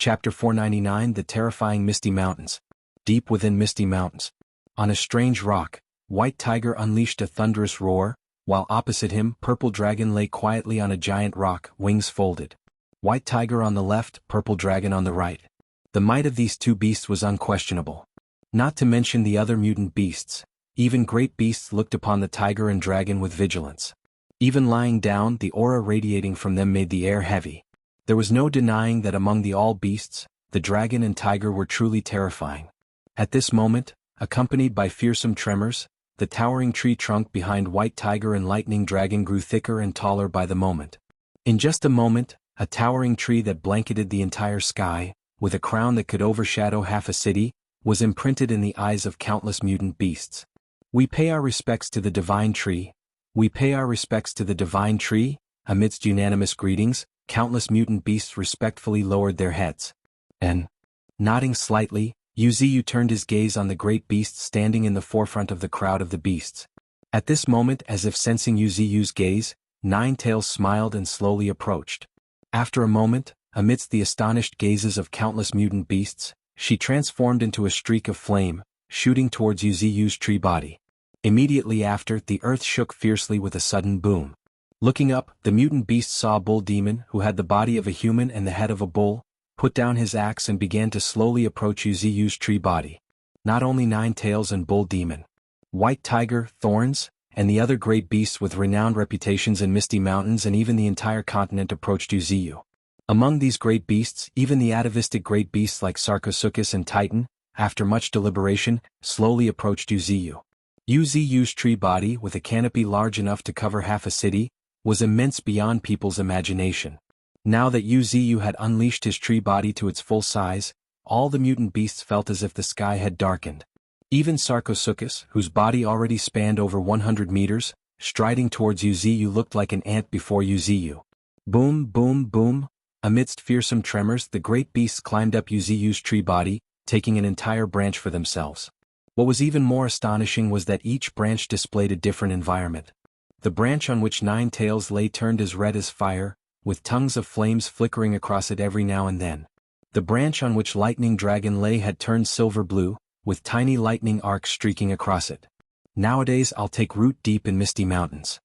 Chapter 499 The Terrifying Misty Mountains. Deep within Misty Mountains. On a strange rock, White Tiger unleashed a thunderous roar, while opposite him Purple Dragon lay quietly on a giant rock, wings folded. White Tiger on the left, Purple Dragon on the right. The might of these two beasts was unquestionable. Not to mention the other mutant beasts. Even great beasts looked upon the tiger and dragon with vigilance. Even lying down, the aura radiating from them made the air heavy. There was no denying that among the all beasts, the dragon and tiger were truly terrifying. At this moment, accompanied by fearsome tremors, the towering tree trunk behind White Tiger and Lightning Dragon grew thicker and taller by the moment. In just a moment, a towering tree that blanketed the entire sky, with a crown that could overshadow half a city, was imprinted in the eyes of countless mutant beasts. We pay our respects to the divine tree. We pay our respects to the divine tree. Amidst unanimous greetings, countless mutant beasts respectfully lowered their heads. And, nodding slightly, Wuxia turned his gaze on the great beast standing in the forefront of the crowd of the beasts. At this moment, as if sensing Wuxia's gaze, Nine Tails smiled and slowly approached. After a moment, amidst the astonished gazes of countless mutant beasts, she transformed into a streak of flame, shooting towards Wuxia's tree body. Immediately after, the earth shook fiercely with a sudden boom. Looking up, the mutant beast saw a bull demon who had the body of a human and the head of a bull, put down his axe and began to slowly approach Wuxia's tree body. Not only Nine Tails and Bull Demon, White Tiger, Thorns, and the other great beasts with renowned reputations in Misty Mountains and even the entire continent approached Wuxia. Among these great beasts, even the atavistic great beasts like Sarcosuchus and Titan, after much deliberation, slowly approached Wuxia. Wuxia's tree body, with a canopy large enough to cover half a city, was immense beyond people's imagination. Now that Wuxia had unleashed his tree body to its full size, all the mutant beasts felt as if the sky had darkened. Even Sarcosuchus, whose body already spanned over 100 meters, striding towards Wuxia looked like an ant before Wuxia. Boom, boom, boom. Amidst fearsome tremors, the great beasts climbed up Wuxia's tree body, taking an entire branch for themselves. What was even more astonishing was that each branch displayed a different environment. The branch on which Nine Tails lay turned as red as fire, with tongues of flames flickering across it every now and then. The branch on which Lightning Dragon lay had turned silver blue, with tiny lightning arcs streaking across it. Nowadays I'll take root deep in Misty Mountains.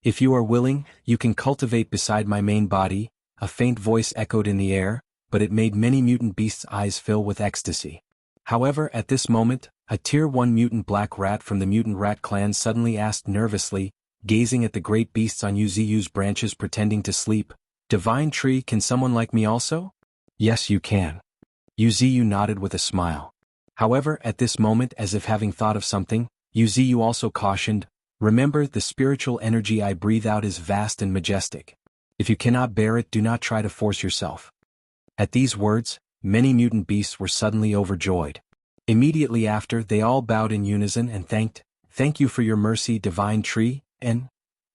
If you are willing, you can cultivate beside my main body. A faint voice echoed in the air, but it made many mutant beasts' eyes fill with ecstasy. However, at this moment, a Tier 1 mutant black rat from the mutant rat clan suddenly asked nervously, gazing at the great beasts on Wuxia's branches pretending to sleep, "Divine Tree, can someone like me also?" "Yes, you can." Wuxia nodded with a smile. However, at this moment, as if having thought of something, Wuxia also cautioned, "Remember, the spiritual energy I breathe out is vast and majestic. If you cannot bear it, do not try to force yourself." At these words, many mutant beasts were suddenly overjoyed. Immediately after, they all bowed in unison and "Thank you for your mercy, Divine Tree," and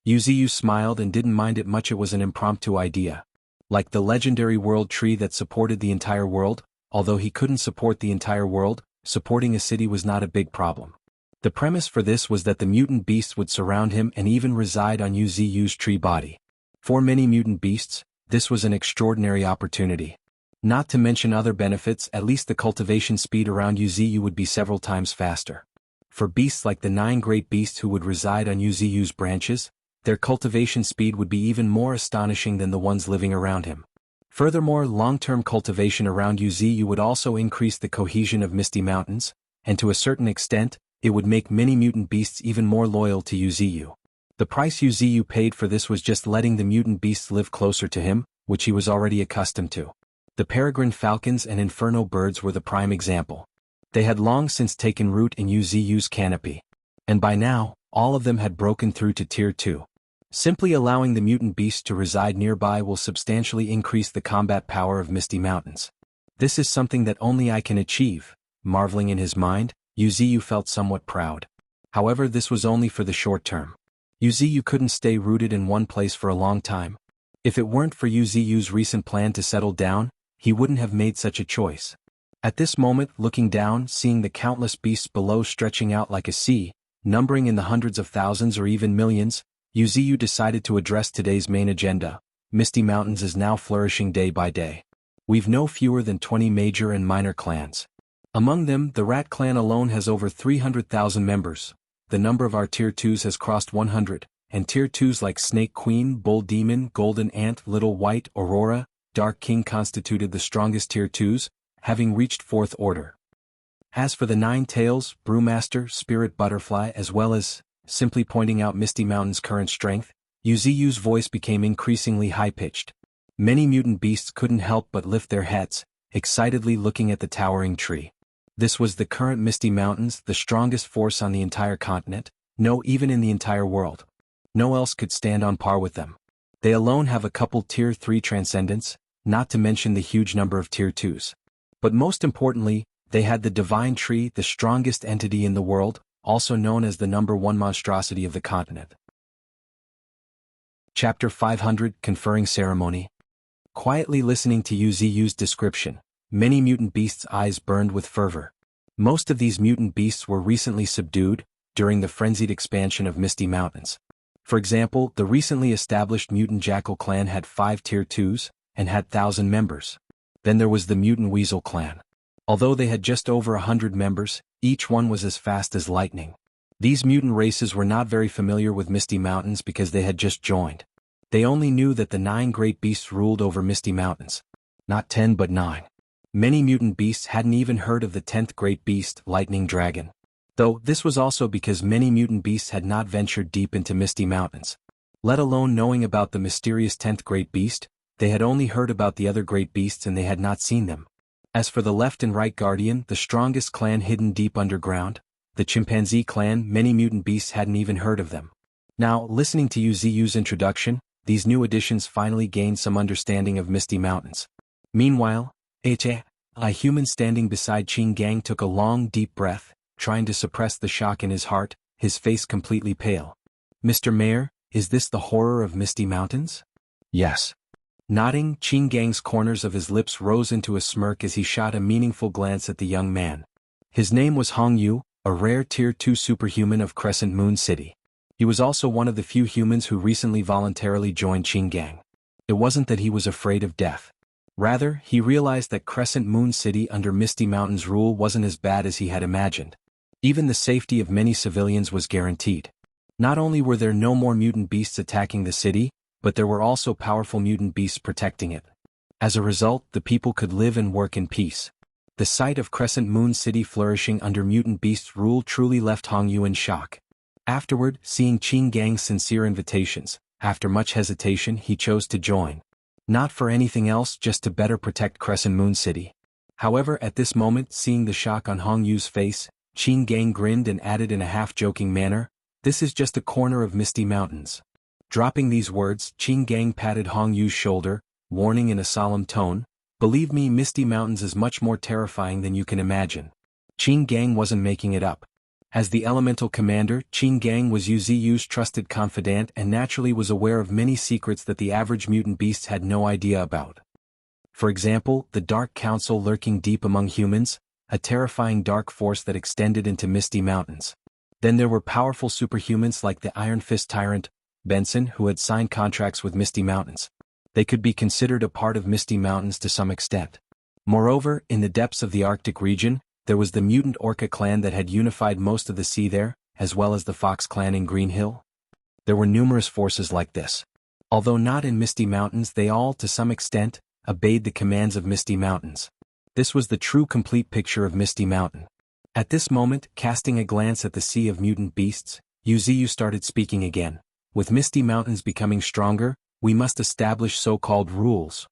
Wuxia smiled and didn't mind it much. It was an impromptu idea. Like the legendary world tree that supported the entire world, although he couldn't support the entire world, supporting a city was not a big problem. The premise for this was that the mutant beasts would surround him and even reside on Wuxia's tree body. For many mutant beasts, this was an extraordinary opportunity. Not to mention other benefits, at least the cultivation speed around Wuxia would be several times faster. For beasts like the 9 great beasts who would reside on Wuxia's branches, their cultivation speed would be even more astonishing than the ones living around him. Furthermore, long-term cultivation around Wuxia would also increase the cohesion of Misty Mountains, and to a certain extent, it would make many mutant beasts even more loyal to Wuxia. The price Wuxia paid for this was just letting the mutant beasts live closer to him, which he was already accustomed to. The peregrine falcons and inferno birds were the prime example. They had long since taken root in Wuxia's canopy. And by now, all of them had broken through to Tier 2. Simply allowing the mutant beasts to reside nearby will substantially increase the combat power of Misty Mountains. This is something that only I can achieve. Marveling in his mind, Wuxia felt somewhat proud. However, this was only for the short term. Wuxia couldn't stay rooted in one place for a long time. If it weren't for Wuxia's recent plan to settle down, he wouldn't have made such a choice. At this moment, looking down, seeing the countless beasts below stretching out like a sea, numbering in the hundreds of thousands or even millions, Wuxia decided to address today's main agenda. Misty Mountains is now flourishing day by day. We've no fewer than 20 major and minor clans. Among them, the Rat clan alone has over 300,000 members. The number of our Tier 2s has crossed 100, and Tier 2s like Snake Queen, Bull Demon, Golden Ant, Little White, Aurora, Dark King constituted the strongest Tier 2s, having reached 4th order. As for the Nine Tails, Brewmaster, Spirit Butterfly as well as, simply pointing out Misty Mountain's current strength, Yuzu's voice became increasingly high-pitched. Many mutant beasts couldn't help but lift their heads, excitedly looking at the towering tree. This was the current Misty Mountains, the strongest force on the entire continent, no, even in the entire world. No else could stand on par with them. They alone have a couple Tier 3 transcendents, not to mention the huge number of Tier 2s. But most importantly, they had the Divine Tree, the strongest entity in the world, also known as the #1 monstrosity of the continent. Chapter 500 Conferring Ceremony. Quietly listening to Yuzu's description, many mutant beasts' eyes burned with fervor. Most of these mutant beasts were recently subdued, during the frenzied expansion of Misty Mountains. For example, the recently established Mutant Jackal clan had 5 Tier 2s, and had 1,000 members. Then there was the Mutant Weasel clan. Although they had just over 100 members, each one was as fast as lightning. These mutant races were not very familiar with Misty Mountains because they had just joined. They only knew that the 9 great beasts ruled over Misty Mountains. Not 10 but 9. Many mutant beasts hadn't even heard of the 10th great beast, Lightning Dragon. Though this was also because many mutant beasts had not ventured deep into Misty Mountains. Let alone knowing about the mysterious 10th great beast, they had only heard about the other great beasts and they had not seen them. As for the left and right guardian, the strongest clan hidden deep underground, the Chimpanzee clan, many mutant beasts hadn't even heard of them. Now, listening to Yuzu's introduction, these new additions finally gained some understanding of Misty Mountains. Meanwhile, a human standing beside Qin Gang took a long deep breath, trying to suppress the shock in his heart, his face completely pale. "Mr. Mayor, is this the horror of Misty Mountains?" "Yes." Nodding, Qin Gang's corners of his lips rose into a smirk as he shot a meaningful glance at the young man. His name was Hong Yu, a rare Tier 2 superhuman of Crescent Moon City. He was also one of the few humans who recently voluntarily joined Qin Gang. It wasn't that he was afraid of death. Rather, he realized that Crescent Moon City under Misty Mountain's rule wasn't as bad as he had imagined. Even the safety of many civilians was guaranteed. Not only were there no more mutant beasts attacking the city, but there were also powerful mutant beasts protecting it. As a result, the people could live and work in peace. The sight of Crescent Moon City flourishing under mutant beasts' rule truly left Hong Yu in shock. Afterward, seeing Qin Gang's sincere invitations, after much hesitation he chose to join. Not for anything else, just to better protect Crescent Moon City. However, at this moment, seeing the shock on Hong Yu's face, Qin Gang grinned and added in a half-joking manner, "This is just a corner of Misty Mountains." Dropping these words, Qin Gang patted Hong Yu's shoulder, warning in a solemn tone, "Believe me, Misty Mountains is much more terrifying than you can imagine." Qin Gang wasn't making it up. As the elemental commander, Qin Gang was Yuzu's trusted confidant and naturally was aware of many secrets that the average mutant beast had no idea about. For example, the Dark Council lurking deep among humans, a terrifying dark force that extended into Misty Mountains. Then there were powerful superhumans like the Iron Fist Tyrant, Benson, who had signed contracts with Misty Mountains. They could be considered a part of Misty Mountains to some extent. Moreover, in the depths of the Arctic region, there was the mutant Orca clan that had unified most of the sea there, as well as the Fox clan in Green Hill. There were numerous forces like this. Although not in Misty Mountains, they all, to some extent, obeyed the commands of Misty Mountains. This was the true complete picture of Misty Mountain. At this moment, casting a glance at the sea of mutant beasts, Yuzu started speaking again. "With Misty Mountains becoming stronger, we must establish so-called rules.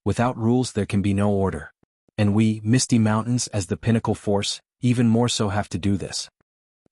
Without rules there can be no order. And we, Misty Mountains as the pinnacle force, even more so have to do this."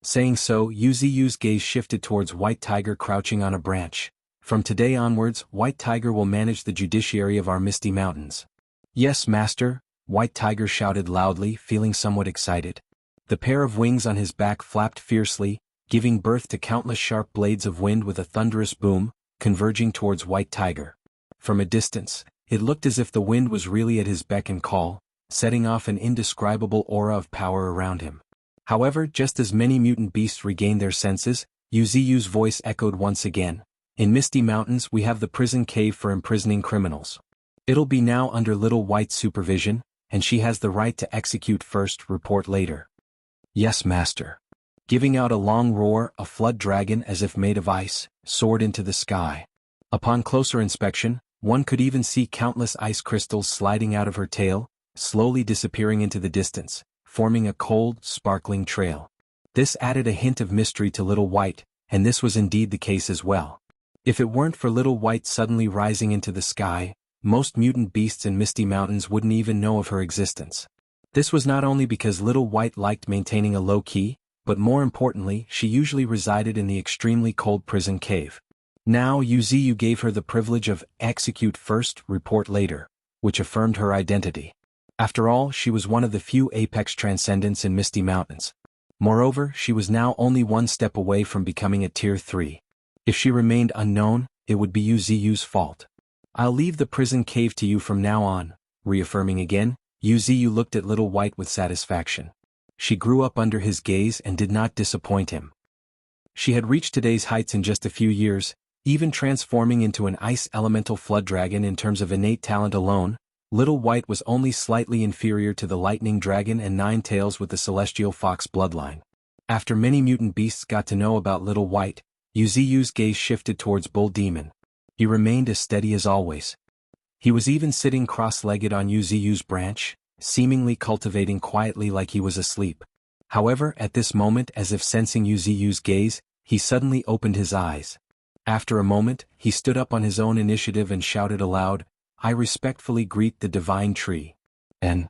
Saying so, Yuzu's gaze shifted towards White Tiger crouching on a branch. "From today onwards, White Tiger will manage the judiciary of our Misty Mountains." "Yes, Master," White Tiger shouted loudly, feeling somewhat excited. The pair of wings on his back flapped fiercely, giving birth to countless sharp blades of wind with a thunderous boom, converging towards White Tiger. From a distance, it looked as if the wind was really at his beck and call, setting off an indescribable aura of power around him. However, just as many mutant beasts regained their senses, Yuzu's voice echoed once again. "In Misty Mountains we have the prison cave for imprisoning criminals. It'll be now under Little White's supervision, and she has the right to execute first, report later. Yes, master. Giving out a long roar, a flood dragon as if made of ice, soared into the sky. Upon closer inspection, one could even see countless ice crystals sliding out of her tail, slowly disappearing into the distance, forming a cold, sparkling trail. This added a hint of mystery to Little White, and this was indeed the case as well. If it weren't for Little White suddenly rising into the sky, most mutant beasts in Misty Mountains wouldn't even know of her existence. This was not only because Little White liked maintaining a low key, but more importantly, she usually resided in the extremely cold prison cave. Now Yuziyu gave her the privilege of execute first, report later, which affirmed her identity. After all, she was one of the few apex transcendents in Misty Mountains. Moreover, she was now only one step away from becoming a Tier 3. If she remained unknown, it would be Yuziyu's fault. I'll leave the prison cave to you from now on, reaffirming again, Yuziyu looked at Little White with satisfaction. She grew up under his gaze and did not disappoint him. She had reached today's heights in just a few years, even transforming into an ice elemental flood dragon in terms of innate talent alone. Little White was only slightly inferior to the lightning dragon and Nine Tails with the celestial fox bloodline. After many mutant beasts got to know about Little White, Yuziyu's gaze shifted towards Bull Demon. He remained as steady as always. He was even sitting cross-legged on Yuziyu's branch, seemingly cultivating quietly like he was asleep. However, at this moment, as if sensing Yuziyu's gaze, he suddenly opened his eyes. After a moment, he stood up on his own initiative and shouted aloud, "I respectfully greet the divine tree." And,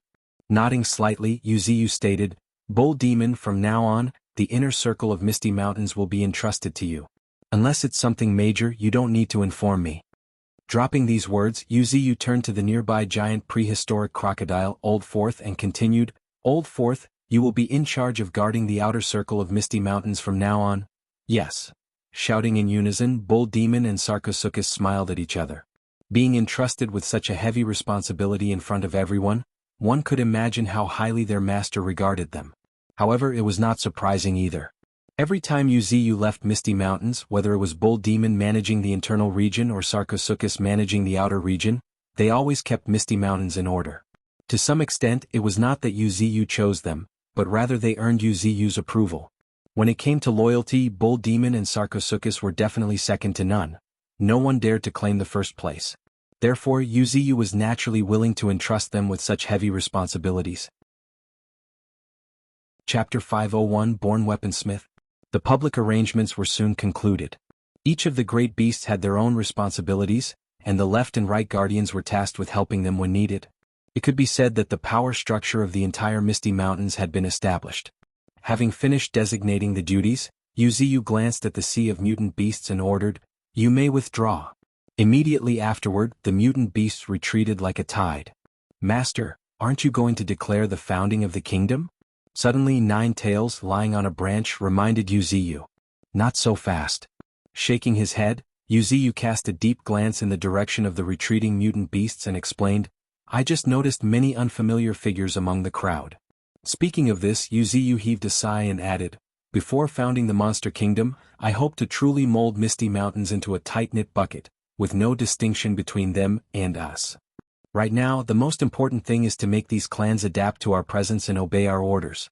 nodding slightly, Yuziyu stated, "Bull Demon, from now on, the inner circle of Misty Mountains will be entrusted to you. Unless it's something major, you don't need to inform me." Dropping these words, Yuziyu turned to the nearby giant prehistoric crocodile, Old Fourth, and continued, "Old Fourth, you will be in charge of guarding the outer circle of Misty Mountains from now on?" "Yes." Shouting in unison, Bull Demon and Sarcosuchus smiled at each other. Being entrusted with such a heavy responsibility in front of everyone, one could imagine how highly their master regarded them. However, it was not surprising either. Every time Yuziyu left Misty Mountains, whether it was Bull Demon managing the internal region or Sarcosuchus managing the outer region, they always kept Misty Mountains in order. To some extent, it was not that Yuziyu chose them, but rather they earned Yuziyu's approval. When it came to loyalty, Bull Demon and Sarcosuchus were definitely second to none. No one dared to claim the first place. Therefore, Yuziyu was naturally willing to entrust them with such heavy responsibilities. Chapter 501, Born Weaponsmith. The public arrangements were soon concluded. Each of the great beasts had their own responsibilities, and the left and right guardians were tasked with helping them when needed. It could be said that the power structure of the entire Misty Mountains had been established. Having finished designating the duties, Yuziyu glanced at the sea of mutant beasts and ordered, "You may withdraw." Immediately afterward, the mutant beasts retreated like a tide. "Master, aren't you going to declare the founding of the kingdom?" Suddenly Nine Tails, lying on a branch, reminded Yuziyu. "Not so fast." Shaking his head, Yuziyu cast a deep glance in the direction of the retreating mutant beasts and explained, "I just noticed many unfamiliar figures among the crowd." Speaking of this, Yuziyu heaved a sigh and added, "Before founding the Monster Kingdom, I hope to truly mold Misty Mountains into a tight-knit bucket, with no distinction between them and us. Right now, the most important thing is to make these clans adapt to our presence and obey our orders."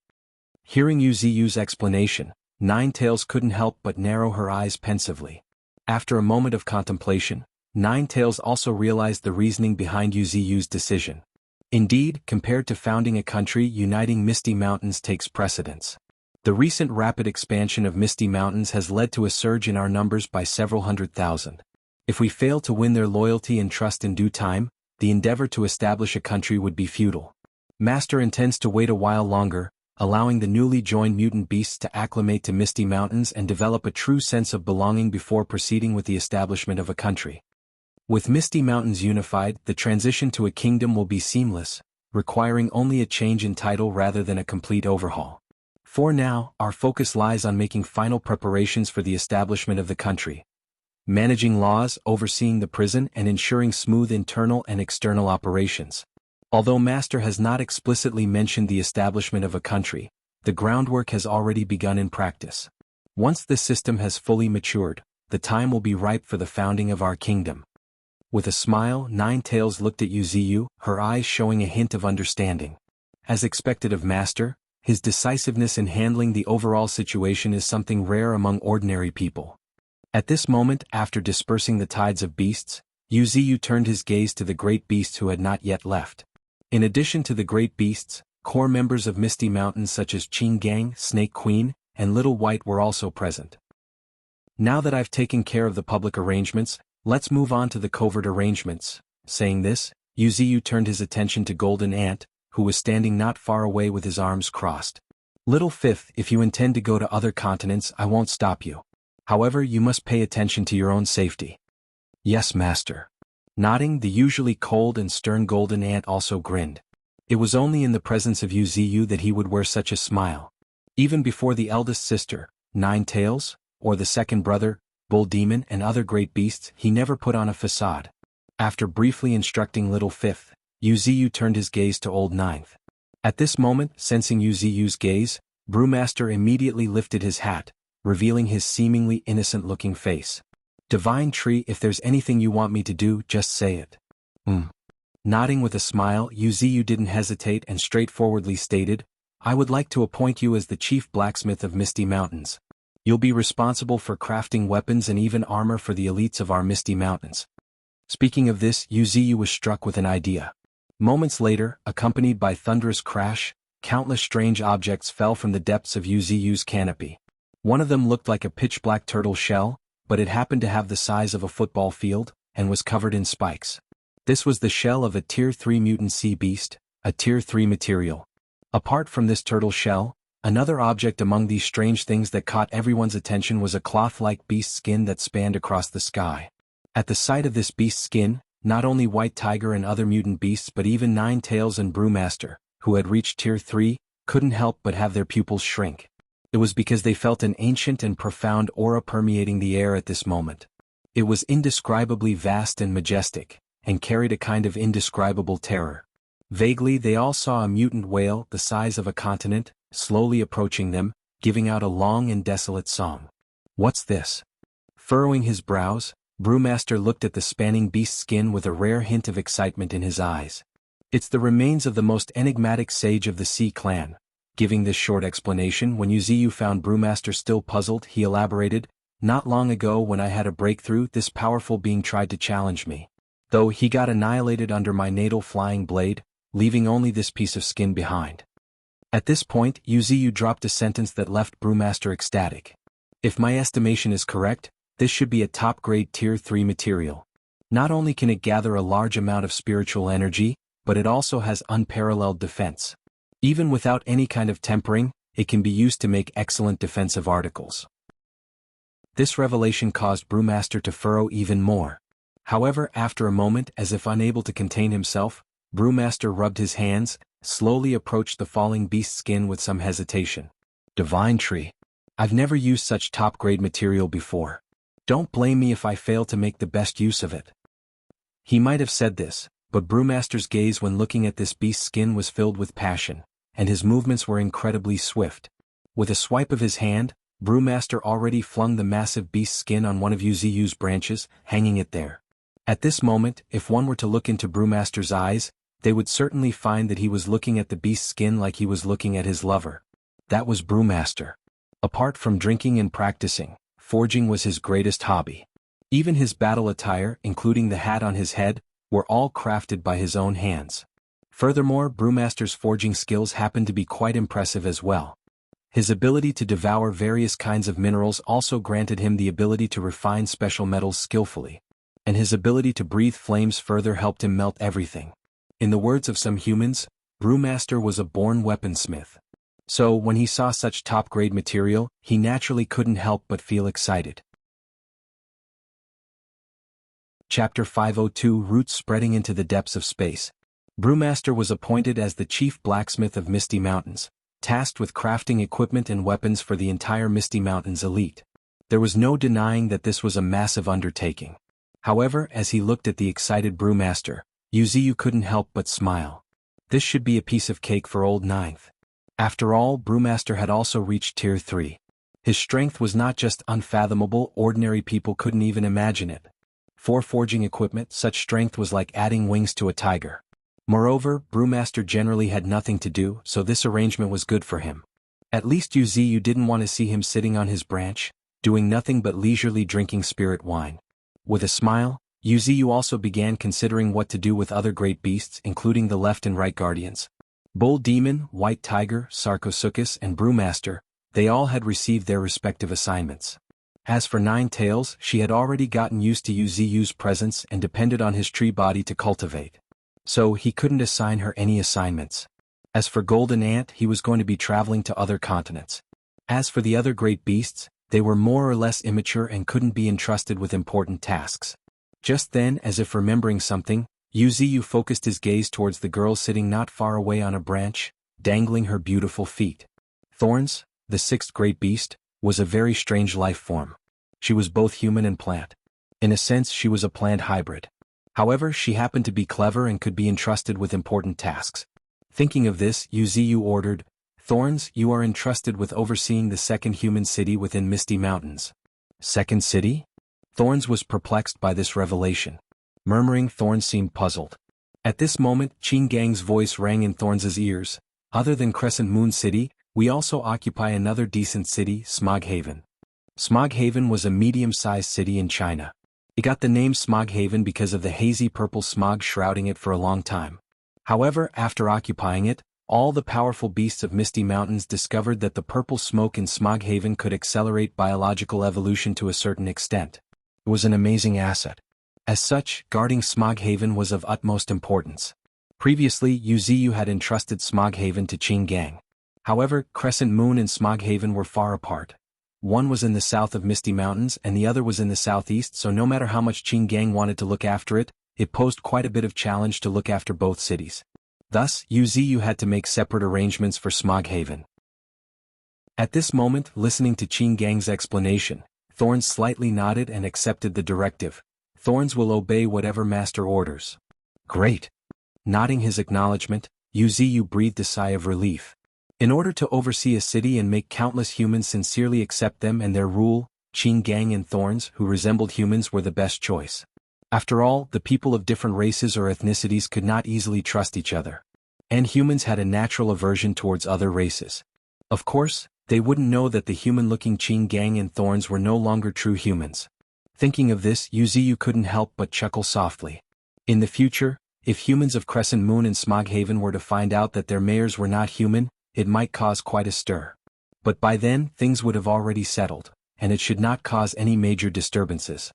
Hearing Yuziyu's explanation, Nine Tails couldn't help but narrow her eyes pensively. After a moment of contemplation, Nine Tails also realized the reasoning behind Yuziyu's decision. Indeed, compared to founding a country, uniting Misty Mountains takes precedence. The recent rapid expansion of Misty Mountains has led to a surge in our numbers by several 100,000. If we fail to win their loyalty and trust in due time, the endeavor to establish a country would be futile. Master intends to wait a while longer, allowing the newly joined mutant beasts to acclimate to Misty Mountains and develop a true sense of belonging before proceeding with the establishment of a country. With Misty Mountains unified, the transition to a kingdom will be seamless, requiring only a change in title rather than a complete overhaul. For now, our focus lies on making final preparations for the establishment of the country. Managing laws, overseeing the prison, and ensuring smooth internal and external operations. Although Master has not explicitly mentioned the establishment of a country, the groundwork has already begun in practice. Once the system has fully matured, the time will be ripe for the founding of our kingdom. With a smile, Nine Tails looked at Yuziyu, her eyes showing a hint of understanding. As expected of Master, his decisiveness in handling the overall situation is something rare among ordinary people. At this moment, after dispersing the tides of beasts, Yuziyu turned his gaze to the great beasts who had not yet left. In addition to the great beasts, core members of Misty Mountains such as Qing Gang, Snake Queen, and Little White were also present. Now that I've taken care of the public arrangements, let's move on to the covert arrangements. Saying this, Yuziyu turned his attention to Golden Ant, who was standing not far away with his arms crossed. Little Fifth, if you intend to go to other continents, I won't stop you. However, you must pay attention to your own safety. Yes, Master. Nodding, the usually cold and stern Golden Ant also grinned. It was only in the presence of Yuziyu that he would wear such a smile. Even before the eldest sister, Nine Tails, or the second brother, Bull Demon, and other great beasts, he never put on a facade. After briefly instructing Little Fifth, Yuziyu turned his gaze to Old Ninth. At this moment, sensing Yuziyu's gaze, Brewmaster immediately lifted his hat, revealing his seemingly innocent-looking face. Divine Tree, if there's anything you want me to do, just say it. Nodding with a smile, Yuziyu didn't hesitate and straightforwardly stated, I would like to appoint you as the chief blacksmith of Misty Mountains. You'll be responsible for crafting weapons and even armor for the elites of our Misty Mountains. Speaking of this, Yuziyu was struck with an idea. Moments later, accompanied by thunderous crash, countless strange objects fell from the depths of Yuziyu's canopy. One of them looked like a pitch-black turtle shell, but it happened to have the size of a football field, and was covered in spikes. This was the shell of a Tier 3 mutant sea beast, a Tier 3 material. Apart from this turtle shell, another object among these strange things that caught everyone's attention was a cloth-like beast skin that spanned across the sky. At the sight of this beast skin, not only White Tiger and other mutant beasts but even Nine Tails and Brewmaster, who had reached Tier 3, couldn't help but have their pupils shrink. It was because they felt an ancient and profound aura permeating the air at this moment. It was indescribably vast and majestic, and carried a kind of indescribable terror. Vaguely they all saw a mutant whale the size of a continent, slowly approaching them, giving out a long and desolate song. What's this? Furrowing his brows, Brewmaster looked at the spanning beast skin with a rare hint of excitement in his eyes. It's the remains of the most enigmatic sage of the Sea Clan. Giving this short explanation, when Yuziyu found Brewmaster still puzzled, he elaborated, Not long ago when I had a breakthrough, this powerful being tried to challenge me. Though he got annihilated under my natal flying blade, leaving only this piece of skin behind. At this point, Yuziyu dropped a sentence that left Brewmaster ecstatic. If my estimation is correct, this should be a top-grade Tier 3 material. Not only can it gather a large amount of spiritual energy, but it also has unparalleled defense. Even without any kind of tempering, it can be used to make excellent defensive articles. This revelation caused Brewmaster to furrow even more. However, after a moment, as if unable to contain himself, Brewmaster rubbed his hands, slowly approached the falling beast skin with some hesitation. Divine Tree. I've never used such top-grade material before. Don't blame me if I fail to make the best use of it. He might have said this, but Brewmaster's gaze when looking at this beast skin was filled with passion, and his movements were incredibly swift. With a swipe of his hand, Brewmaster already flung the massive beast skin on one of Yuziyu's branches, hanging it there. At this moment, if one were to look into Brewmaster's eyes, they would certainly find that he was looking at the beast skin like he was looking at his lover. That was Brewmaster. Apart from drinking and practicing, forging was his greatest hobby. Even his battle attire, including the hat on his head, were all crafted by his own hands. Furthermore, Brewmaster's forging skills happened to be quite impressive as well. His ability to devour various kinds of minerals also granted him the ability to refine special metals skillfully. And his ability to breathe flames further helped him melt everything. In the words of some humans, Brewmaster was a born weaponsmith. So, when he saw such top-grade material, he naturally couldn't help but feel excited. Chapter 502 Roots Spreading into the Depths of Space. Brewmaster was appointed as the chief blacksmith of Misty Mountains, tasked with crafting equipment and weapons for the entire Misty Mountains elite. There was no denying that this was a massive undertaking. However, as he looked at the excited Brewmaster, Yuziyu couldn't help but smile. This should be a piece of cake for Old Ninth. After all, Brewmaster had also reached Tier 3. His strength was not just unfathomable, ordinary people couldn't even imagine it. For forging equipment, such strength was like adding wings to a tiger. Moreover, Brewmaster generally had nothing to do, so this arrangement was good for him. At least Yuziyu didn't want to see him sitting on his branch, doing nothing but leisurely drinking spirit wine. With a smile, Yuziyu also began considering what to do with other great beasts, including the left and right guardians. Bull Demon, White Tiger, Sarcosuchus, and Brewmaster, they all had received their respective assignments. As for Nine Tails, she had already gotten used to Yuziyu's presence and depended on his tree body to cultivate. So he couldn't assign her any assignments. As for Golden Ant, he was going to be traveling to other continents. As for the other great beasts, they were more or less immature and couldn't be entrusted with important tasks. Just then, as if remembering something, Yuziyu focused his gaze towards the girl sitting not far away on a branch, dangling her beautiful feet. Thorns, the sixth great beast, was a very strange life form. She was both human and plant. In a sense, she was a plant hybrid. However, she happened to be clever and could be entrusted with important tasks. Thinking of this, Yuziyu ordered, "Thorns, you are entrusted with overseeing the second human city within Misty Mountains." Second city? Thorns was perplexed by this revelation. Murmuring, Thorns seemed puzzled. At this moment, Qin Gang's voice rang in Thorns' ears. "Other than Crescent Moon City, we also occupy another decent city, Smoghaven." Smoghaven was a medium-sized city in China. It got the name Smoghaven because of the hazy purple smog shrouding it for a long time. However, after occupying it, all the powerful beasts of Misty Mountains discovered that the purple smoke in Smoghaven could accelerate biological evolution to a certain extent. It was an amazing asset. As such, guarding Smoghaven was of utmost importance. Previously, Yuziyu had entrusted Smoghaven to Qin Gang. However, Crescent Moon and Smoghaven were far apart. One was in the south of Misty Mountains and the other was in the southeast, so no matter how much Qin Gang wanted to look after it, it posed quite a bit of challenge to look after both cities. Thus, Yuziyu had to make separate arrangements for Smoghaven. At this moment, listening to Qin Gang's explanation, Thorns slightly nodded and accepted the directive. Thorns will obey whatever master orders. Great. Nodding his acknowledgement, Yuziyu breathed a sigh of relief. In order to oversee a city and make countless humans sincerely accept them and their rule, Qin Gang and Thorns, who resembled humans, were the best choice. After all, the people of different races or ethnicities could not easily trust each other. And humans had a natural aversion towards other races. Of course, they wouldn't know that the human-looking Qin Gang and Thorns were no longer true humans. Thinking of this, Yuziyu couldn't help but chuckle softly. In the future, if humans of Crescent Moon and Smoghaven were to find out that their mayors were not human, it might cause quite a stir. But by then, things would have already settled, and it should not cause any major disturbances.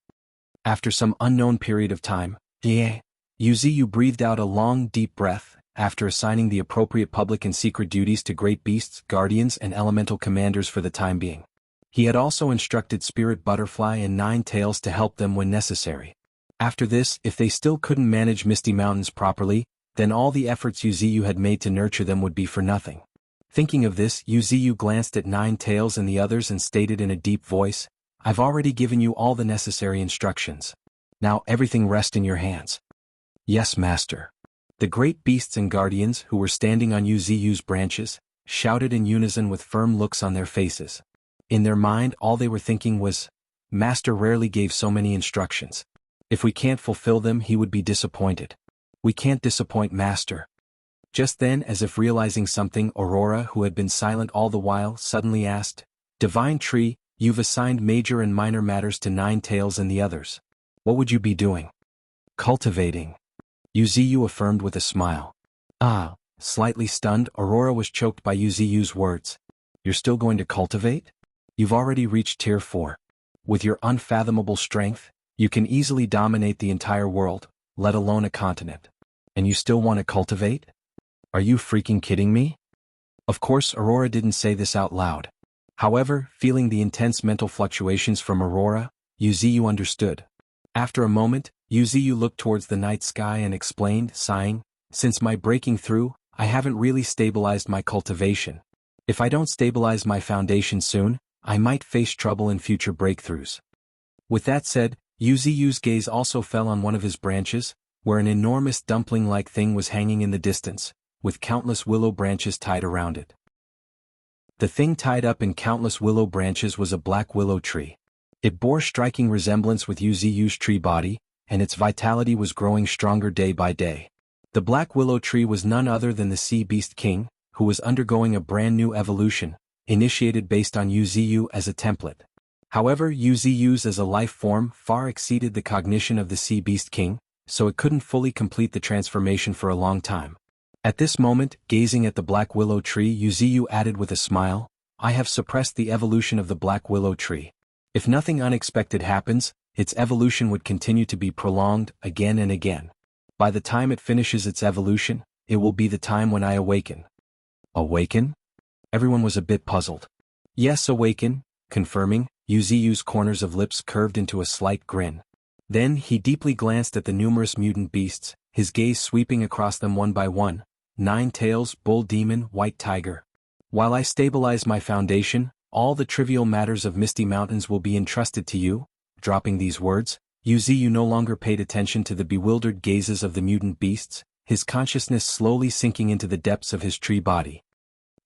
After some unknown period of time, Yuziyu breathed out a long, deep breath, after assigning the appropriate public and secret duties to great beasts, guardians, and elemental commanders for the time being. He had also instructed Spirit Butterfly and Nine Tails to help them when necessary. After this, if they still couldn't manage Misty Mountains properly, then all the efforts Yuziyu had made to nurture them would be for nothing. Thinking of this, Yuziyu glanced at Nine Tails and the others and stated in a deep voice, "I've already given you all the necessary instructions. Now everything rests in your hands." "Yes, Master." The great beasts and guardians, who were standing on Yuziyu's branches, shouted in unison with firm looks on their faces. In their mind, all they were thinking was, "Master rarely gave so many instructions. If we can't fulfill them, he would be disappointed. We can't disappoint Master." Just then, as if realizing something, Aurora, who had been silent all the while, suddenly asked, "Divine Tree, you've assigned major and minor matters to Nine Tails and the others. What would you be doing?" "Cultivating," Yuziyu affirmed with a smile. "Ah." Slightly stunned, Aurora was choked by Yuziyu's words. "You're still going to cultivate? You've already reached Tier 4. With your unfathomable strength, you can easily dominate the entire world, let alone a continent. And you still want to cultivate? Are you freaking kidding me?" Of course, Aurora didn't say this out loud. However, feeling the intense mental fluctuations from Aurora, Yuziyu understood. After a moment, Yuziyu looked towards the night sky and explained, sighing, "Since my breaking through, I haven't really stabilized my cultivation. If I don't stabilize my foundation soon, I might face trouble in future breakthroughs." With that said, Yuziyu's gaze also fell on one of his branches, where an enormous dumpling-like thing was hanging in the distance, with countless willow branches tied around it. The thing tied up in countless willow branches was a black willow tree. It bore striking resemblance with Yuziyu's tree body, and its vitality was growing stronger day by day. The Black Willow Tree was none other than the Sea Beast King, who was undergoing a brand new evolution, initiated based on Wuxia as a template. However, Wuxia as a life form far exceeded the cognition of the Sea Beast King, so it couldn't fully complete the transformation for a long time. At this moment, gazing at the Black Willow Tree, Wuxia added with a smile, "I have suppressed the evolution of the Black Willow Tree. If nothing unexpected happens, its evolution would continue to be prolonged again and again. By the time it finishes its evolution, it will be the time when I awaken." Awaken? Everyone was a bit puzzled. "Yes, awaken," confirming, Wuxia's corners of lips curved into a slight grin. Then he deeply glanced at the numerous mutant beasts, his gaze sweeping across them one by one. "Nine tails, bull demon, white tiger. While I stabilize my foundation, all the trivial matters of Misty Mountains will be entrusted to you." Dropping these words, Wuxia no longer paid attention to the bewildered gazes of the mutant beasts, his consciousness slowly sinking into the depths of his tree body.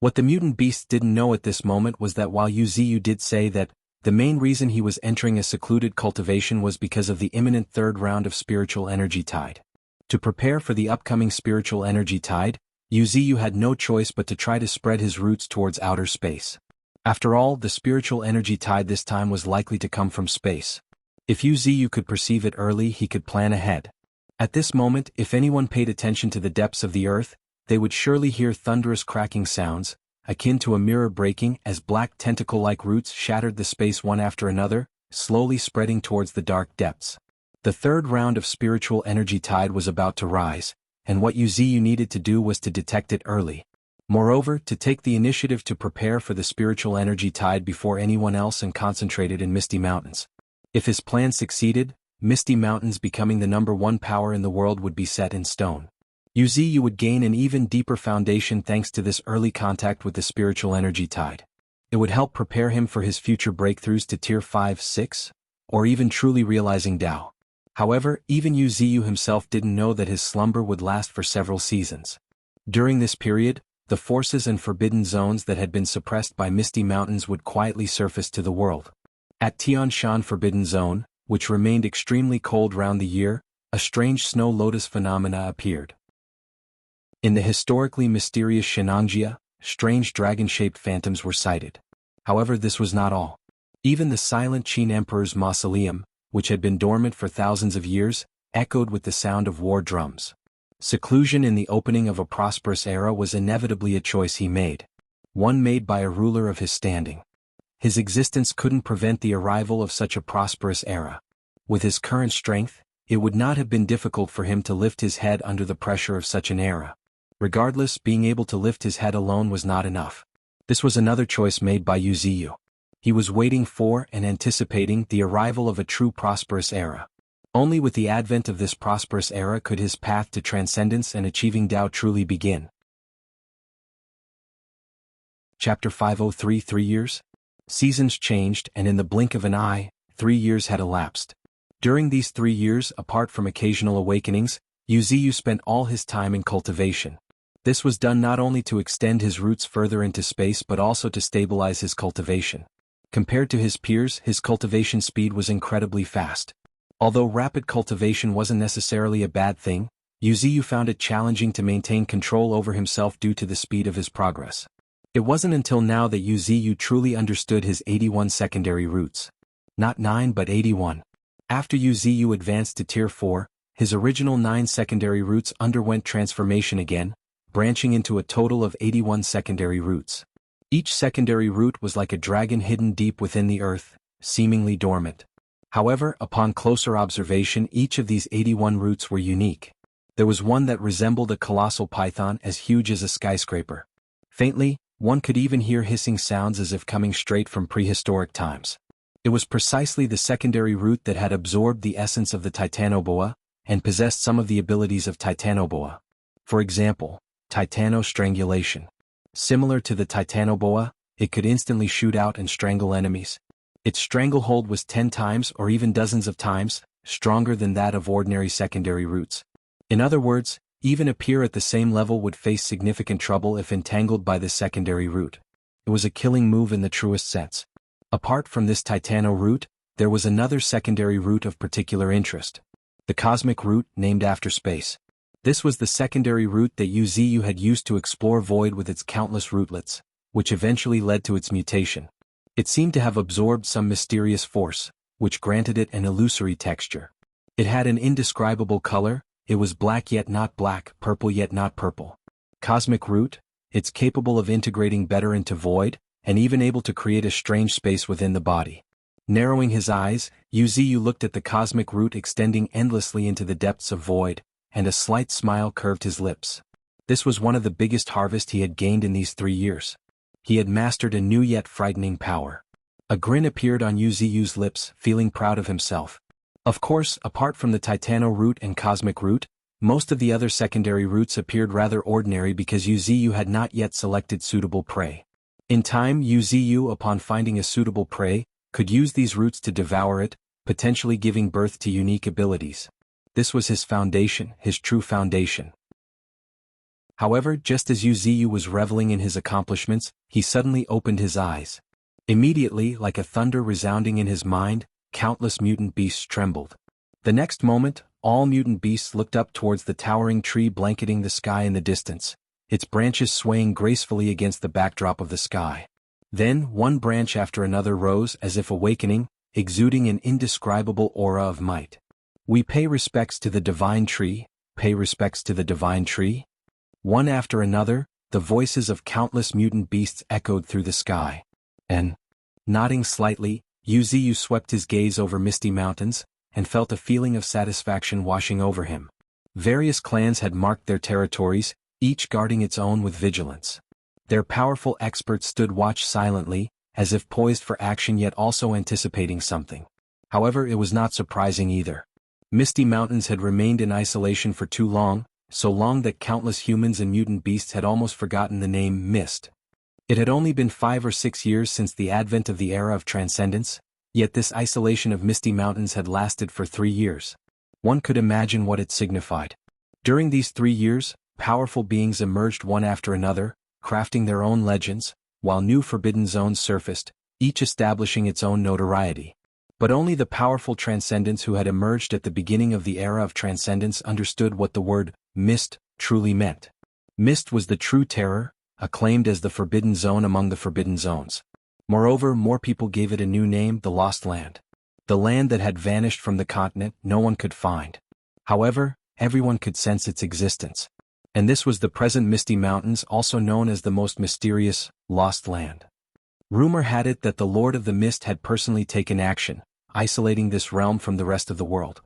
What the mutant beasts didn't know at this moment was that while Wuxia did say that the main reason he was entering a secluded cultivation was because of the imminent third round of spiritual energy tide. To prepare for the upcoming spiritual energy tide, Wuxia had no choice but to try to spread his roots towards outer space. After all, the spiritual energy tide this time was likely to come from space. If Wuxia could perceive it early, he could plan ahead. At this moment, if anyone paid attention to the depths of the earth, they would surely hear thunderous cracking sounds, akin to a mirror breaking as black tentacle-like roots shattered the space one after another, slowly spreading towards the dark depths. The third round of spiritual energy tide was about to rise, and what Wuxia needed to do was to detect it early. Moreover, to take the initiative to prepare for the spiritual energy tide before anyone else and concentrate it in Misty Mountains. If his plan succeeded, Misty Mountains becoming the #1 power in the world would be set in stone. Wuxia would gain an even deeper foundation thanks to this early contact with the spiritual energy tide. It would help prepare him for his future breakthroughs to Tier 5, 6, or even truly realizing Tao. However, even Wuxia himself didn't know that his slumber would last for several seasons. During this period, the forces and forbidden zones that had been suppressed by Misty Mountains would quietly surface to the world. At Tian Shan Forbidden Zone, which remained extremely cold round the year, a strange snow lotus phenomena appeared. In the historically mysterious Shenangjia, strange dragon-shaped phantoms were sighted. However, this was not all. Even the silent Qin Emperor's mausoleum, which had been dormant for thousands of years, echoed with the sound of war drums. Seclusion in the opening of a prosperous era was inevitably a choice he made. One made by a ruler of his standing. His existence couldn't prevent the arrival of such a prosperous era. With his current strength, it would not have been difficult for him to lift his head under the pressure of such an era. Regardless, being able to lift his head alone was not enough. This was another choice made by Wuxia. He was waiting for and anticipating the arrival of a true prosperous era. Only with the advent of this prosperous era could his path to transcendence and achieving Tao truly begin. Chapter 503 3 years? Seasons changed, and in the blink of an eye, 3 years had elapsed. During these 3 years, apart from occasional awakenings, Wuxia spent all his time in cultivation. This was done not only to extend his roots further into space but also to stabilize his cultivation. Compared to his peers, his cultivation speed was incredibly fast. Although rapid cultivation wasn't necessarily a bad thing, Wuxia found it challenging to maintain control over himself due to the speed of his progress. It wasn't until now that Wuxia truly understood his 81 secondary roots. Not 9 but 81. After Wuxia advanced to Tier 4, his original 9 secondary roots underwent transformation again, branching into a total of 81 secondary roots. Each secondary root was like a dragon hidden deep within the earth, seemingly dormant. However, upon closer observation, each of these 81 roots were unique. There was one that resembled a colossal python as huge as a skyscraper. Faintly, one could even hear hissing sounds as if coming straight from prehistoric times. It was precisely the secondary root that had absorbed the essence of the Titanoboa, and possessed some of the abilities of Titanoboa. For example, Titano-strangulation. Similar to the Titanoboa, it could instantly shoot out and strangle enemies. Its stranglehold was 10 times or even dozens of times stronger than that of ordinary secondary roots. In other words, even a peer at the same level would face significant trouble if entangled by this secondary root. It was a killing move in the truest sense. Apart from this Titano root, there was another secondary root of particular interest. the cosmic route named after space. This was the secondary route that Wuxia had used to explore void with its countless rootlets, which eventually led to its mutation. It seemed to have absorbed some mysterious force, which granted it an illusory texture. It had an indescribable color, it was black yet not black, purple yet not purple. Cosmic root, it's capable of integrating better into void, and even able to create a strange space within the body. Narrowing his eyes, Wuxia looked at the cosmic root extending endlessly into the depths of void, and a slight smile curved his lips. This was one of the biggest harvests he had gained in these 3 years. He had mastered a new yet frightening power. A grin appeared on Wuxia's lips, feeling proud of himself. Of course, apart from the Titano root and cosmic root, most of the other secondary roots appeared rather ordinary because Wuxia had not yet selected suitable prey. In time, Wuxia, upon finding a suitable prey, could use these roots to devour it, potentially giving birth to unique abilities. This was his foundation, his true foundation. However, just as Wuxia was reveling in his accomplishments, he suddenly opened his eyes. Immediately, like a thunder resounding in his mind, countless mutant beasts trembled. The next moment, all mutant beasts looked up towards the towering tree blanketing the sky in the distance, its branches swaying gracefully against the backdrop of the sky. Then, one branch after another rose as if awakening, exuding an indescribable aura of might. We pay respects to the divine tree, pay respects to the divine tree. One after another, the voices of countless mutant beasts echoed through the sky. And, nodding slightly, Wuxia swept his gaze over misty mountains, and felt a feeling of satisfaction washing over him. Various clans had marked their territories, each guarding its own with vigilance. Their powerful experts stood watch silently, as if poised for action yet also anticipating something. However, it was not surprising either. Misty Mountains had remained in isolation for too long, so long that countless humans and mutant beasts had almost forgotten the name Mist. It had only been 5 or 6 years since the advent of the era of transcendence, yet this isolation of Misty Mountains had lasted for 3 years. One could imagine what it signified. During these 3 years, powerful beings emerged one after another, crafting their own legends, while new forbidden zones surfaced, each establishing its own notoriety. But only the powerful transcendents who had emerged at the beginning of the era of transcendence understood what the word Mist truly meant. Mist was the true terror, acclaimed as the forbidden zone among the forbidden zones. Moreover, more people gave it a new name, the Lost Land. The land that had vanished from the continent no one could find. However, everyone could sense its existence. And this was the present Misty Mountains, also known as the most mysterious, Lost Land. Rumor had it that the Lord of the Mist had personally taken action, isolating this realm from the rest of the world.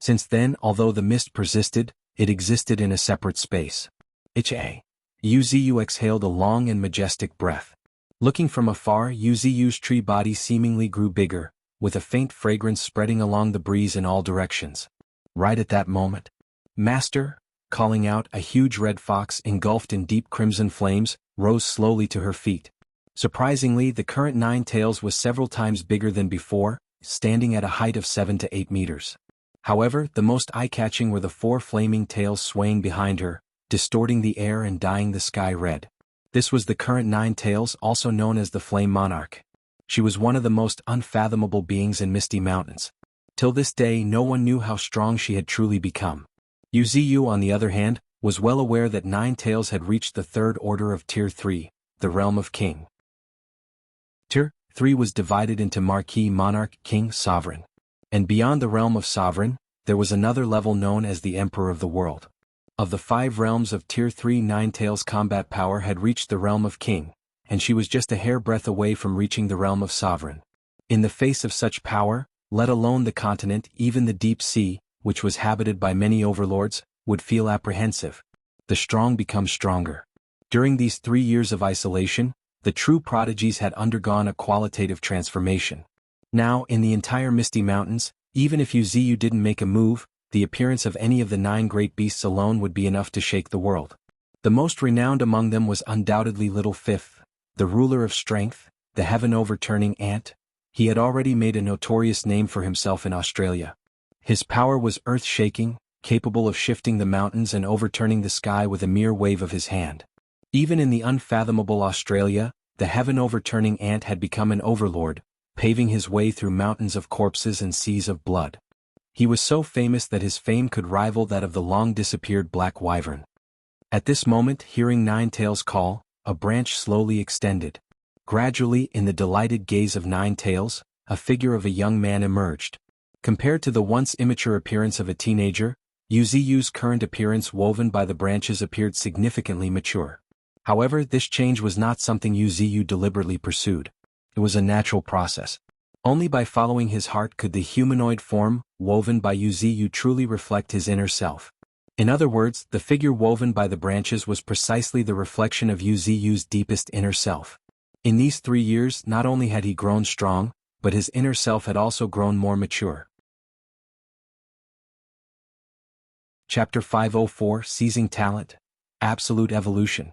Since then, although the mist persisted, it existed in a separate space. Wuxia exhaled a long and majestic breath. Looking from afar, Wuxia's tree body seemingly grew bigger, with a faint fragrance spreading along the breeze in all directions. Right at that moment, Master, calling out, a huge red fox engulfed in deep crimson flames, rose slowly to her feet. Surprisingly, the current 9 tails was several times bigger than before, standing at a height of 7 to 8 meters. However, the most eye-catching were the 4 flaming tails swaying behind her, distorting the air and dyeing the sky red. This was the current 9 tails, also known as the Flame Monarch. She was one of the most unfathomable beings in Misty Mountains. Till this day, no one knew how strong she had truly become. Wuxia, on the other hand, was well aware that 9 tails had reached the 3rd order of Tier 3, the realm of King. Tier 3 was divided into Marquis, Monarch, King, Sovereign. And beyond the realm of Sovereign, there was another level known as the Emperor of the World. Of the 5 realms of Tier 3, 9 tails combat power had reached the realm of King, and she was just a hairbreadth away from reaching the realm of Sovereign. In the face of such power, let alone the continent, even the deep sea, which was habited by many overlords, would feel apprehensive. The strong become stronger. During these 3 years of isolation, the true prodigies had undergone a qualitative transformation. Now, in the entire Misty Mountains, even if Wuxia didn't make a move, the appearance of any of the 9 great beasts alone would be enough to shake the world. The most renowned among them was undoubtedly Little Fifth, the ruler of strength, the heaven-overturning ant. He had already made a notorious name for himself in Australia. His power was earth-shaking, capable of shifting the mountains and overturning the sky with a mere wave of his hand. Even in the unfathomable Australia, the heaven-overturning ant had become an overlord, paving his way through mountains of corpses and seas of blood. He was so famous that his fame could rival that of the long-disappeared black wyvern. At this moment, hearing Nine-Tails call, a branch slowly extended. Gradually, in the delighted gaze of Nine-Tails, a figure of a young man emerged. Compared to the once immature appearance of a teenager, Uziyu's current appearance woven by the branches appeared significantly mature. However, this change was not something Uziyu deliberately pursued. It was a natural process. Only by following his heart could the humanoid form, woven by Uziyu, truly reflect his inner self. In other words, the figure woven by the branches was precisely the reflection of Uziyu's deepest inner self. In these 3 years, not only had he grown strong, but his inner self had also grown more mature. Chapter 504, Seizing Talent. Absolute Evolution.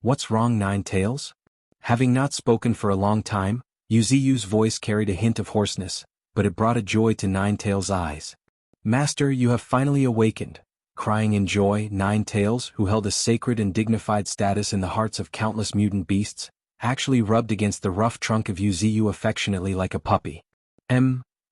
What's wrong, Nine-Tails? Having not spoken for a long time, Uziyu's voice carried a hint of hoarseness, but it brought a joy to Nine-Tails' eyes. Master, you have finally awakened. Crying in joy, Nine-Tails, who held a sacred and dignified status in the hearts of countless mutant beasts, actually rubbed against the rough trunk of Uziyu affectionately like a puppy.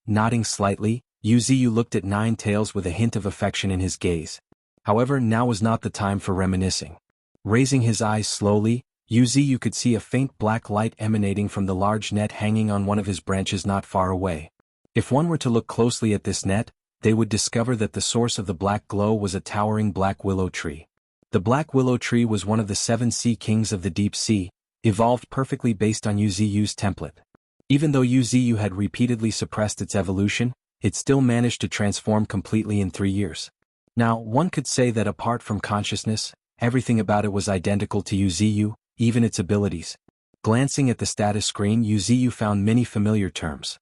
Nodding slightly, Uziyu looked at Nine-Tails with a hint of affection in his gaze. However, now was not the time for reminiscing. Raising his eyes slowly, Uziyu could see a faint black light emanating from the large net hanging on one of his branches not far away. If one were to look closely at this net, they would discover that the source of the black glow was a towering black willow tree. The black willow tree was one of the 7 sea kings of the deep sea, evolved perfectly based on Uziyu's template. Even though Uziyu had repeatedly suppressed its evolution, it still managed to transform completely in 3 years. Now, one could say that apart from consciousness, everything about it was identical to Uziyu, even its abilities. Glancing at the status screen, Uziyu found many familiar terms.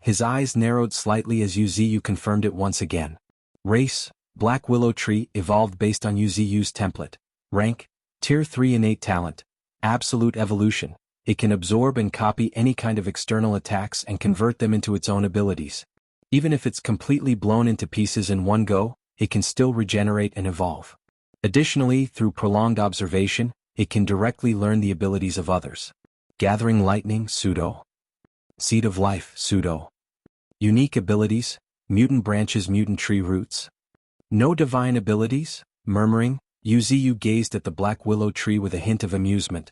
His eyes narrowed slightly as Uziyu confirmed it once again. Race, Black Willow Tree, evolved based on Uziyu's template. Rank, Tier 3 innate talent. Absolute evolution. It can absorb and copy any kind of external attacks and convert them into its own abilities. Even if it's completely blown into pieces in one go, it can still regenerate and evolve. Additionally, through prolonged observation, it can directly learn the abilities of others. Gathering Lightning, Pseudo. Seed of Life, Pseudo. Unique abilities, Mutant Branches, Mutant Tree Roots. No divine abilities, Murmuring. Uziyu gazed at the Black Willow Tree with a hint of amusement.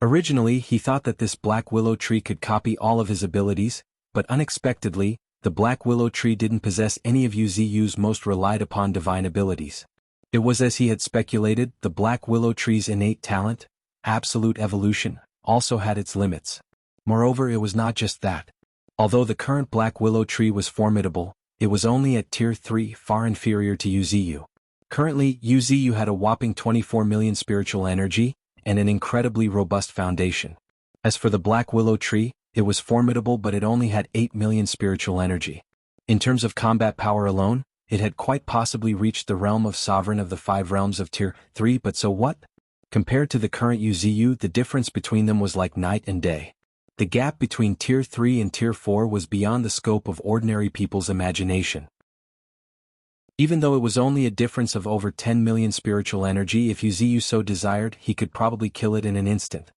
Originally, he thought that this Black Willow Tree could copy all of his abilities, but unexpectedly, the Black Willow Tree didn't possess any of Uziyu's most relied-upon divine abilities. It was as he had speculated, the Black Willow Tree's innate talent, absolute evolution, also had its limits. Moreover, it was not just that. Although the current Black Willow Tree was formidable, it was only at Tier 3, far inferior to Uziyu. Currently, Uziyu had a whopping 24 million spiritual energy, and an incredibly robust foundation. As for the Black Willow Tree, it was formidable, but it only had 8 million spiritual energy. In terms of combat power alone, it had quite possibly reached the realm of Sovereign of the 5 realms of Tier 3, but so what? Compared to the current Uziyu, the difference between them was like night and day. The gap between Tier 3 and Tier 4 was beyond the scope of ordinary people's imagination. Even though it was only a difference of over 10 million spiritual energy, if Uziyu so desired, he could probably kill it in an instant.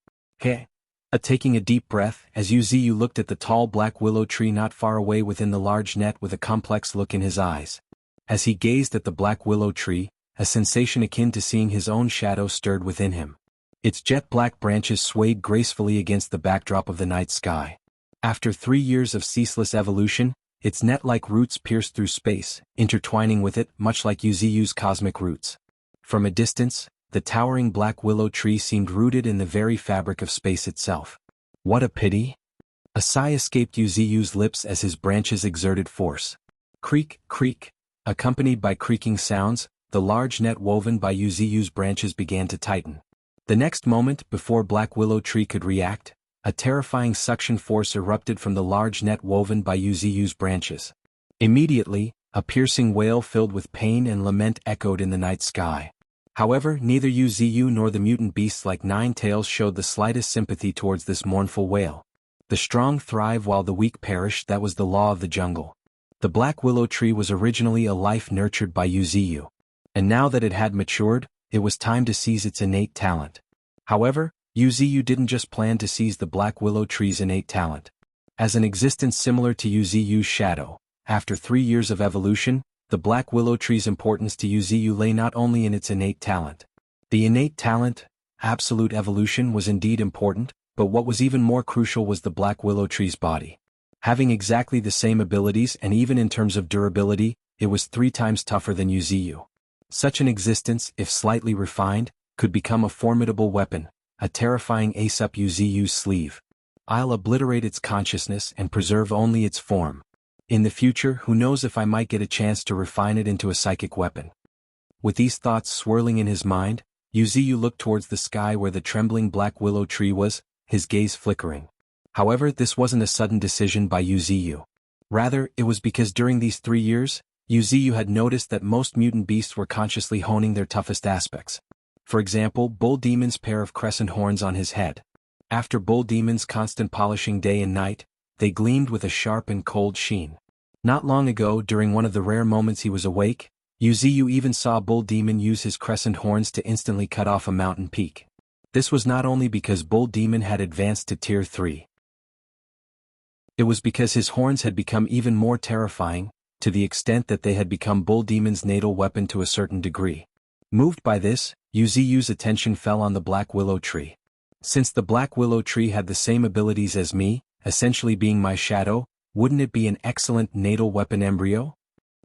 Taking a deep breath, as Uziyu looked at the tall Black Willow Tree not far away within the large net with a complex look in his eyes. As he gazed at the Black Willow Tree, a sensation akin to seeing his own shadow stirred within him. Its jet-black branches swayed gracefully against the backdrop of the night sky. After 3 years of ceaseless evolution, its net-like roots pierced through space, intertwining with it, much like Uziyu's cosmic roots. From a distance, the towering Black Willow Tree seemed rooted in the very fabric of space itself. What a pity! A sigh escaped Uziyu's lips as his branches exerted force. Creak, creak. Accompanied by creaking sounds, the large net woven by Uziyu's branches began to tighten. The next moment, before Black Willow Tree could react, a terrifying suction force erupted from the large net woven by Uziyu's branches. Immediately, a piercing wail filled with pain and lament echoed in the night sky. However, neither Uziyu nor the mutant beasts like Nine-Tails showed the slightest sympathy towards this mournful wail. The strong thrive while the weak perish, that was the law of the jungle. The Black Willow Tree was originally a life nurtured by Uziyu. And now that it had matured, it was time to seize its innate talent. However, Uziyu didn't just plan to seize the Black Willow Tree's innate talent. As an existence similar to Uziyu's shadow, after 3 years of evolution, the black willow tree's importance to Wuxia lay not only in its innate talent. The innate talent, absolute evolution, was indeed important, but what was even more crucial was the black willow tree's body. Having exactly the same abilities and even in terms of durability, it was 3 times tougher than Wuxia. Such an existence, if slightly refined, could become a formidable weapon, a terrifying ace up Wuxia's sleeve. I'll obliterate its consciousness and preserve only its form. In the future, who knows if I might get a chance to refine it into a psychic weapon. With these thoughts swirling in his mind, Wuxia looked towards the sky where the trembling black willow tree was, his gaze flickering. However, this wasn't a sudden decision by Wuxia. Rather, it was because during these 3 years, Wuxia had noticed that most mutant beasts were consciously honing their toughest aspects. For example, Bull Demon's pair of crescent horns on his head. After Bull Demon's constant polishing day and night, they gleamed with a sharp and cold sheen. Not long ago, during one of the rare moments he was awake, Wuxia even saw Bull Demon use his crescent horns to instantly cut off a mountain peak. This was not only because Bull Demon had advanced to Tier 3. It was because his horns had become even more terrifying, to the extent that they had become Bull Demon's natal weapon to a certain degree. Moved by this, Wuxia's attention fell on the black willow tree. Since the black willow tree had the same abilities as me, essentially being my shadow, wouldn't it be an excellent natal weapon embryo?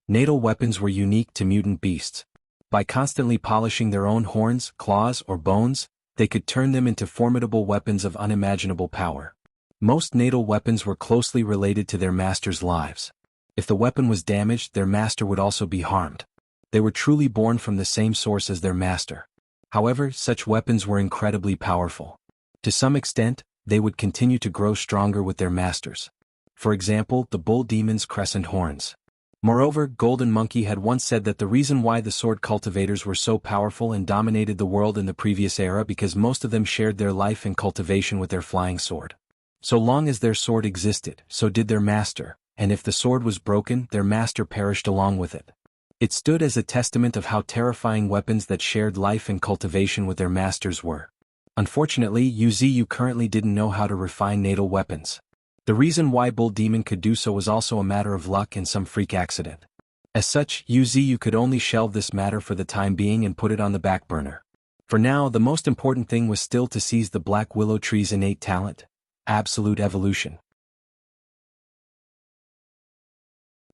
Natal weapons were unique to mutant beasts. By constantly polishing their own horns, claws, or bones, they could turn them into formidable weapons of unimaginable power. Most natal weapons were closely related to their master's lives. If the weapon was damaged, their master would also be harmed. They were truly born from the same source as their master. However, such weapons were incredibly powerful. To some extent, they would continue to grow stronger with their masters. For example, the Bull Demon's crescent horns. Moreover, Golden Monkey had once said that the reason why the sword cultivators were so powerful and dominated the world in the previous era because most of them shared their life and cultivation with their flying sword. So long as their sword existed, so did their master, and if the sword was broken, their master perished along with it. It stood as a testament of how terrifying weapons that shared life and cultivation with their masters were. Unfortunately, Wuxia currently didn't know how to refine natal weapons. The reason why Bull Demon could do so was also a matter of luck and some freak accident. As such, Wuxia could only shelve this matter for the time being and put it on the back burner. For now, the most important thing was still to seize the black willow tree's innate talent, absolute evolution.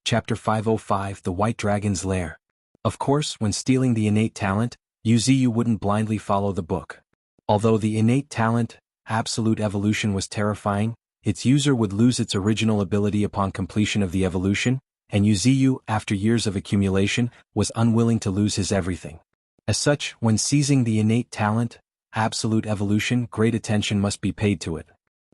Chapter 505, The White Dragon's Lair. Of course, when stealing the innate talent, Wuxia wouldn't blindly follow the book. Although the innate talent, absolute evolution, was terrifying, its user would lose its original ability upon completion of the evolution, and Wuxia, after years of accumulation, was unwilling to lose his everything. As such, when seizing the innate talent, absolute evolution, great attention must be paid to it.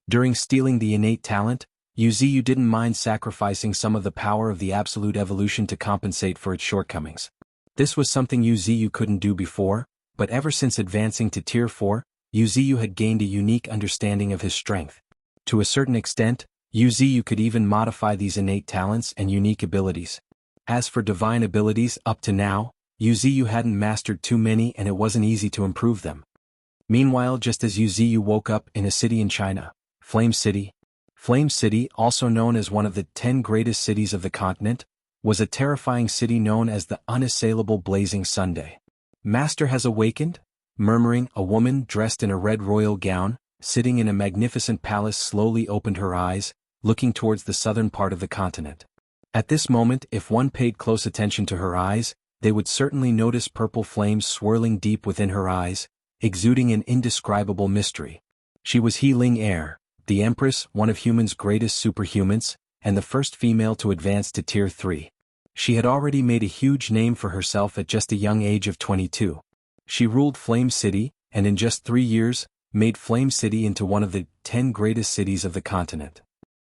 During stealing the innate talent, Wuxia didn't mind sacrificing some of the power of the absolute evolution to compensate for its shortcomings. This was something Wuxia couldn't do before, but ever since advancing to Tier 4, Wuxia had gained a unique understanding of his strength. To a certain extent, Wuxia could even modify these innate talents and unique abilities. As for divine abilities, up to now, Wuxia hadn't mastered too many and it wasn't easy to improve them. Meanwhile, just as Wuxia woke up in a city in China, Flame City, also known as one of the 10 greatest cities of the continent, was a terrifying city known as the unassailable Blazing Sunday. Master has awakened? Murmuring, a woman dressed in a red royal gown, sitting in a magnificent palace, slowly opened her eyes, looking towards the southern part of the continent. At this moment, if one paid close attention to her eyes, they would certainly notice purple flames swirling deep within her eyes, exuding an indescribable mystery. She was He Ling Er, the Empress, one of humans' greatest superhumans, and the first female to advance to Tier 3. She had already made a huge name for herself at just a young age of 22. She ruled Flame City, and in just 3 years, made Flame City into one of the 10 greatest cities of the continent.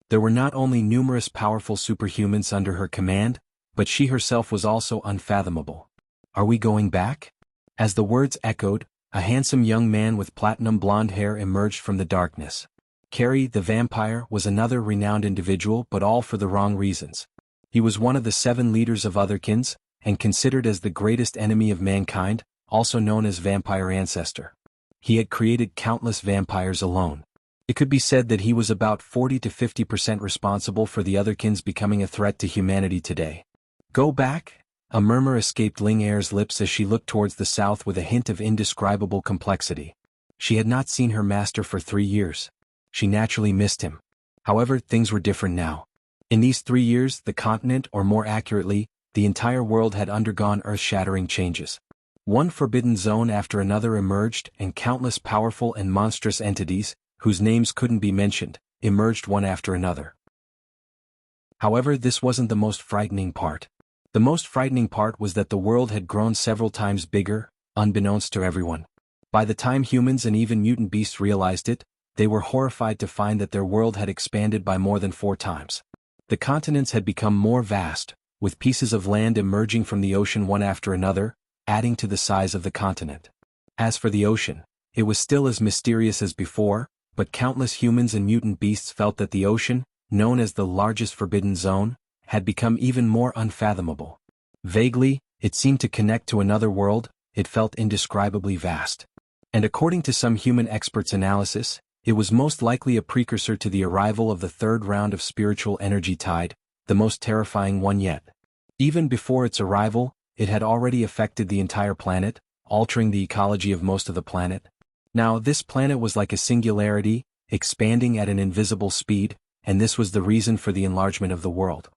There were not only numerous powerful superhumans under her command, but she herself was also unfathomable. Are we going back? As the words echoed, a handsome young man with platinum blonde hair emerged from the darkness. Carrie, the vampire, was another renowned individual, but all for the wrong reasons. He was one of the 7 leaders of Otherkins, and considered as the greatest enemy of mankind, also known as Vampire Ancestor. He had created countless vampires alone. It could be said that he was about 40 to 50% responsible for the Otherkins becoming a threat to humanity today. Go back? A murmur escaped Ling Er's lips as she looked towards the south with a hint of indescribable complexity. She had not seen her master for 3 years. She naturally missed him. However, things were different now. In these 3 years, the continent, or more accurately, the entire world had undergone earth-shattering changes. One forbidden zone after another emerged, and countless powerful and monstrous entities, whose names couldn't be mentioned, emerged one after another. However, this wasn't the most frightening part. The most frightening part was that the world had grown several times bigger, unbeknownst to everyone. By the time humans and even mutant beasts realized it, they were horrified to find that their world had expanded by more than 4 times. The continents had become more vast, with pieces of land emerging from the ocean one after another, adding to the size of the continent. As for the ocean, it was still as mysterious as before, but countless humans and mutant beasts felt that the ocean, known as the largest forbidden zone, had become even more unfathomable. Vaguely, it seemed to connect to another world. It felt indescribably vast. And according to some human experts' analysis, it was most likely a precursor to the arrival of the 3rd round of spiritual energy tide, the most terrifying one yet. Even before its arrival, it had already affected the entire planet, altering the ecology of most of the planet. Now, this planet was like a singularity, expanding at an invisible speed, and this was the reason for the enlargement of the world.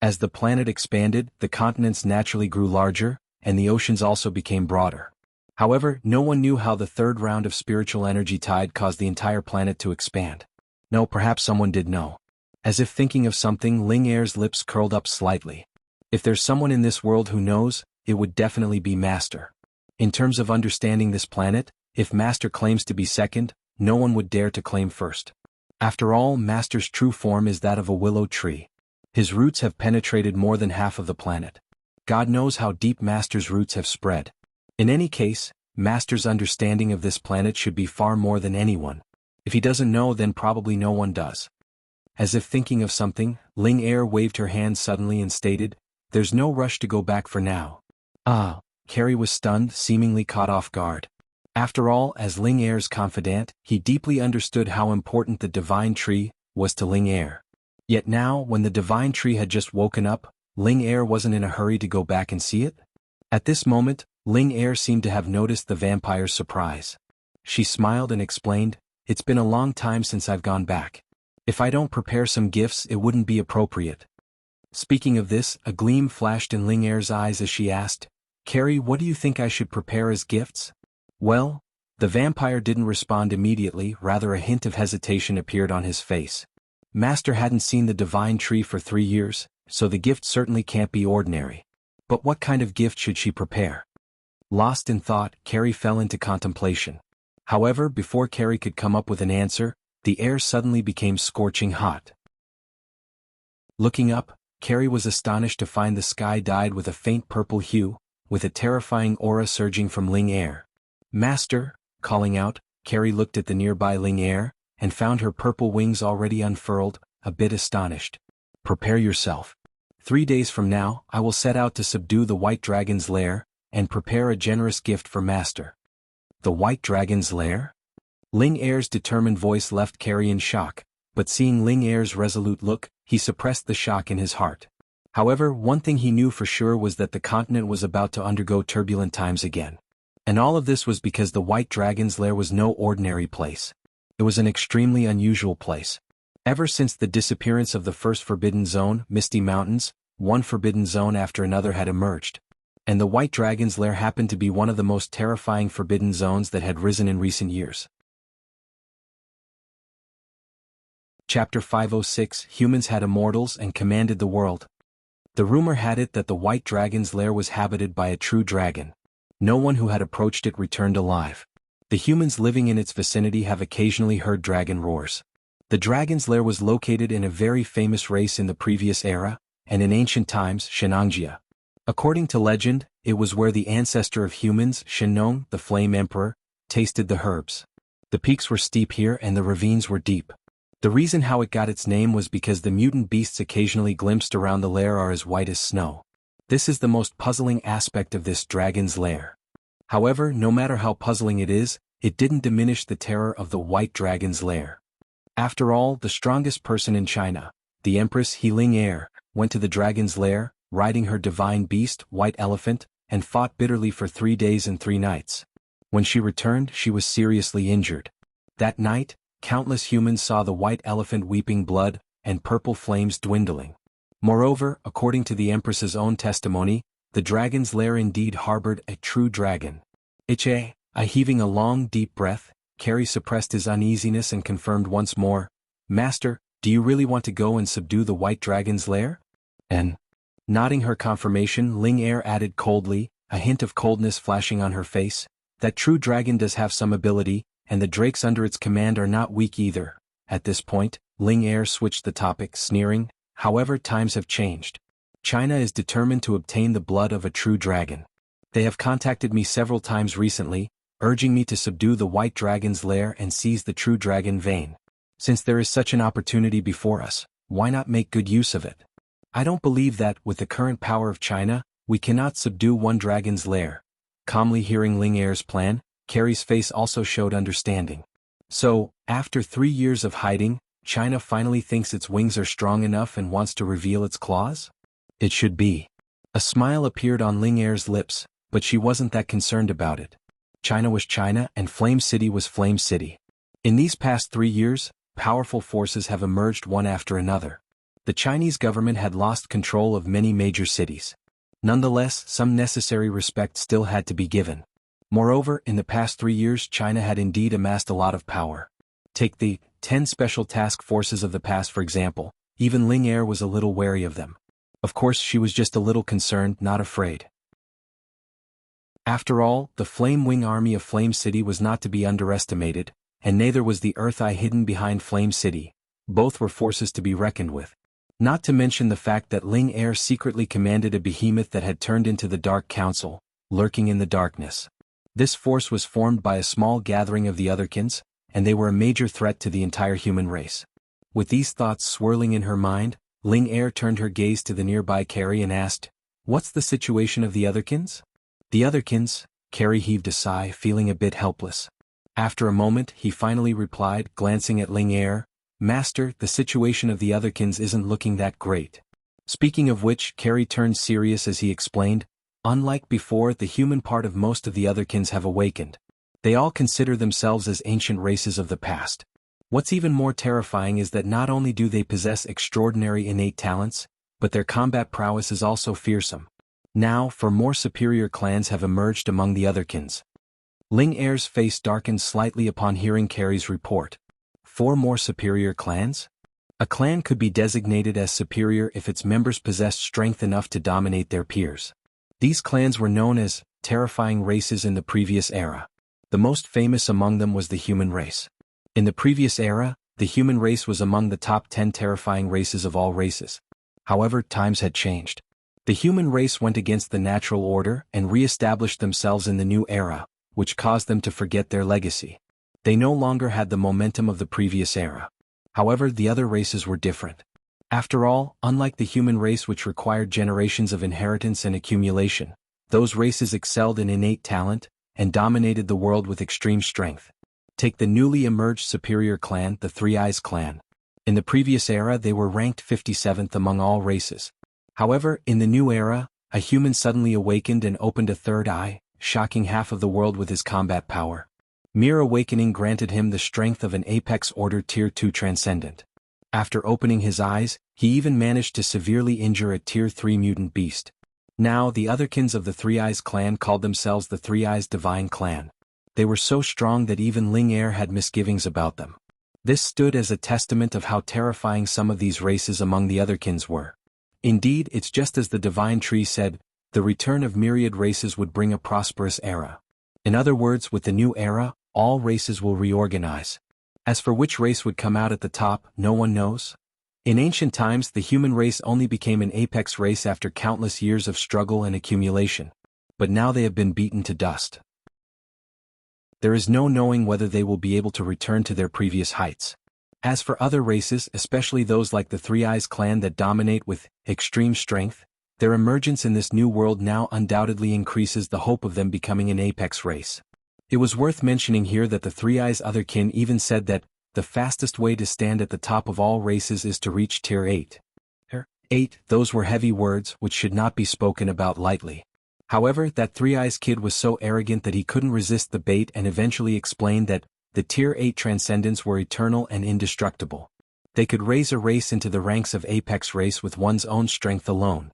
As the planet expanded, the continents naturally grew larger, and the oceans also became broader. However, no one knew how the 3rd round of spiritual energy tide caused the entire planet to expand. No, perhaps someone did know. As if thinking of something, Ling Er's lips curled up slightly. If there's someone in this world who knows, it would definitely be Master. In terms of understanding this planet, if Master claims to be second, no one would dare to claim first. After all, Master's true form is that of a willow tree. His roots have penetrated more than half of the planet. God knows how deep Master's roots have spread. In any case, Master's understanding of this planet should be far more than anyone. If he doesn't know, then probably no one does. As if thinking of something, Ling Er waved her hand suddenly and stated, "There's no rush to go back for now." Carrie was stunned, seemingly caught off guard. After all, as Ling Er's confidant, he deeply understood how important the divine tree was to Ling Er. Yet now, when the divine tree had just woken up, Ling Er wasn't in a hurry to go back and see it. At this moment, Ling Er seemed to have noticed the vampire's surprise. She smiled and explained, "It's been a long time since I've gone back. If I don't prepare some gifts, it wouldn't be appropriate." Speaking of this, a gleam flashed in Ling Er's eyes as she asked, "Carrie, what do you think I should prepare as gifts?" Well, the vampire didn't respond immediately, rather a hint of hesitation appeared on his face. Master hadn't seen the divine tree for 3 years, so the gift certainly can't be ordinary. But what kind of gift should she prepare? Lost in thought, Carrie fell into contemplation. However, before Carrie could come up with an answer, the air suddenly became scorching hot. Looking up, Carrie was astonished to find the sky dyed with a faint purple hue, with a terrifying aura surging from Ling Er. "Master," calling out, Carrie looked at the nearby Ling Er, and found her purple wings already unfurled, a bit astonished. "Prepare yourself. 3 days from now, I will set out to subdue the White Dragon's lair, and prepare a generous gift for Master." The White Dragon's lair? Ling Er's determined voice left Carrie in shock, but seeing Ling Er's resolute look, he suppressed the shock in his heart. However, one thing he knew for sure was that the continent was about to undergo turbulent times again. And all of this was because the White Dragon's lair was no ordinary place. It was an extremely unusual place. Ever since the disappearance of the first forbidden zone, Misty Mountains, one forbidden zone after another had emerged. And the White Dragon's lair happened to be one of the most terrifying forbidden zones that had risen in recent years. Chapter 506 Humans had immortals and commanded the world. The rumor had it that the White Dragon's lair was habited by a true dragon. No one who had approached it returned alive. The humans living in its vicinity have occasionally heard dragon roars. The dragon's lair was located in a very famous race in the previous era, and in ancient times, Shenangjia. According to legend, it was where the ancestor of humans, Shenong, the Flame Emperor, tasted the herbs. The peaks were steep here and the ravines were deep. The reason how it got its name was because the mutant beasts occasionally glimpsed around the lair are as white as snow. This is the most puzzling aspect of this dragon's lair. However, no matter how puzzling it is, it didn't diminish the terror of the White Dragon's lair. After all, the strongest person in China, the Empress Ling Er, went to the dragon's lair, riding her divine beast, White Elephant, and fought bitterly for 3 days and 3 nights. When she returned, she was seriously injured. That night, countless humans saw the White Elephant weeping blood, and purple flames dwindling. Moreover, according to the Empress's own testimony, the dragon's lair indeed harbored a true dragon. Heaving a long, deep breath, Carrie suppressed his uneasiness and confirmed once more, "Master, do you really want to go and subdue the white dragon's lair?" And, nodding her confirmation, Ling Er added coldly, a hint of coldness flashing on her face, "That true dragon does have some ability, and the drakes under its command are not weak either." At this point, Ling Er switched the topic, sneering, "However, times have changed. China is determined to obtain the blood of a true dragon. They have contacted me several times recently, urging me to subdue the white dragon's lair and seize the true dragon vein. Since there is such an opportunity before us, why not make good use of it? I don't believe that, with the current power of China, we cannot subdue one dragon's lair." Calmly hearing Ling Er's plan, Carrie's face also showed understanding. "So, after 3 years of hiding, China finally thinks its wings are strong enough and wants to reveal its claws? It should be." A smile appeared on Ling Er's lips, but she wasn't that concerned about it. China was China and Flame City was Flame City. In these past 3 years, powerful forces have emerged one after another. The Chinese government had lost control of many major cities. Nonetheless, some necessary respect still had to be given. Moreover, in the past 3 years, China had indeed amassed a lot of power. Take the 10 special task forces of the past for example. Even Ling Er was a little wary of them. Of course, she was just a little concerned, not afraid. After all, the Flame Wing army of Flame City was not to be underestimated, and neither was the Earth Eye hidden behind Flame City. Both were forces to be reckoned with. Not to mention the fact that Ling Er secretly commanded a behemoth that had turned into the Dark Council, lurking in the darkness. This force was formed by a small gathering of the Otherkins, and they were a major threat to the entire human race. With these thoughts swirling in her mind, Ling Er turned her gaze to the nearby Carrie and asked, "What's the situation of the Otherkins?" "The Otherkins," Carrie heaved a sigh, feeling a bit helpless. After a moment, he finally replied, glancing at Ling Er, "Master, the situation of the Otherkins isn't looking that great." Speaking of which, Carrie turned serious as he explained, "Unlike before, the human part of most of the Otherkins have awakened. They all consider themselves as ancient races of the past. What's even more terrifying is that not only do they possess extraordinary innate talents, but their combat prowess is also fearsome. Now, for more superior clans have emerged among the Otherkins." Ling Er's face darkened slightly upon hearing Carrie's report. 4 more superior clans? A clan could be designated as superior if its members possessed strength enough to dominate their peers. These clans were known as terrifying races in the previous era. The most famous among them was the human race. In the previous era, the human race was among the top 10 terrifying races of all races. However, times had changed. The human race went against the natural order and re-established themselves in the new era, which caused them to forget their legacy. They no longer had the momentum of the previous era. However, the other races were different. After all, unlike the human race which required generations of inheritance and accumulation, those races excelled in innate talent and dominated the world with extreme strength. Take the newly emerged superior clan, the Three Eyes clan. In the previous era they were ranked 57th among all races. However, in the new era, a human suddenly awakened and opened a third eye, shocking half of the world with his combat power. Mere awakening granted him the strength of an Apex Order Tier 2 Transcendent. After opening his eyes, he even managed to severely injure a Tier 3 mutant beast. Now, the Otherkins of the Three Eyes clan called themselves the Three Eyes Divine Clan. They were so strong that even Ling Er had misgivings about them. This stood as a testament of how terrifying some of these races among the Otherkins were. Indeed, it's just as the Divine Tree said, the return of myriad races would bring a prosperous era. In other words, with the new era, all races will reorganize. As for which race would come out at the top, no one knows. In ancient times, the human race only became an apex race after countless years of struggle and accumulation. But now they have been beaten to dust. There is no knowing whether they will be able to return to their previous heights. As for other races, especially those like the Three Eyes clan that dominate with extreme strength, their emergence in this new world now undoubtedly increases the hope of them becoming an apex race. It was worth mentioning here that the Three Eyes Otherkin even said that the fastest way to stand at the top of all races is to reach Tier 8. 8. Those were heavy words which should not be spoken about lightly. However, that Three Eyes Kid was so arrogant that he couldn't resist the bait and eventually explained that the Tier 8 Transcendents were eternal and indestructible. They could raise a race into the ranks of apex race with one's own strength alone.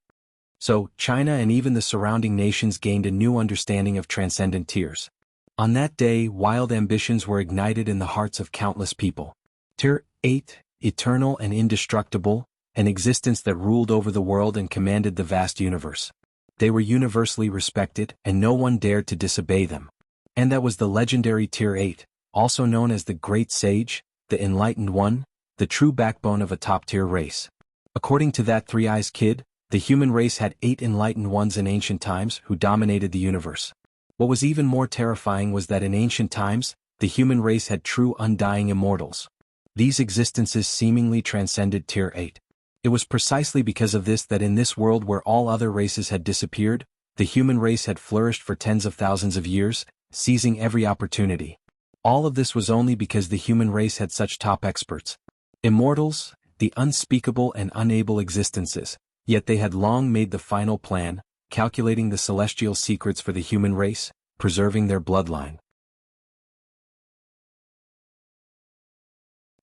So, China and even the surrounding nations gained a new understanding of transcendent tiers. On that day, wild ambitions were ignited in the hearts of countless people. Tier 8, eternal and indestructible, an existence that ruled over the world and commanded the vast universe. They were universally respected, and no one dared to disobey them. And that was the legendary Tier 8, also known as the Great Sage, the Enlightened One, the true backbone of a top-tier race. According to that Three Eyes Kid, the human race had 8 enlightened ones in ancient times who dominated the universe. What was even more terrifying was that in ancient times, the human race had true undying immortals. These existences seemingly transcended Tier 8. It was precisely because of this that in this world where all other races had disappeared, the human race had flourished for tens of thousands of years, seizing every opportunity. All of this was only because the human race had such top experts. Immortals, the unspeakable and unable existences, yet they had long made the final plan, calculating the celestial secrets for the human race, preserving their bloodline.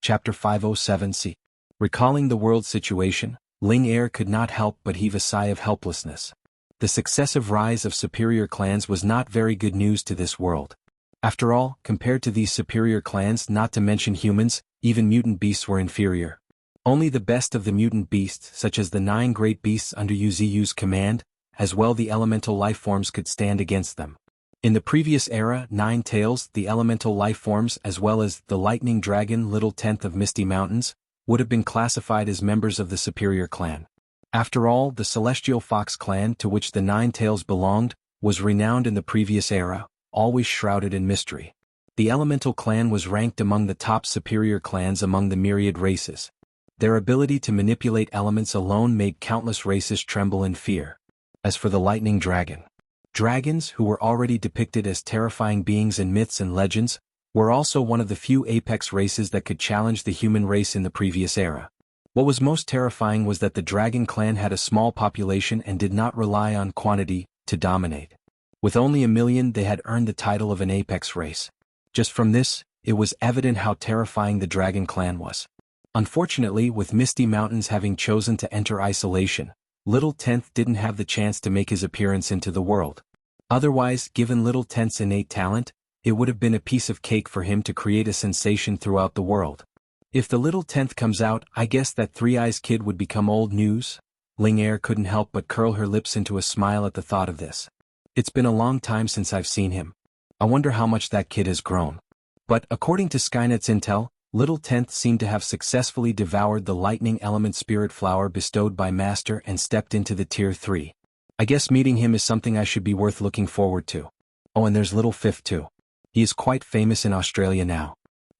Chapter 507c. Recalling the world's situation, Ling Er could not help but heave a sigh of helplessness. The successive rise of superior clans was not very good news to this world. After all, compared to these superior clans, not to mention humans, even mutant beasts were inferior. Only the best of the mutant beasts, such as the 9 great beasts under Yuziu's command, as well the elemental life forms, could stand against them. In the previous era, 9 Tails, the elemental life forms as well as the lightning dragon Little Tenth of Misty Mountains, would have been classified as members of the superior clan. After all, the Celestial Fox clan to which the 9 Tails belonged, was renowned in the previous era, always shrouded in mystery. The elemental clan was ranked among the top superior clans among the myriad races. Their ability to manipulate elements alone made countless races tremble in fear. As for the lightning dragon, dragons, who were already depicted as terrifying beings in myths and legends, were also one of the few apex races that could challenge the human race in the previous era. What was most terrifying was that the dragon clan had a small population and did not rely on quantity to dominate. With only 1 million, they had earned the title of an apex race. Just from this, it was evident how terrifying the dragon clan was. Unfortunately, with Misty Mountains having chosen to enter isolation, Little Tenth didn't have the chance to make his appearance into the world. Otherwise, given Little Tenth's innate talent, it would have been a piece of cake for him to create a sensation throughout the world. If the Little Tenth comes out, I guess that Three Eyes Kid would become old news. Ling Er couldn't help but curl her lips into a smile at the thought of this. It's been a long time since I've seen him. I wonder how much that kid has grown. But according to Skynet's intel, Little Tenth seemed to have successfully devoured the lightning element spirit flower bestowed by Master and stepped into the Tier 3. I guess meeting him is something I should be worth looking forward to. Oh, and there's Little Fifth too. He is quite famous in Australia now.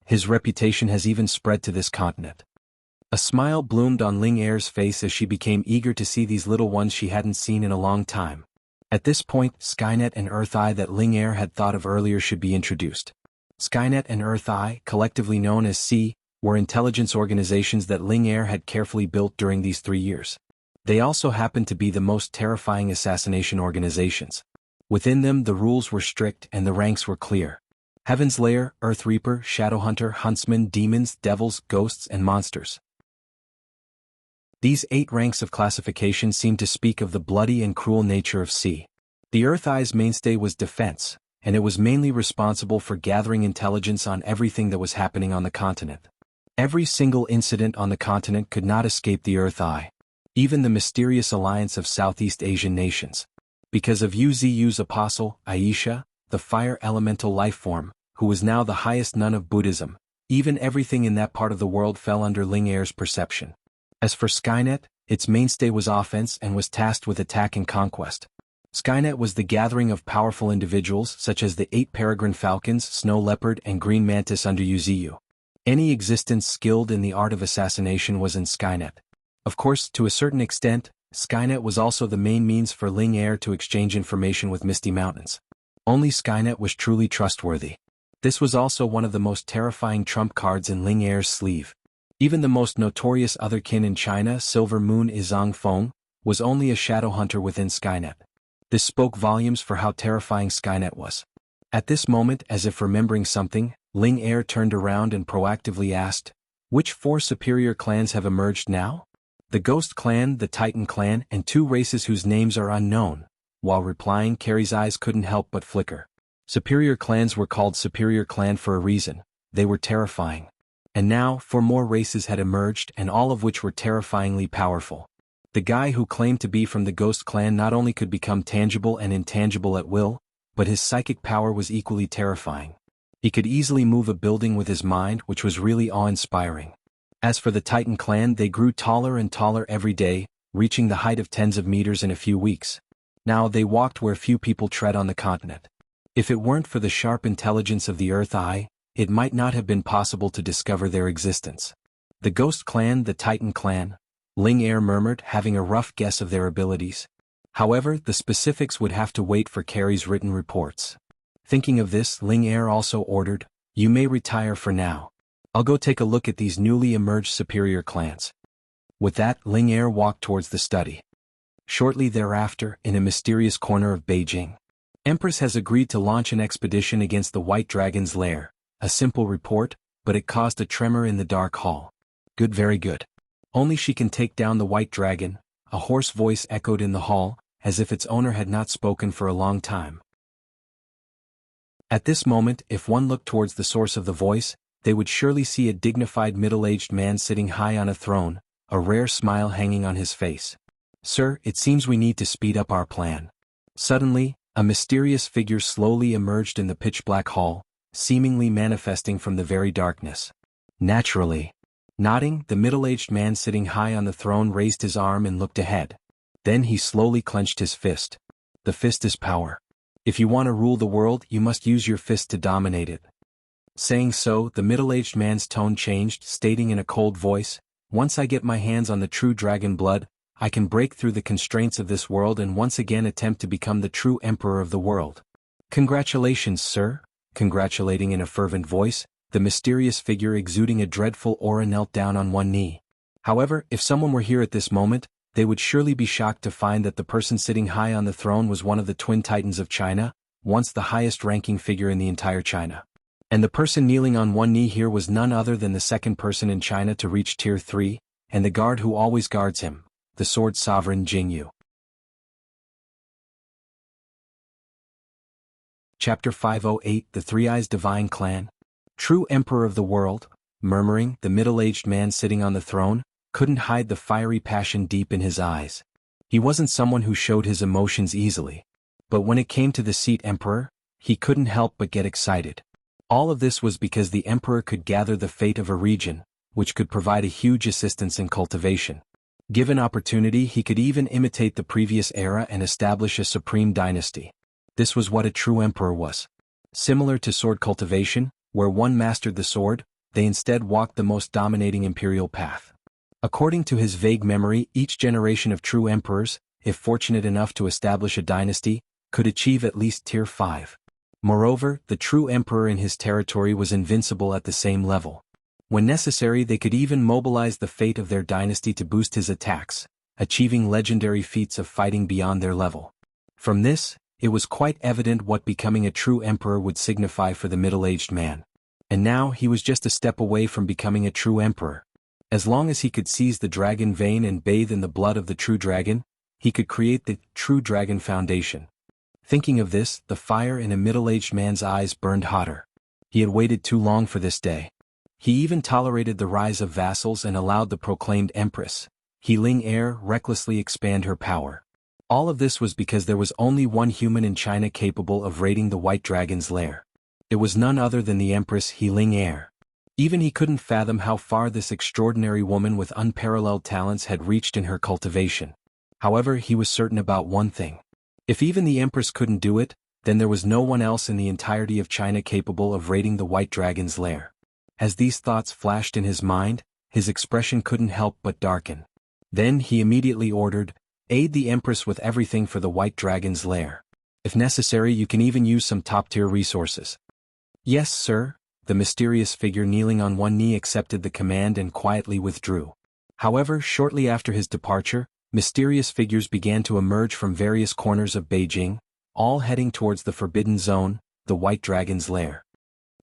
His reputation has even spread to this continent. A smile bloomed on Ling Er's face as she became eager to see these little ones she hadn't seen in a long time. At this point, Skynet and Earth Eye that Ling Er had thought of earlier should be introduced. Skynet and Earth Eye, collectively known as C, were intelligence organizations that Ling Er had carefully built during these 3 years. They also happened to be the most terrifying assassination organizations. Within them, the rules were strict and the ranks were clear. Heaven's Lair, Earth Reaper, Shadowhunter, Huntsman, Demons, Devils, Ghosts, and Monsters. These 8 ranks of classification seem to speak of the bloody and cruel nature of C. The Earth Eye's mainstay was defense, and it was mainly responsible for gathering intelligence on everything that was happening on the continent. Every single incident on the continent could not escape the Earth Eye. Even the mysterious alliance of Southeast Asian nations. Because of Yuziu's apostle, Aisha, the fire elemental life form, who was now the highest nun of Buddhism, even everything in that part of the world fell under Ling Er's perception. As for Skynet, its mainstay was offense and was tasked with attack and conquest. Skynet was the gathering of powerful individuals such as the 8 peregrine falcons, snow leopard, and green mantis under Yuziu. Any existence skilled in the art of assassination was in Skynet. Of course, to a certain extent, Skynet was also the main means for Ling Er to exchange information with Misty Mountains. Only Skynet was truly trustworthy. This was also one of the most terrifying trump cards in Ling Er's sleeve. Even the most notorious otherkin in China, Silver Moon Izong Feng, was only a shadow hunter within Skynet. This spoke volumes for how terrifying Skynet was. At this moment, as if remembering something, Ling Er turned around and proactively asked, "Which 4 superior clans have emerged now?" "The Ghost Clan, the Titan Clan, and 2 races whose names are unknown." While replying, Carrie's eyes couldn't help but flicker. Superior clans were called Superior Clan for a reason. They were terrifying. And now, 4 more races had emerged, and all of which were terrifyingly powerful. The guy who claimed to be from the Ghost Clan not only could become tangible and intangible at will, but his psychic power was equally terrifying. He could easily move a building with his mind, which was really awe-inspiring. As for the Titan Clan, they grew taller and taller every day, reaching the height of tens of meters in a few weeks. Now they walked where few people tread on the continent. If it weren't for the sharp intelligence of the Earth Eye, it might not have been possible to discover their existence. "The Ghost Clan, the Titan Clan," Ling Er murmured, having a rough guess of their abilities. However, the specifics would have to wait for Carrie's written reports. Thinking of this, Ling Er also ordered, "You may retire for now. I'll go take a look at these newly emerged superior clans." With that, Ling Er walked towards the study. Shortly thereafter, in a mysterious corner of Beijing, Empress has agreed to launch an expedition against the White Dragon's lair. A simple report, but it caused a tremor in the dark hall. "Good, very good. Only she can take down the White Dragon," a hoarse voice echoed in the hall, as if its owner had not spoken for a long time. At this moment, if one looked towards the source of the voice, they would surely see a dignified middle-aged man sitting high on a throne, a rare smile hanging on his face. "Sir, it seems we need to speed up our plan." Suddenly, a mysterious figure slowly emerged in the pitch-black hall, seemingly manifesting from the very darkness. Naturally. Nodding, the middle-aged man sitting high on the throne raised his arm and looked ahead. Then he slowly clenched his fist. The fist is power. If you want to rule the world, you must use your fist to dominate it. Saying so, the middle-aged man's tone changed, stating in a cold voice, "Once I get my hands on the true dragon blood, I can break through the constraints of this world and once again attempt to become the true emperor of the world." "Congratulations, sir." Congratulating in a fervent voice, the mysterious figure exuding a dreadful aura knelt down on one knee. However, if someone were here at this moment, they would surely be shocked to find that the person sitting high on the throne was one of the twin titans of China, once the highest-ranking figure in the entire China. And the person kneeling on one knee here was none other than the second person in China to reach Tier 3, and the guard who always guards him, the Sword Sovereign Jingyu. Chapter 508, The Three Eyes Divine Clan. True Emperor of the World, murmuring, the middle-aged man sitting on the throne, couldn't hide the fiery passion deep in his eyes. He wasn't someone who showed his emotions easily. But when it came to the seat Emperor, he couldn't help but get excited. All of this was because the Emperor could gather the fate of a region, which could provide a huge assistance in cultivation. Given opportunity, he could even imitate the previous era and establish a supreme dynasty. This was what a true emperor was. Similar to sword cultivation, where one mastered the sword, they instead walked the most dominating imperial path. According to his vague memory, each generation of true emperors, if fortunate enough to establish a dynasty, could achieve at least Tier 5. Moreover, the true emperor in his territory was invincible at the same level. When necessary, they could even mobilize the fate of their dynasty to boost his attacks, achieving legendary feats of fighting beyond their level. From this, it was quite evident what becoming a true emperor would signify for the middle-aged man. And now he was just a step away from becoming a true emperor. As long as he could seize the dragon vein and bathe in the blood of the true dragon, he could create the true dragon foundation. Thinking of this, the fire in a middle-aged man's eyes burned hotter. He had waited too long for this day. He even tolerated the rise of vassals and allowed the proclaimed empress, Ling Er, recklessly expand her power. All of this was because there was only one human in China capable of raiding the White Dragon's lair. It was none other than the Empress Ling Er. Even he couldn't fathom how far this extraordinary woman with unparalleled talents had reached in her cultivation. However, he was certain about one thing. If even the Empress couldn't do it, then there was no one else in the entirety of China capable of raiding the White Dragon's lair. As these thoughts flashed in his mind, his expression couldn't help but darken. Then he immediately ordered, "Aid the Empress with everything for the White Dragon's lair. If necessary, you can even use some top-tier resources." "Yes, sir," the mysterious figure kneeling on one knee accepted the command and quietly withdrew. However, shortly after his departure, mysterious figures began to emerge from various corners of Beijing, all heading towards the Forbidden Zone, the White Dragon's lair.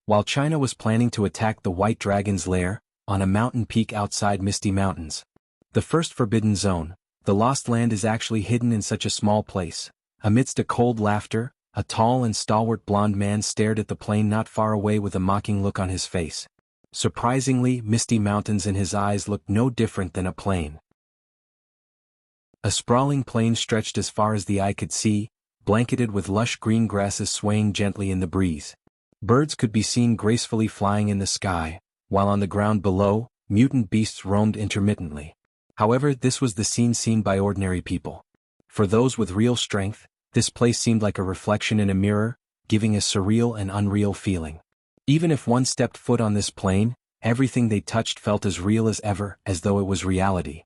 While China was planning to attack the White Dragon's lair, on a mountain peak outside Misty Mountains, the first Forbidden Zone, the Lost Land is actually hidden in such a small place. Amidst a cold laughter, a tall and stalwart blond man stared at the plain not far away with a mocking look on his face. Surprisingly, Misty Mountains in his eyes looked no different than a plain. A sprawling plain stretched as far as the eye could see, blanketed with lush green grasses swaying gently in the breeze. Birds could be seen gracefully flying in the sky, while on the ground below, mutant beasts roamed intermittently. However, this was the scene seen by ordinary people. For those with real strength, this place seemed like a reflection in a mirror, giving a surreal and unreal feeling. Even if one stepped foot on this plane, everything they touched felt as real as ever, as though it was reality.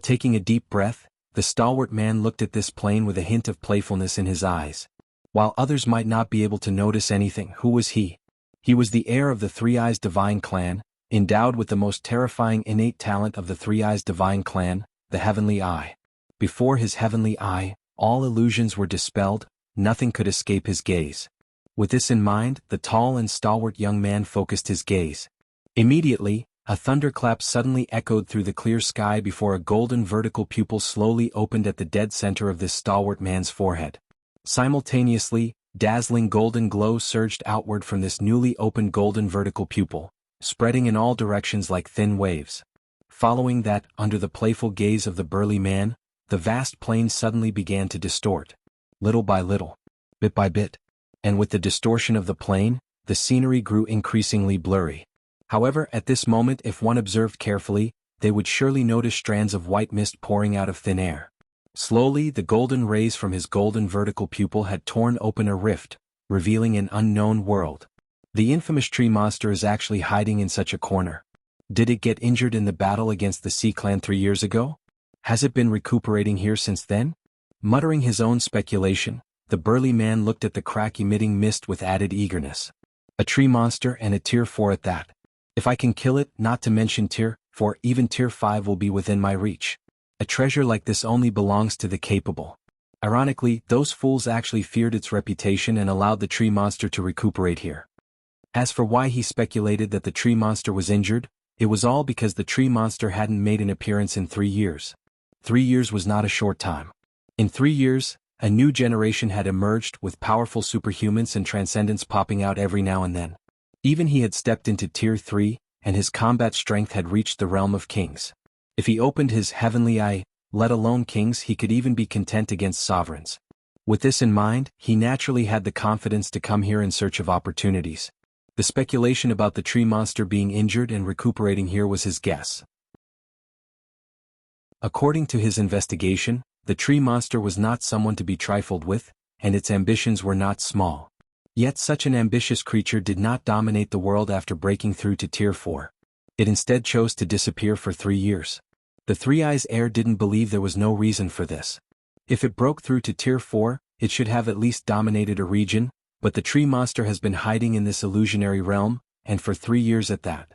Taking a deep breath, the stalwart man looked at this plane with a hint of playfulness in his eyes. While others might not be able to notice anything, who was he? He was the heir of the Three Eyes Divine Clan, endowed with the most terrifying innate talent of the Three Eyes Divine Clan, the Heavenly Eye. Before his Heavenly Eye, all illusions were dispelled, nothing could escape his gaze. With this in mind, the tall and stalwart young man focused his gaze. Immediately, a thunderclap suddenly echoed through the clear sky before a golden vertical pupil slowly opened at the dead center of this stalwart man's forehead. Simultaneously, dazzling golden glow surged outward from this newly opened golden vertical pupil, spreading in all directions like thin waves. Following that, under the playful gaze of the burly man, the vast plain suddenly began to distort. Little by little, bit by bit. And with the distortion of the plain, the scenery grew increasingly blurry. However, at this moment, if one observed carefully, they would surely notice strands of white mist pouring out of thin air. Slowly, the golden rays from his golden vertical pupil had torn open a rift, revealing an unknown world. The infamous tree monster is actually hiding in such a corner. Did it get injured in the battle against the Sea Clan 3 years ago? Has it been recuperating here since then? Muttering his own speculation, the burly man looked at the crack emitting mist with added eagerness. A tree monster and a tier 4 at that. If I can kill it, not to mention tier 4, even tier 5 will be within my reach. A treasure like this only belongs to the capable. Ironically, those fools actually feared its reputation and allowed the tree monster to recuperate here. As for why he speculated that the tree monster was injured, it was all because the tree monster hadn't made an appearance in 3 years. 3 years was not a short time. In 3 years, a new generation had emerged with powerful superhumans and transcendence popping out every now and then. Even he had stepped into tier 3, and his combat strength had reached the realm of kings. If he opened his heavenly eye, let alone kings, he could even be content against sovereigns. With this in mind, he naturally had the confidence to come here in search of opportunities. The speculation about the tree monster being injured and recuperating here was his guess. According to his investigation, the tree monster was not someone to be trifled with, and its ambitions were not small. Yet such an ambitious creature did not dominate the world after breaking through to tier 4. It instead chose to disappear for 3 years. The Three Eyes heir didn't believe there was no reason for this. If it broke through to tier 4, it should have at least dominated a region, but the tree monster has been hiding in this illusionary realm, and for 3 years at that.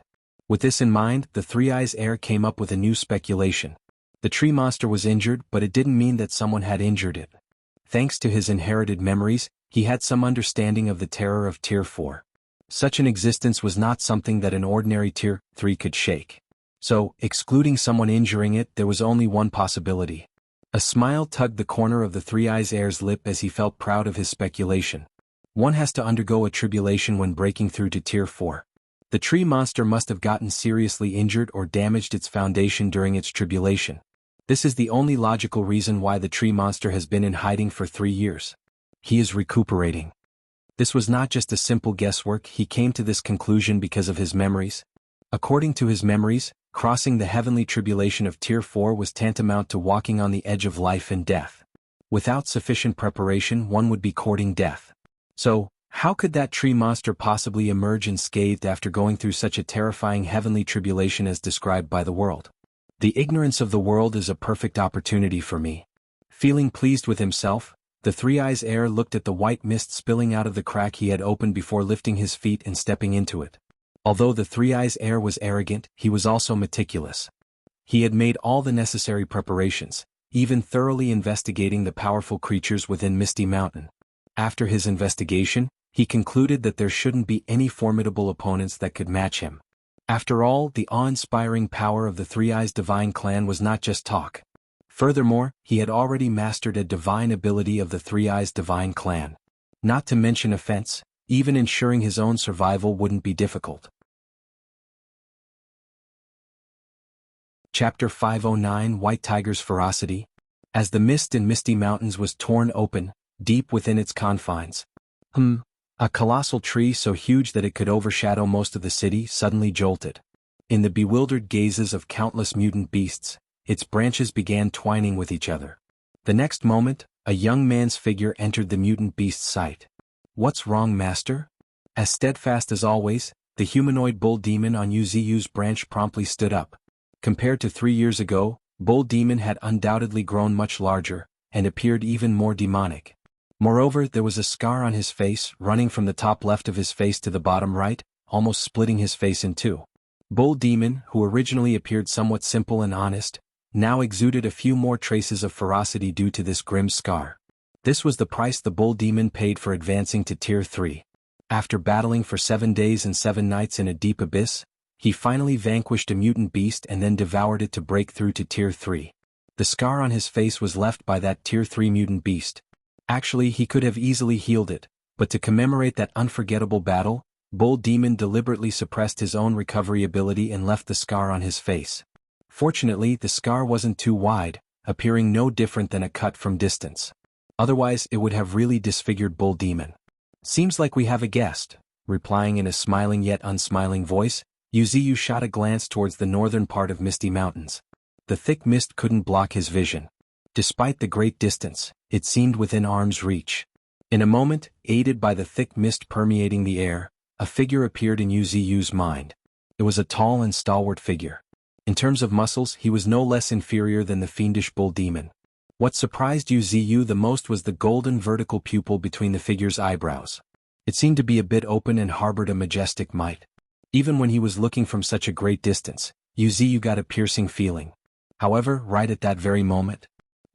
With this in mind, the Three Eyes heir came up with a new speculation. The tree monster was injured, but it didn't mean that someone had injured it. Thanks to his inherited memories, he had some understanding of the terror of tier 4. Such an existence was not something that an ordinary tier 3 could shake. So, excluding someone injuring it, there was only one possibility. A smile tugged the corner of the Three Eyes heir's lip as he felt proud of his speculation. One has to undergo a tribulation when breaking through to tier 4. The tree monster must have gotten seriously injured or damaged its foundation during its tribulation. This is the only logical reason why the tree monster has been in hiding for 3 years. He is recuperating. This was not just a simple guesswork. He came to this conclusion because of his memories. According to his memories, crossing the heavenly tribulation of tier 4 was tantamount to walking on the edge of life and death. Without sufficient preparation, one would be courting death. So, how could that tree monster possibly emerge unscathed after going through such a terrifying heavenly tribulation as described by the world? The ignorance of the world is a perfect opportunity for me. Feeling pleased with himself, The three-eyes heir looked at the white mist spilling out of the crack he had opened before lifting his feet and stepping into it. Although the three-eyes heir was arrogant, he was also meticulous. He had made all the necessary preparations, even thoroughly investigating the powerful creatures within Misty Mountain. After his investigation, he concluded that there shouldn't be any formidable opponents that could match him. After all, the awe-inspiring power of the Three-Eyes Divine Clan was not just talk. Furthermore, he had already mastered a divine ability of the Three-Eyes Divine Clan. Not to mention offense, even ensuring his own survival wouldn't be difficult. Chapter 509 White Tiger's Ferocity. As the mist in Misty Mountains was torn open, deep within its confines, a colossal tree so huge that it could overshadow most of the city suddenly jolted. In the bewildered gazes of countless mutant beasts, its branches began twining with each other. The next moment, a young man's figure entered the mutant beast's sight. "What's wrong, master?" As steadfast as always, the humanoid bull demon on Yuziu's branch promptly stood up. Compared to 3 years ago, Bull Demon had undoubtedly grown much larger, and appeared even more demonic. Moreover, there was a scar on his face running from the top left of his face to the bottom right, almost splitting his face in two. Bull Demon, who originally appeared somewhat simple and honest, now exuded a few more traces of ferocity due to this grim scar. This was the price the Bull Demon paid for advancing to Tier 3. After battling for 7 days and 7 nights in a deep abyss, he finally vanquished a mutant beast and then devoured it to break through to Tier 3. The scar on his face was left by that Tier 3 mutant beast. Actually, he could have easily healed it, but to commemorate that unforgettable battle, Bull Demon deliberately suppressed his own recovery ability and left the scar on his face. Fortunately, the scar wasn't too wide, appearing no different than a cut from distance. Otherwise, it would have really disfigured Bull Demon. "Seems like we have a guest," replying in a smiling yet unsmiling voice, Yuziu shot a glance towards the northern part of Misty Mountains. The thick mist couldn't block his vision. Despite the great distance, it seemed within arm's reach. In a moment, aided by the thick mist permeating the air, a figure appeared in Yuziu's mind. It was a tall and stalwart figure. In terms of muscles, he was no less inferior than the fiendish Bull Demon. What surprised Yuziu the most was the golden vertical pupil between the figure's eyebrows. It seemed to be a bit open and harbored a majestic might. Even when he was looking from such a great distance, Yuziu got a piercing feeling. However, right at that very moment,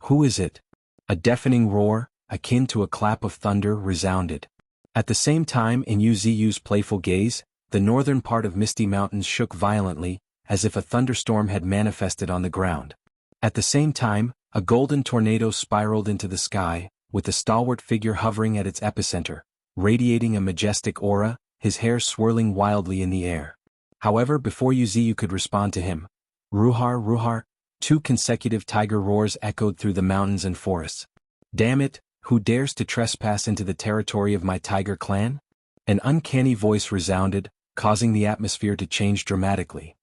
"Who is it?" A deafening roar, akin to a clap of thunder, resounded. At the same time, in Yuziu's playful gaze, the northern part of Misty Mountains shook violently, as if a thunderstorm had manifested on the ground. At the same time, a golden tornado spiraled into the sky, with the stalwart figure hovering at its epicenter, radiating a majestic aura, his hair swirling wildly in the air. However, before Yuziu could respond to him, "Ruhar, Ruhar," 2 consecutive tiger roars echoed through the mountains and forests. "Damn it, who dares to trespass into the territory of my tiger clan?" An uncanny voice resounded, causing the atmosphere to change dramatically.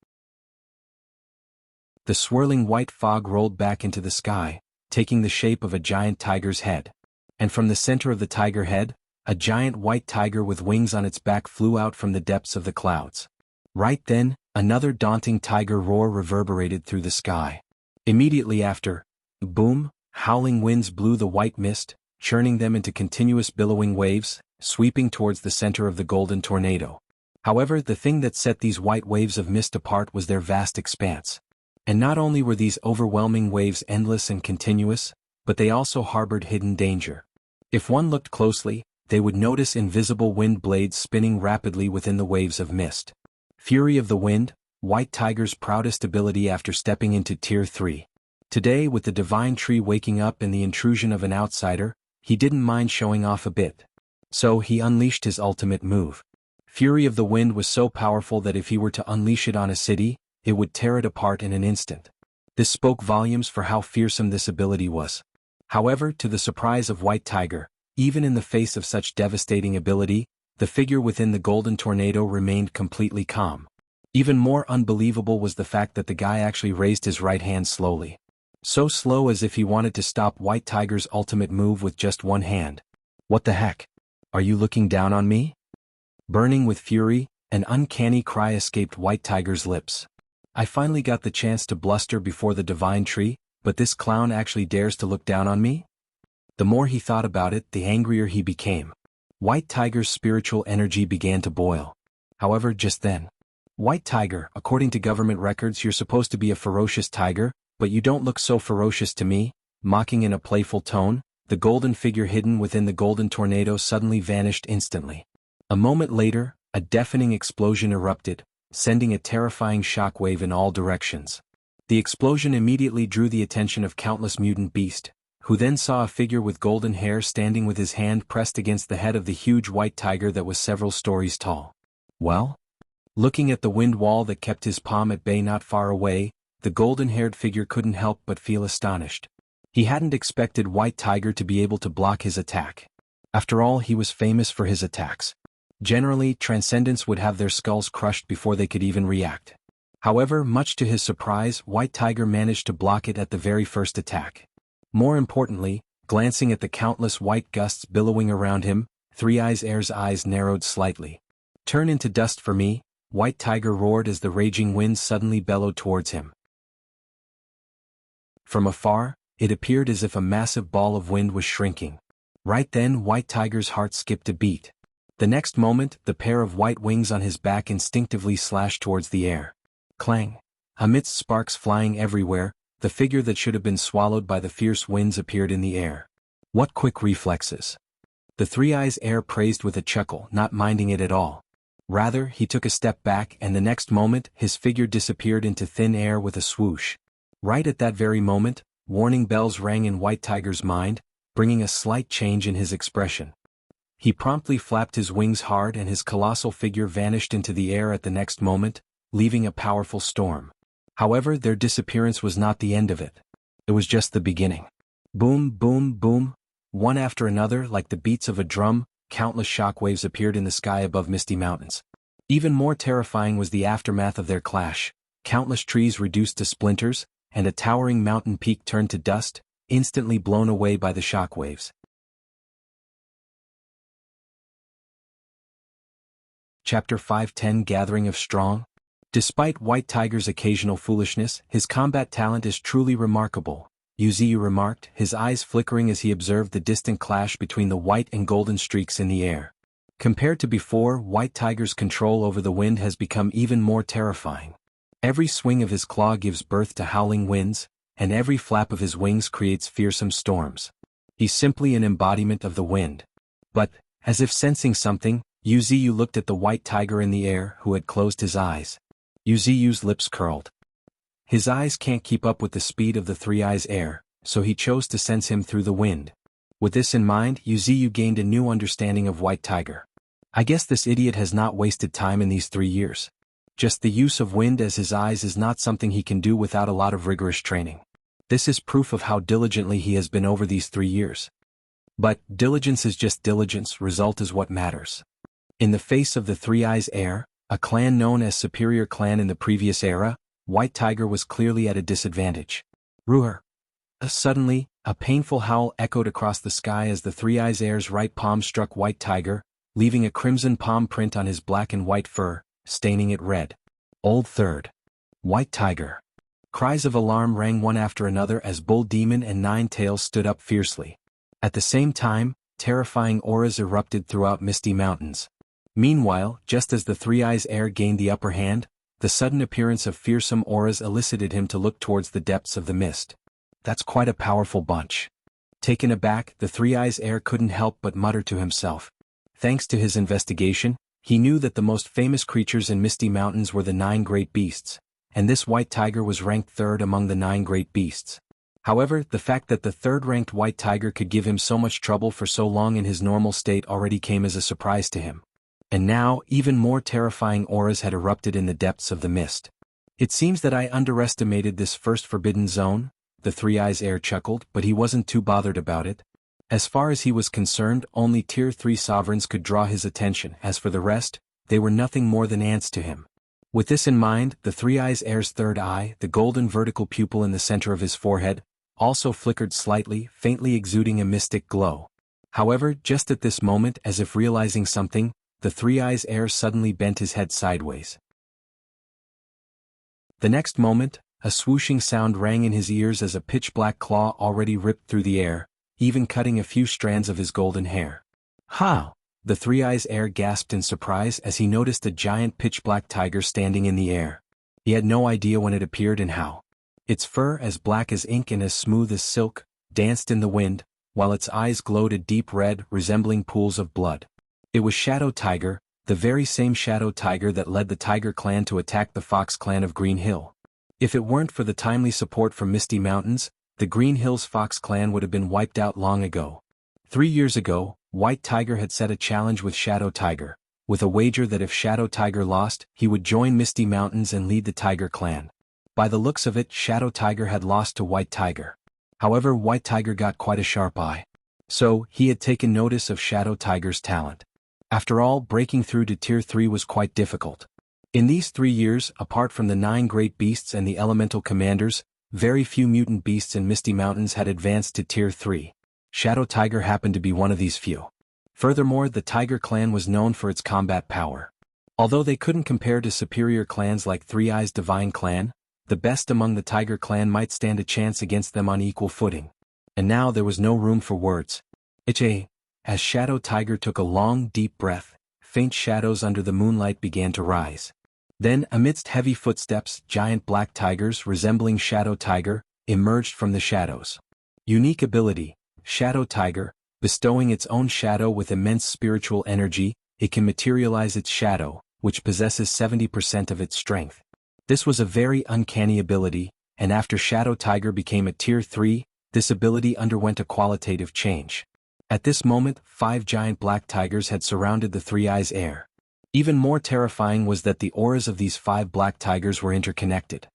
The swirling white fog rolled back into the sky, taking the shape of a giant tiger's head. And from the center of the tiger head, a giant white tiger with wings on its back flew out from the depths of the clouds. Right then, another daunting tiger roar reverberated through the sky. Immediately after, boom, howling winds blew the white mist, churning them into continuous billowing waves, sweeping towards the center of the golden tornado. However, the thing that set these white waves of mist apart was their vast expanse. And not only were these overwhelming waves endless and continuous, but they also harbored hidden danger. If one looked closely, they would notice invisible wind blades spinning rapidly within the waves of mist. Fury of the Wind, White Tiger's proudest ability after stepping into Tier 3. Today, with the divine tree waking up and the intrusion of an outsider, he didn't mind showing off a bit. So he unleashed his ultimate move. Fury of the Wind was so powerful that if he were to unleash it on a city, it would tear it apart in an instant. This spoke volumes for how fearsome this ability was. However, to the surprise of White Tiger, even in the face of such devastating ability, the figure within the golden tornado remained completely calm. Even more unbelievable was the fact that the guy actually raised his right hand slowly. So slow as if he wanted to stop White Tiger's ultimate move with just one hand. "What the heck? Are you looking down on me?" Burning with fury, an uncanny cry escaped White Tiger's lips. "I finally got the chance to bluster before the divine tree, but this clown actually dares to look down on me?" The more he thought about it, the angrier he became. White Tiger's spiritual energy began to boil. However, just then, White Tiger, according to government records, you're supposed to be a ferocious tiger, but you don't look so ferocious to me, mocking in a playful tone, the golden figure hidden within the golden tornado suddenly vanished instantly. A moment later, a deafening explosion erupted, sending a terrifying shockwave in all directions. The explosion immediately drew the attention of countless mutant beasts, who then saw a figure with golden hair standing with his hand pressed against the head of the huge white tiger that was several stories tall. Well? Looking at the wind wall that kept his palm at bay not far away, the golden-haired figure couldn't help but feel astonished. He hadn't expected White Tiger to be able to block his attack. After all, he was famous for his attacks. Generally, Transcendents would have their skulls crushed before they could even react. However, much to his surprise, White Tiger managed to block it at the very first attack. More importantly, glancing at the countless white gusts billowing around him, Three Eyes Air's eyes narrowed slightly. "Turn into dust for me," White Tiger roared as the raging winds suddenly bellowed towards him. From afar, it appeared as if a massive ball of wind was shrinking. Right then, White Tiger's heart skipped a beat. The next moment, the pair of white wings on his back instinctively slashed towards the air. Clang! Amidst sparks flying everywhere, the figure that should have been swallowed by the fierce winds appeared in the air. What quick reflexes! The Three Eyes Air praised with a chuckle, not minding it at all. Rather, he took a step back and the next moment, his figure disappeared into thin air with a swoosh. Right at that very moment, warning bells rang in White Tiger's mind, bringing a slight change in his expression. He promptly flapped his wings hard and his colossal figure vanished into the air at the next moment, leaving a powerful storm. However, their disappearance was not the end of it. It was just the beginning. Boom, boom, boom. One after another, like the beats of a drum, countless shockwaves appeared in the sky above Misty Mountains. Even more terrifying was the aftermath of their clash. Countless trees reduced to splinters, and a towering mountain peak turned to dust, instantly blown away by the shockwaves. Chapter 510 Gathering of Strong. Despite White Tiger's occasional foolishness, his combat talent is truly remarkable, Wuxia remarked, his eyes flickering as he observed the distant clash between the white and golden streaks in the air. Compared to before, White Tiger's control over the wind has become even more terrifying. Every swing of his claw gives birth to howling winds, and every flap of his wings creates fearsome storms. He's simply an embodiment of the wind. But, as if sensing something, Wuxia looked at the White Tiger in the air, who had closed his eyes. Wuxia's lips curled. His eyes can't keep up with the speed of the Three Eyes Air, so he chose to sense him through the wind. With this in mind, Wuxia gained a new understanding of White Tiger. I guess this idiot has not wasted time in these 3 years. Just the use of wind as his eyes is not something he can do without a lot of rigorous training. This is proof of how diligently he has been over these 3 years. But, diligence is just diligence, result is what matters. In the face of the Three Eyes Air, a clan known as Superior Clan in the previous era, White Tiger was clearly at a disadvantage. Roar! Suddenly, a painful howl echoed across the sky as the Three Eyes Air's right palm struck White Tiger, leaving a crimson palm print on his black and white fur, staining it red. Old Third. White Tiger. Cries of alarm rang one after another as Bull Demon and Nine Tails stood up fiercely. At the same time, terrifying auras erupted throughout Misty Mountains. Meanwhile, just as the Three Eyes Air gained the upper hand, the sudden appearance of fearsome auras elicited him to look towards the depths of the mist. That's quite a powerful bunch. Taken aback, the Three Eyes Air couldn't help but mutter to himself. Thanks to his investigation, he knew that the most famous creatures in Misty Mountains were the 9 great beasts, and this White Tiger was ranked third among the 9 great beasts. However, the fact that the third-ranked White Tiger could give him so much trouble for so long in his normal state already came as a surprise to him. And now, even more terrifying auras had erupted in the depths of the mist. It seems that I underestimated this first forbidden zone, the Three Eyes Air chuckled, but he wasn't too bothered about it. As far as he was concerned, only Tier 3 sovereigns could draw his attention. As for the rest, they were nothing more than ants to him. With this in mind, the Three Eyes Air's third eye, the golden vertical pupil in the center of his forehead, also flickered slightly, faintly exuding a mystic glow. However, just at this moment, as if realizing something, the Three Eyes Air suddenly bent his head sideways. The next moment, a swooshing sound rang in his ears as a pitch-black claw already ripped through the air, even cutting a few strands of his golden hair. "How?" The Three-Eyes Heir gasped in surprise as he noticed a giant pitch-black tiger standing in the air. He had no idea when it appeared and how. Its fur, as black as ink and as smooth as silk, danced in the wind, while its eyes glowed a deep red, resembling pools of blood. It was Shadow Tiger, the very same Shadow Tiger that led the Tiger Clan to attack the Fox Clan of Green Hill. If it weren't for the timely support from Misty Mountains, the Green Hills Fox Clan would have been wiped out long ago. 3 years ago, White Tiger had set a challenge with Shadow Tiger, with a wager that if Shadow Tiger lost, he would join Misty Mountains and lead the Tiger Clan. By the looks of it, Shadow Tiger had lost to White Tiger. However, White Tiger got quite a sharp eye. So, he had taken notice of Shadow Tiger's talent. After all, breaking through to Tier 3 was quite difficult. In these 3 years, apart from the 9 great beasts and the elemental commanders, very few mutant beasts in Misty Mountains had advanced to Tier 3. Shadow Tiger happened to be one of these few. Furthermore, the Tiger Clan was known for its combat power. Although they couldn't compare to superior clans like Three-Eyes Divine Clan, the best among the Tiger Clan might stand a chance against them on equal footing. And now there was no room for words. As Shadow Tiger took a long, deep breath, faint shadows under the moonlight began to rise. Then, amidst heavy footsteps, giant black tigers resembling Shadow Tiger emerged from the shadows. Unique ability, Shadow Tiger, bestowing its own shadow with immense spiritual energy, it can materialize its shadow, which possesses 70% of its strength. This was a very uncanny ability, and after Shadow Tiger became a Tier 3, this ability underwent a qualitative change. At this moment, 5 giant black tigers had surrounded the Three-Eyes Heir. Even more terrifying was that the auras of these 5 black tigers were interconnected.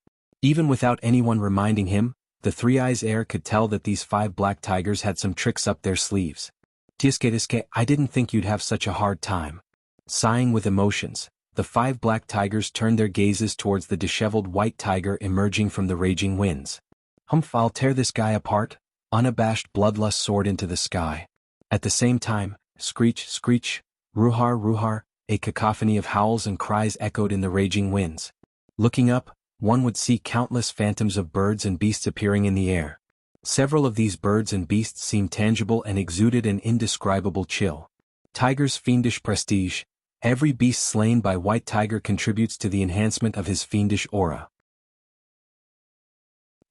Even without anyone reminding him, the Three-Eyes Heir could tell that these 5 black tigers had some tricks up their sleeves. "Tiske, I didn't think you'd have such a hard time." Sighing with emotions, the 5 black tigers turned their gazes towards the disheveled white tiger emerging from the raging winds. "Humph, I'll tear this guy apart." Unabashed bloodlust soared into the sky. At the same time, screech, screech, ruhar, ruhar, a cacophony of howls and cries echoed in the raging winds. Looking up, one would see countless phantoms of birds and beasts appearing in the air. Several of these birds and beasts seemed tangible and exuded an indescribable chill. Tiger's fiendish prestige. Every beast slain by White Tiger contributes to the enhancement of his fiendish aura.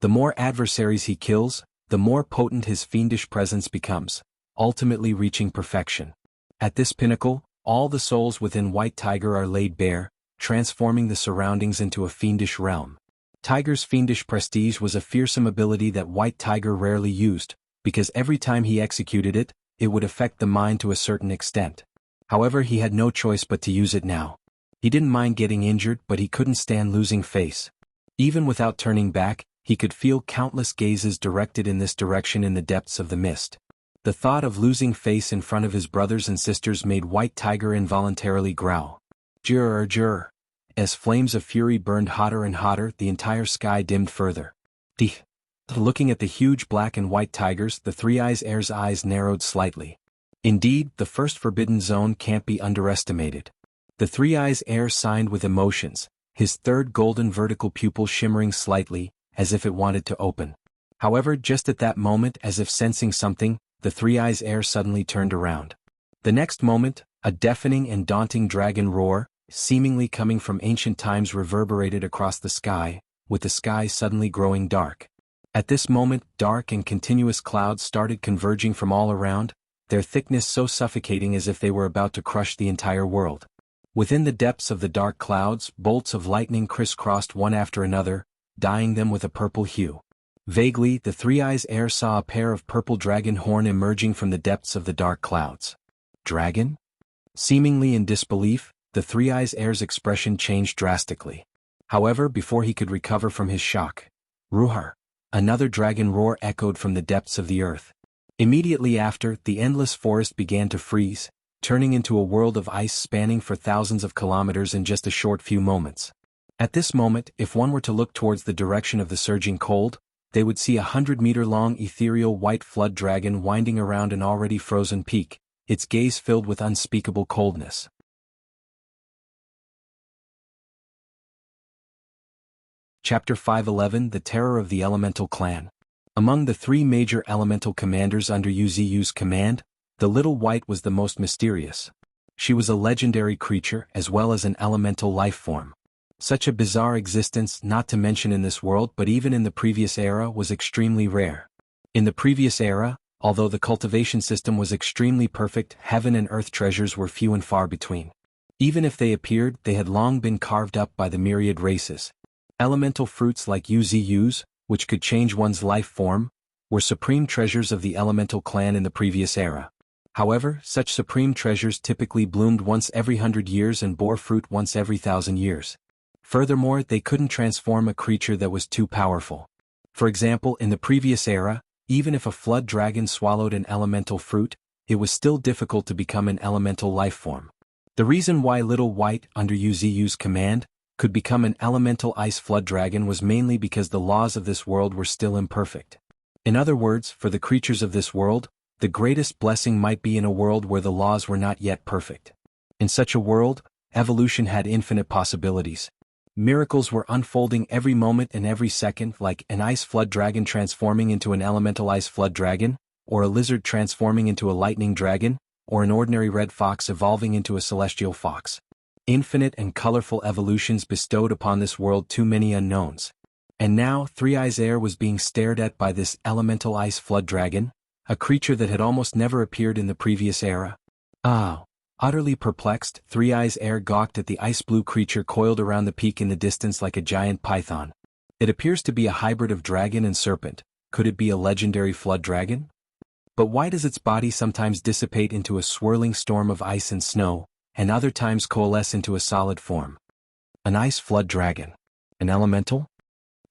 The more adversaries he kills, the more potent his fiendish presence becomes, ultimately reaching perfection. At this pinnacle, all the souls within White Tiger are laid bare, transforming the surroundings into a fiendish realm. Tiger's fiendish prestige was a fearsome ability that White Tiger rarely used, because every time he executed it, it would affect the mind to a certain extent. However, he had no choice but to use it now. He didn't mind getting injured, but he couldn't stand losing face. Even without turning back, he could feel countless gazes directed in this direction in the depths of the mist. The thought of losing face in front of his brothers and sisters made White Tiger involuntarily growl. Jurr, jurr. As flames of fury burned hotter and hotter, the entire sky dimmed further. Looking at the huge black and white tigers, the Three-Eyes Heir's eyes narrowed slightly. Indeed, the first forbidden zone can't be underestimated. The Three-Eyes Heir signed with emotions, his third golden vertical pupil shimmering slightly, as if it wanted to open. However, just at that moment, as if sensing something, the Three-Eyes Heir suddenly turned around. The next moment, a deafening and daunting dragon roar, seemingly coming from ancient times, reverberated across the sky, with the sky suddenly growing dark. At this moment, dark and continuous clouds started converging from all around, their thickness so suffocating as if they were about to crush the entire world. Within the depths of the dark clouds, bolts of lightning crisscrossed one after another, dyeing them with a purple hue. Vaguely, the Three-Eyes Heir saw a pair of purple dragon horn emerging from the depths of the dark clouds. Dragon? Seemingly in disbelief, the Three-Eyes Heir's expression changed drastically. However, before he could recover from his shock, Ruhar! Another dragon roar echoed from the depths of the earth. Immediately after, the endless forest began to freeze, turning into a world of ice spanning for thousands of kilometers in just a short few moments. At this moment, if one were to look towards the direction of the surging cold, they would see a 100-meter-long ethereal white flood dragon winding around an already frozen peak, its gaze filled with unspeakable coldness. Chapter 511 The Terror of the Elemental Clan. Among the three major elemental commanders under Yuzi's command, the Little White was the most mysterious. She was a legendary creature as well as an elemental life form. Such a bizarre existence, not to mention in this world but even in the previous era, was extremely rare. In the previous era, although the cultivation system was extremely perfect, heaven and earth treasures were few and far between. Even if they appeared, they had long been carved up by the myriad races. Elemental fruits like Yuzi's, which could change one's life form, were supreme treasures of the elemental clan in the previous era. However, such supreme treasures typically bloomed once every 100 years and bore fruit once every 1,000 years. Furthermore, they couldn't transform a creature that was too powerful. For example, in the previous era, even if a flood dragon swallowed an elemental fruit, it was still difficult to become an elemental life form. The reason why Little White, under Yuzi's command, could become an elemental ice flood dragon was mainly because the laws of this world were still imperfect. In other words, for the creatures of this world, the greatest blessing might be in a world where the laws were not yet perfect. In such a world, evolution had infinite possibilities. Miracles were unfolding every moment and every second, like an ice flood dragon transforming into an elemental ice flood dragon, or a lizard transforming into a lightning dragon, or an ordinary red fox evolving into a celestial fox. Infinite and colorful evolutions bestowed upon this world too many unknowns. And now, Three Eyes Air was being stared at by this elemental ice flood dragon, a creature that had almost never appeared in the previous era. Ah! Utterly perplexed, Three Eyes Air gawked at the ice-blue creature coiled around the peak in the distance like a giant python. It appears to be a hybrid of dragon and serpent. Could it be a legendary flood dragon? But why does its body sometimes dissipate into a swirling storm of ice and snow, and other times coalesce into a solid form? An ice flood dragon. An elemental?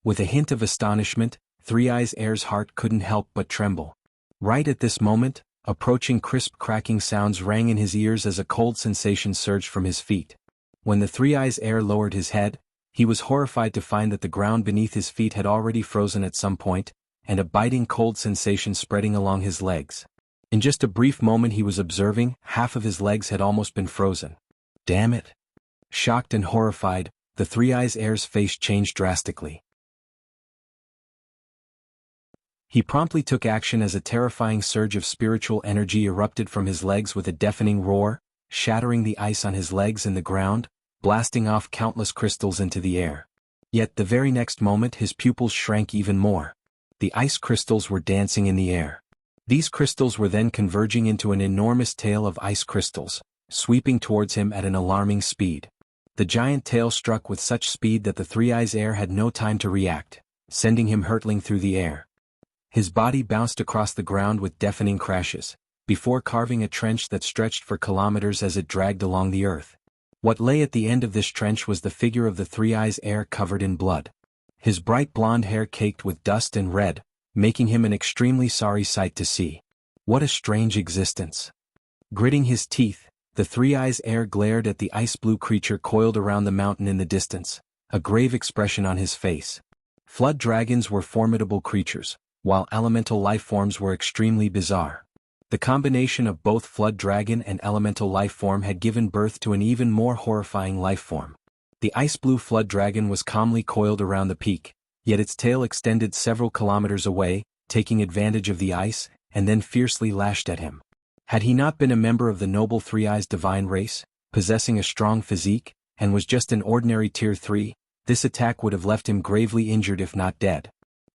With a hint of astonishment, Three Eyes Air's heart couldn't help but tremble. Right at this moment, approaching crisp cracking sounds rang in his ears as a cold sensation surged from his feet. When the Three Eyes Air lowered his head, he was horrified to find that the ground beneath his feet had already frozen at some point, and a biting cold sensation spreading along his legs. In just a brief moment he was observing, half of his legs had almost been frozen. Damn it! Shocked and horrified, the Three Eyes Air's face changed drastically. He promptly took action as a terrifying surge of spiritual energy erupted from his legs with a deafening roar, shattering the ice on his legs and the ground, blasting off countless crystals into the air. Yet the very next moment his pupils shrank even more. The ice crystals were dancing in the air. These crystals were then converging into an enormous tail of ice crystals, sweeping towards him at an alarming speed. The giant tail struck with such speed that the Three Eyes Air had no time to react, sending him hurtling through the air. His body bounced across the ground with deafening crashes, before carving a trench that stretched for kilometers as it dragged along the earth. What lay at the end of this trench was the figure of the Three Eyes Air covered in blood. His bright blonde hair caked with dust and red, making him an extremely sorry sight to see. What a strange existence. Gritting his teeth, the Three Eyes Air glared at the ice-blue creature coiled around the mountain in the distance, a grave expression on his face. Flood dragons were formidable creatures, while elemental life forms were extremely bizarre. The combination of both flood dragon and elemental life form had given birth to an even more horrifying life form. The ice-blue flood dragon was calmly coiled around the peak, yet its tail extended several kilometers away, taking advantage of the ice, and then fiercely lashed at him. Had he not been a member of the noble Three Eyes divine race, possessing a strong physique, and was just an ordinary Tier 3, this attack would have left him gravely injured if not dead.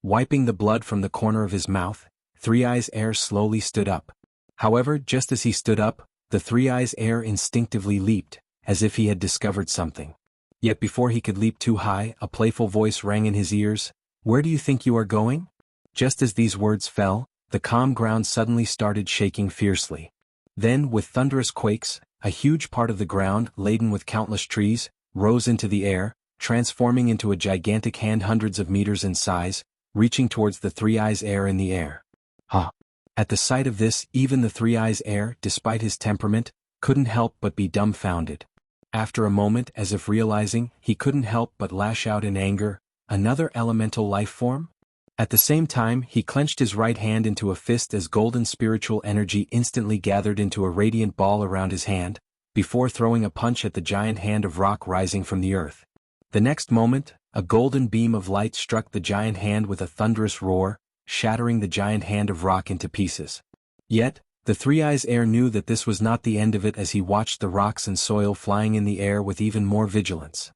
Wiping the blood from the corner of his mouth, Three Eyes Air slowly stood up. However, just as he stood up, the Three Eyes Air instinctively leaped, as if he had discovered something. Yet before he could leap too high, a playful voice rang in his ears. "Where do you think you are going?" Just as these words fell, the calm ground suddenly started shaking fiercely. Then, with thunderous quakes, a huge part of the ground, laden with countless trees, rose into the air, transforming into a gigantic hand hundreds of meters in size, reaching towards the Three Eyes Air in the air. Huh! At the sight of this, even the Three Eyes Air, despite his temperament, couldn't help but be dumbfounded. After a moment, as if realizing, he couldn't help but lash out in anger. Another elemental life form? At the same time, he clenched his right hand into a fist as golden spiritual energy instantly gathered into a radiant ball around his hand, before throwing a punch at the giant hand of rock rising from the earth. The next moment, a golden beam of light struck the giant hand with a thunderous roar, shattering the giant hand of rock into pieces. Yet, the Three-Eyes Heir knew that this was not the end of it as he watched the rocks and soil flying in the air with even more vigilance.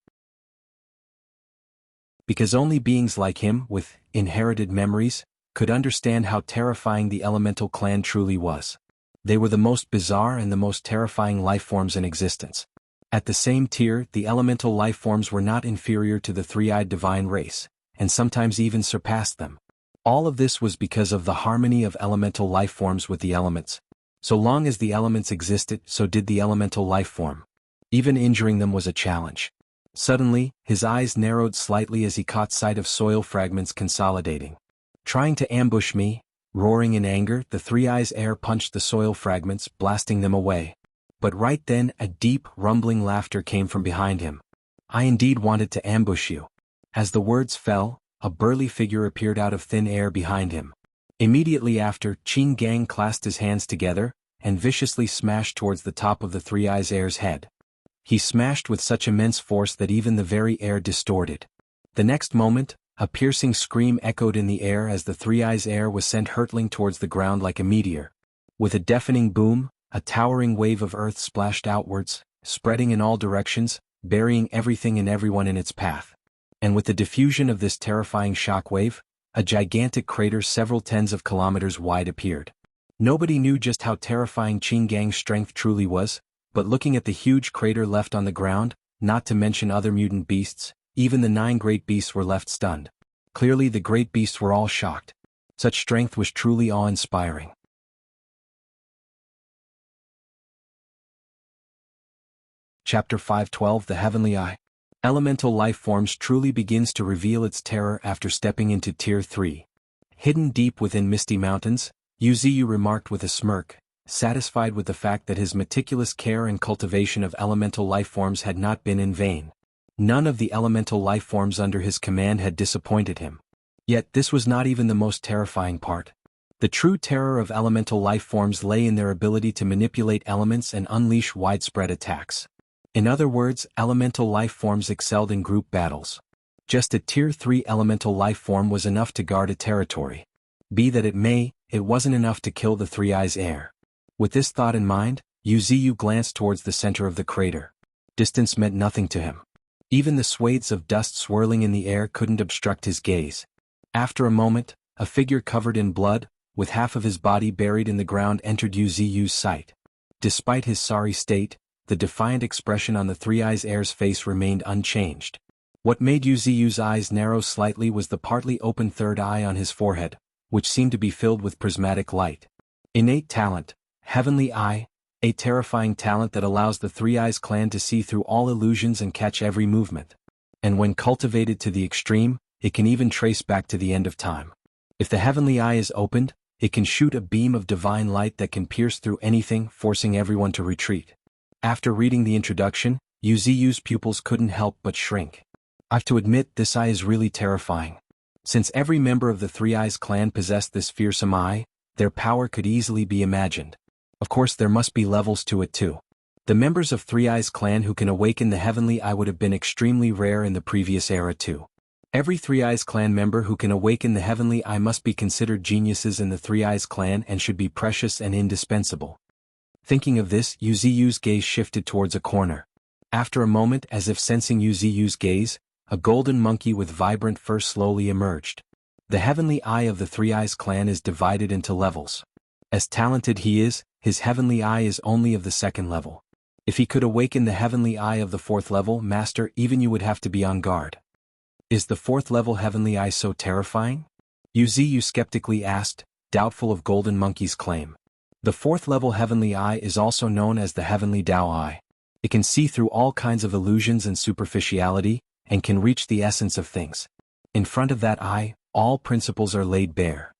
Because only beings like him, with inherited memories, could understand how terrifying the elemental clan truly was. They were the most bizarre and the most terrifying life forms in existence. At the same tier, the elemental life forms were not inferior to the three-eyed divine race, and sometimes even surpassed them. All of this was because of the harmony of elemental life forms with the elements. So long as the elements existed, so did the elemental life form. Even injuring them was a challenge. Suddenly, his eyes narrowed slightly as he caught sight of soil fragments consolidating. Trying to ambush me, roaring in anger, the Three-Eyes Heir punched the soil fragments, blasting them away. But right then, a deep, rumbling laughter came from behind him. I indeed wanted to ambush you. As the words fell, a burly figure appeared out of thin air behind him. Immediately after, Qin Gang clasped his hands together, and viciously smashed towards the top of the Three-Eyes Heir's head. He smashed with such immense force that even the very air distorted. The next moment, a piercing scream echoed in the air as the Three-Eyes Heir was sent hurtling towards the ground like a meteor. With a deafening boom, a towering wave of earth splashed outwards, spreading in all directions, burying everything and everyone in its path. And with the diffusion of this terrifying shockwave, a gigantic crater several tens of kilometers wide appeared. Nobody knew just how terrifying Qin Gang's strength truly was, but looking at the huge crater left on the ground, not to mention other mutant beasts, even the 9 great beasts were left stunned. Clearly the great beasts were all shocked. Such strength was truly awe-inspiring. Chapter 512 The Heavenly Eye. Elemental life forms truly begins to reveal its terror after stepping into Tier 3. Hidden deep within misty mountains, Wuxia remarked with a smirk, satisfied with the fact that his meticulous care and cultivation of elemental life forms had not been in vain. None of the elemental life forms under his command had disappointed him. Yet this was not even the most terrifying part. The true terror of elemental life forms lay in their ability to manipulate elements and unleash widespread attacks. In other words, elemental life forms excelled in group battles. Just a Tier 3 elemental life form was enough to guard a territory. Be that it may, it wasn't enough to kill the Three-Eyes Heir. With this thought in mind, Wuxia glanced towards the center of the crater. Distance meant nothing to him. Even the swathes of dust swirling in the air couldn't obstruct his gaze. After a moment, a figure covered in blood, with half of his body buried in the ground, entered Wuxia's sight. Despite his sorry state, the defiant expression on the Three-Eyes Heir's face remained unchanged. What made Wuxia's eyes narrow slightly was the partly open third eye on his forehead, which seemed to be filled with prismatic light. Innate talent, Heavenly Eye, a terrifying talent that allows the Three-Eyes clan to see through all illusions and catch every movement. And when cultivated to the extreme, it can even trace back to the end of time. If the Heavenly Eye is opened, it can shoot a beam of divine light that can pierce through anything, forcing everyone to retreat. After reading the introduction, Wuxia's pupils couldn't help but shrink. I've to admit, this eye is really terrifying. Since every member of the Three-Eyes clan possessed this fearsome eye, their power could easily be imagined. Of course, there must be levels to it too. The members of Three-Eyes clan who can awaken the Heavenly Eye would have been extremely rare in the previous era too. Every Three-Eyes clan member who can awaken the Heavenly Eye must be considered geniuses in the Three-Eyes clan and should be precious and indispensable. Thinking of this, Wuxia's gaze shifted towards a corner. After a moment, as if sensing Wuxia's gaze, a golden monkey with vibrant fur slowly emerged. The Heavenly Eye of the Three-Eyes clan is divided into levels. As talented he is, his Heavenly Eye is only of the 2nd level. If he could awaken the Heavenly Eye of the 4th level, Master, even you would have to be on guard. Is the 4th level Heavenly Eye so terrifying? Wuxia skeptically asked, doubtful of Golden Monkey's claim. The 4th level Heavenly Eye is also known as the Heavenly Tao Eye. It can see through all kinds of illusions and superficiality, and can reach the essence of things. In front of that eye, all principles are laid bare.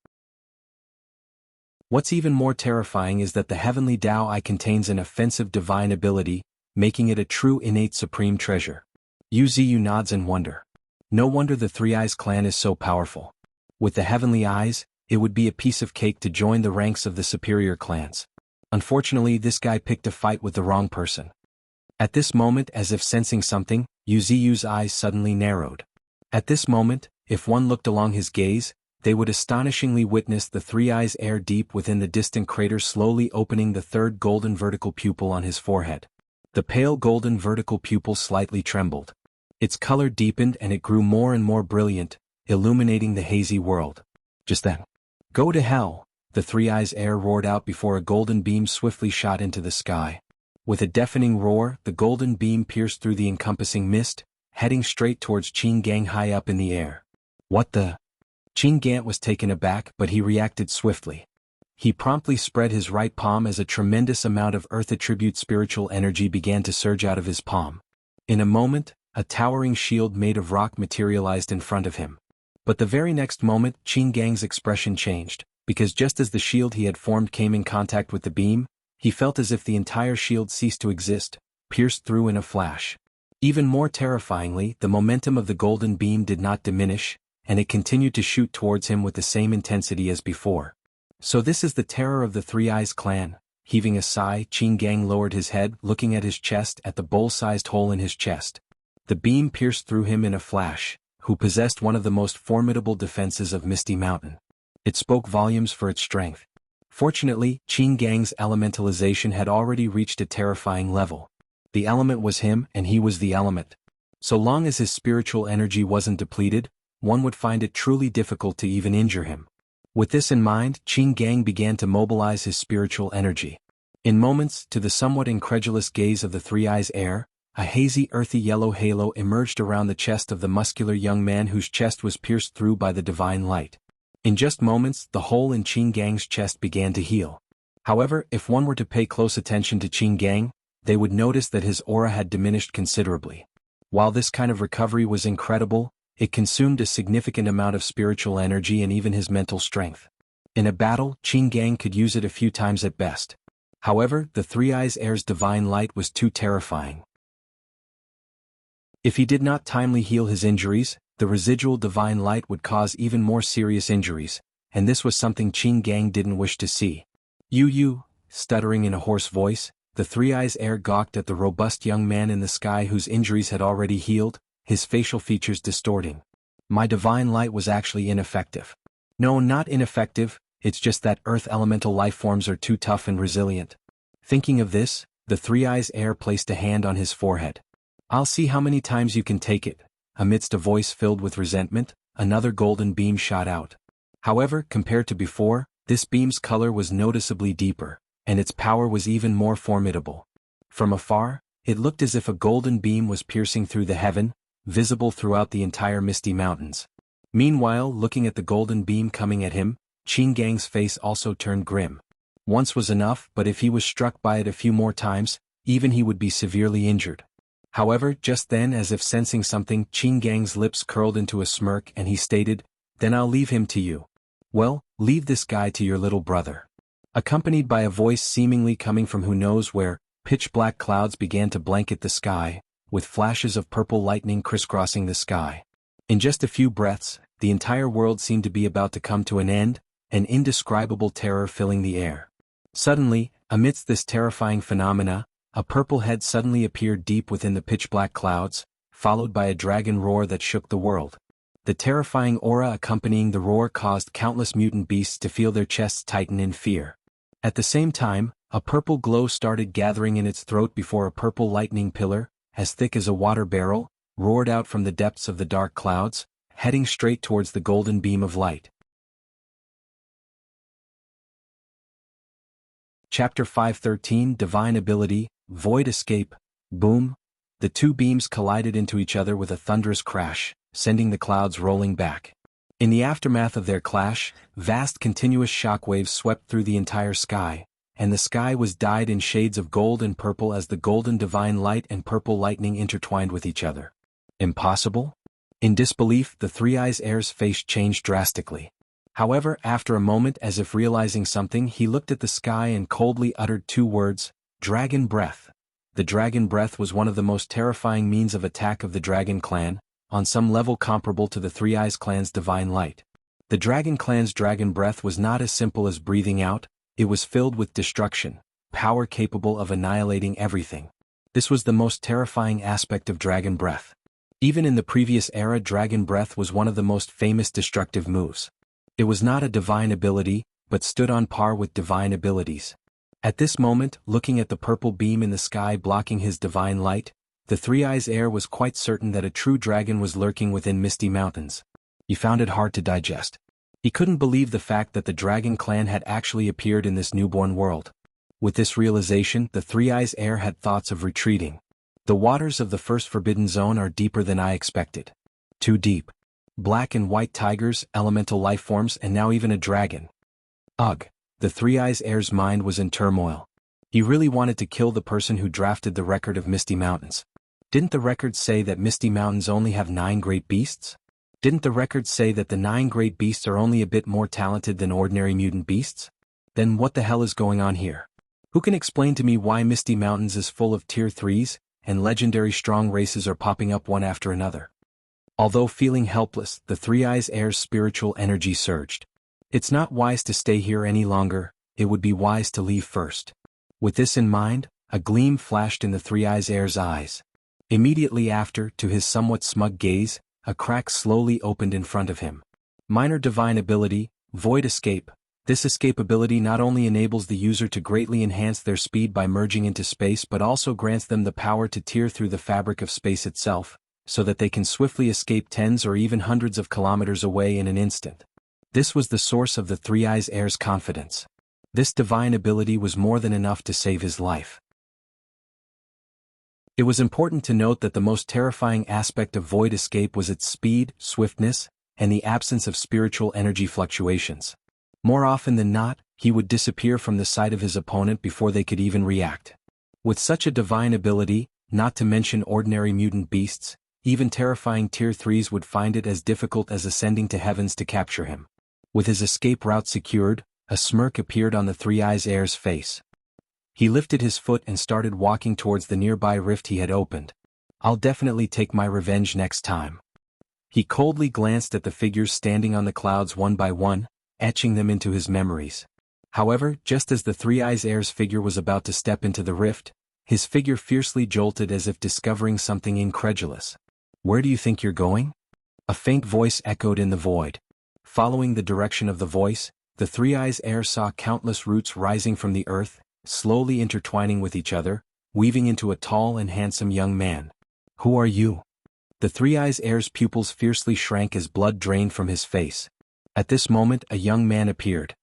What's even more terrifying is that the Heavenly Tao Eye contains an offensive divine ability, making it a true innate supreme treasure. Wuxia nods in wonder. No wonder the Three-Eyes clan is so powerful. With the Heavenly Eyes, it would be a piece of cake to join the ranks of the superior clans. Unfortunately, this guy picked a fight with the wrong person. At this moment, as if sensing something, Wuxia's eyes suddenly narrowed. At this moment, if one looked along his gaze, they would astonishingly witness the Three Eyes heir deep within the distant crater slowly opening the third golden vertical pupil on his forehead. The pale golden vertical pupil slightly trembled. Its color deepened and it grew more and more brilliant, illuminating the hazy world. Just then, "Go to hell!" the Three Eyes heir roared out before a golden beam swiftly shot into the sky. With a deafening roar, the golden beam pierced through the encompassing mist, heading straight towards Qin Gang high up in the air. What the? Qin Gant was taken aback, but he reacted swiftly. He promptly spread his right palm as a tremendous amount of earth-attribute spiritual energy began to surge out of his palm. In a moment, a towering shield made of rock materialized in front of him. But the very next moment, Qin Gang's expression changed, because just as the shield he had formed came in contact with the beam, he felt as if the entire shield ceased to exist, pierced through in a flash. Even more terrifyingly, the momentum of the golden beam did not diminish, and it continued to shoot towards him with the same intensity as before. So this is the terror of the Three Eyes clan. Heaving a sigh, Qin Gang lowered his head, looking at his chest at the bowl-sized hole in his chest. The beam pierced through him in a flash, who possessed one of the most formidable defenses of Misty Mountain. It spoke volumes for its strength. Fortunately, Qin Gang's elementalization had already reached a terrifying level. The element was him and he was the element. So long as his spiritual energy wasn't depleted, one would find it truly difficult to even injure him. With this in mind, Qin Gang began to mobilize his spiritual energy. In moments, to the somewhat incredulous gaze of the Three Eyes heir, a hazy earthy yellow halo emerged around the chest of the muscular young man whose chest was pierced through by the divine light. In just moments, the hole in Qin Gang's chest began to heal. However, if one were to pay close attention to Qin Gang, they would notice that his aura had diminished considerably. While this kind of recovery was incredible, it consumed a significant amount of spiritual energy and even his mental strength. In a battle, Qin Gang could use it a few times at best. However, the Three Eyes heir's divine light was too terrifying. If he did not timely heal his injuries, the residual divine light would cause even more serious injuries, and this was something Qin Gang didn't wish to see. You, stuttering in a hoarse voice, the Three Eyes heir gawked at the robust young man in the sky whose injuries had already healed, his facial features distorting. My divine light was actually ineffective. No, not ineffective, it's just that earth elemental life forms are too tough and resilient. Thinking of this, the Three Eyes heir placed a hand on his forehead. I'll see how many times you can take it. Amidst a voice filled with resentment, another golden beam shot out. However, compared to before, this beam's color was noticeably deeper, and its power was even more formidable. From afar, it looked as if a golden beam was piercing through the heaven, visible throughout the entire Misty Mountains. Meanwhile, looking at the golden beam coming at him, Qin Gang's face also turned grim. Once was enough, but if he was struck by it a few more times, even he would be severely injured. However, just then, as if sensing something, Qin Gang's lips curled into a smirk and he stated, "Then I'll leave him to you." "Well, leave this guy to your little brother." Accompanied by a voice seemingly coming from who knows where, pitch-black clouds began to blanket the sky, with flashes of purple lightning crisscrossing the sky. In just a few breaths, the entire world seemed to be about to come to an end, an indescribable terror filling the air. Suddenly, amidst this terrifying phenomena, a purple head suddenly appeared deep within the pitch-black clouds, followed by a dragon roar that shook the world. The terrifying aura accompanying the roar caused countless mutant beasts to feel their chests tighten in fear. At the same time, a purple glow started gathering in its throat before a purple lightning pillar, as thick as a water barrel, roared out from the depths of the dark clouds, heading straight towards the golden beam of light. Chapter 513 Divine Ability, Void Escape. Boom! The two beams collided into each other with a thunderous crash, sending the clouds rolling back. In the aftermath of their clash, vast continuous shockwaves swept through the entire sky, and the sky was dyed in shades of gold and purple as the golden divine light and purple lightning intertwined with each other. Impossible? In disbelief, the Three Eyes heir's face changed drastically. However, after a moment, as if realizing something, he looked at the sky and coldly uttered two words, "Dragon Breath." The Dragon Breath was one of the most terrifying means of attack of the Dragon Clan, on some level comparable to the Three Eyes clan's divine light. The Dragon Clan's Dragon Breath was not as simple as breathing out, it was filled with destruction, power capable of annihilating everything. This was the most terrifying aspect of Dragon Breath. Even in the previous era, Dragon Breath was one of the most famous destructive moves. It was not a divine ability, but stood on par with divine abilities. At this moment, looking at the purple beam in the sky blocking his divine light, the Three-Eyes Heir was quite certain that a true dragon was lurking within Misty Mountains. He found it hard to digest. He couldn't believe the fact that the dragon clan had actually appeared in this newborn world. With this realization, the Three-Eyes Heir had thoughts of retreating. The waters of the first forbidden zone are deeper than I expected. Too deep. Black and white tigers, elemental life forms, and now even a dragon. Ugh. The Three-Eyes Heir's mind was in turmoil. He really wanted to kill the person who drafted the record of Misty Mountains. Didn't the record say that Misty Mountains only have 9 great beasts? Didn't the record say that the 9 great beasts are only a bit more talented than ordinary mutant beasts? Then what the hell is going on here? Who can explain to me why Misty Mountains is full of tier 3s, and legendary strong races are popping up one after another? Although feeling helpless, the Three-Eyes Heir's spiritual energy surged. It's not wise to stay here any longer, it would be wise to leave first. With this in mind, a gleam flashed in the Three-Eyes Heir's eyes. Immediately after, to his somewhat smug gaze, a crack slowly opened in front of him. Minor divine ability, Void Escape. This escape ability not only enables the user to greatly enhance their speed by merging into space but also grants them the power to tear through the fabric of space itself, so that they can swiftly escape tens or even hundreds of kilometers away in an instant. This was the source of the Three-Eyes Heir's confidence. This divine ability was more than enough to save his life. It was important to note that the most terrifying aspect of Void Escape was its speed, swiftness, and the absence of spiritual energy fluctuations. More often than not, he would disappear from the sight of his opponent before they could even react. With such a divine ability, not to mention ordinary mutant beasts, even terrifying tier 3s would find it as difficult as ascending to heavens to capture him. With his escape route secured, a smirk appeared on the Three-Eyes Heir's face. He lifted his foot and started walking towards the nearby rift he had opened. I'll definitely take my revenge next time. He coldly glanced at the figures standing on the clouds one by one, etching them into his memories. However, just as the Three-Eyes Heir's figure was about to step into the rift, his figure fiercely jolted as if discovering something incredulous. Where do you think you're going? A faint voice echoed in the void. Following the direction of the voice, the Three-Eyes Heir saw countless roots rising from the earth, slowly intertwining with each other, weaving into a tall and handsome young man. Who are you? The Three-Eyes Heir's pupils fiercely shrank as blood drained from his face. At this moment, a young man appeared.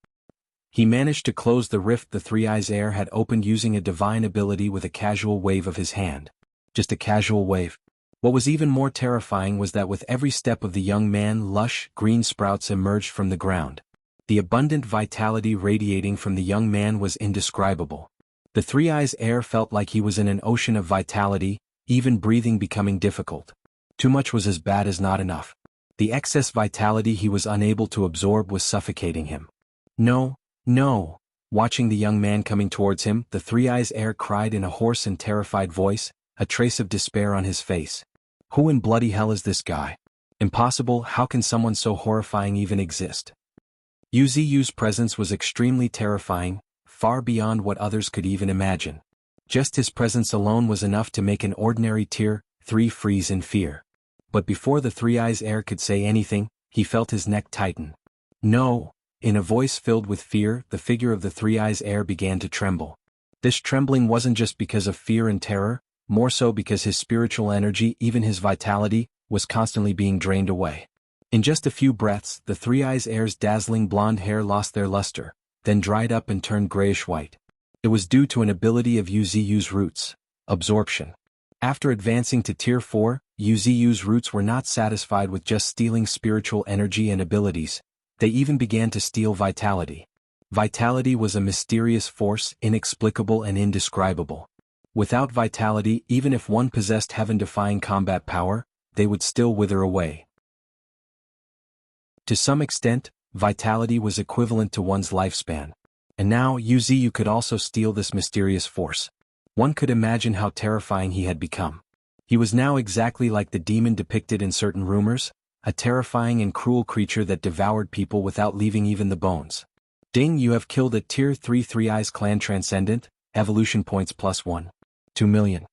He managed to close the rift the Three-Eyes Heir had opened using a divine ability with a casual wave of his hand. Just a casual wave. What was even more terrifying was that with every step of the young man, lush, green sprouts emerged from the ground. The abundant vitality radiating from the young man was indescribable. The Three-Eyes Heir felt like he was in an ocean of vitality, even breathing becoming difficult. Too much was as bad as not enough. The excess vitality he was unable to absorb was suffocating him. No, no. Watching the young man coming towards him, the Three-Eyes Heir cried in a hoarse and terrified voice, a trace of despair on his face. Who in bloody hell is this guy? Impossible, how can someone so horrifying even exist? Yu's presence was extremely terrifying, far beyond what others could even imagine. Just his presence alone was enough to make an ordinary tier 3 freeze in fear. But before the Three-Eyes Heir could say anything, he felt his neck tighten. No! In a voice filled with fear, the figure of the Three-Eyes Heir began to tremble. This trembling wasn't just because of fear and terror, more so because his spiritual energy, even his vitality, was constantly being drained away. In just a few breaths, the Three-Eyes Heir's dazzling blonde hair lost their luster, then dried up and turned grayish-white. It was due to an ability of Yu's roots, absorption. After advancing to Tier 4, Yu's roots were not satisfied with just stealing spiritual energy and abilities, they even began to steal vitality. Vitality was a mysterious force, inexplicable and indescribable. Without vitality, even if one possessed heaven-defying combat power, they would still wither away. To some extent, vitality was equivalent to one's lifespan. And now, Yu could also steal this mysterious force. One could imagine how terrifying he had become. He was now exactly like the demon depicted in certain rumors, a terrifying and cruel creature that devoured people without leaving even the bones. Ding, you have killed a Tier 3 Three-Eyes Clan Transcendent, evolution points +1. 2 million.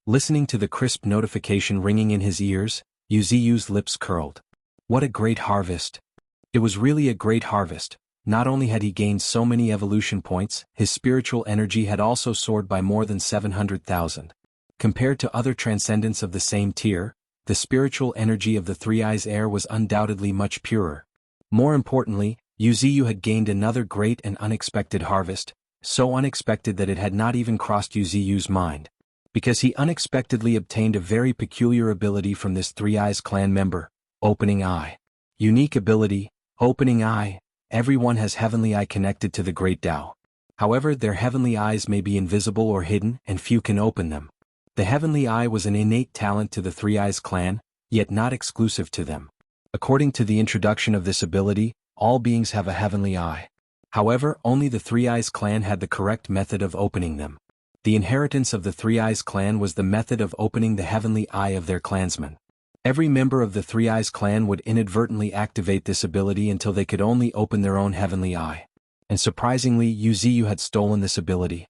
Listening to the crisp notification ringing in his ears, Yu's lips curled. What a great harvest. It was really a great harvest. Not only had he gained so many evolution points, his spiritual energy had also soared by more than 700,000. Compared to other transcendents of the same tier, the spiritual energy of the Three Eyes heir was undoubtedly much purer. More importantly, Wuxia had gained another great and unexpected harvest, so unexpected that it had not even crossed Wuxia's mind. Because he unexpectedly obtained a very peculiar ability from this Three Eyes clan member, Opening Eye. Unique ability, Opening Eye. Everyone has heavenly eye connected to the Great Tao. However, their heavenly eyes may be invisible or hidden and few can open them. The heavenly eye was an innate talent to the Three Eyes clan, yet not exclusive to them. According to the introduction of this ability, all beings have a heavenly eye. However, only the Three Eyes clan had the correct method of opening them. The inheritance of the Three Eyes clan was the method of opening the heavenly eye of their clansmen. Every member of the Three Eyes clan would inadvertently activate this ability until they could only open their own heavenly eye. And surprisingly, Wuxia had stolen this ability.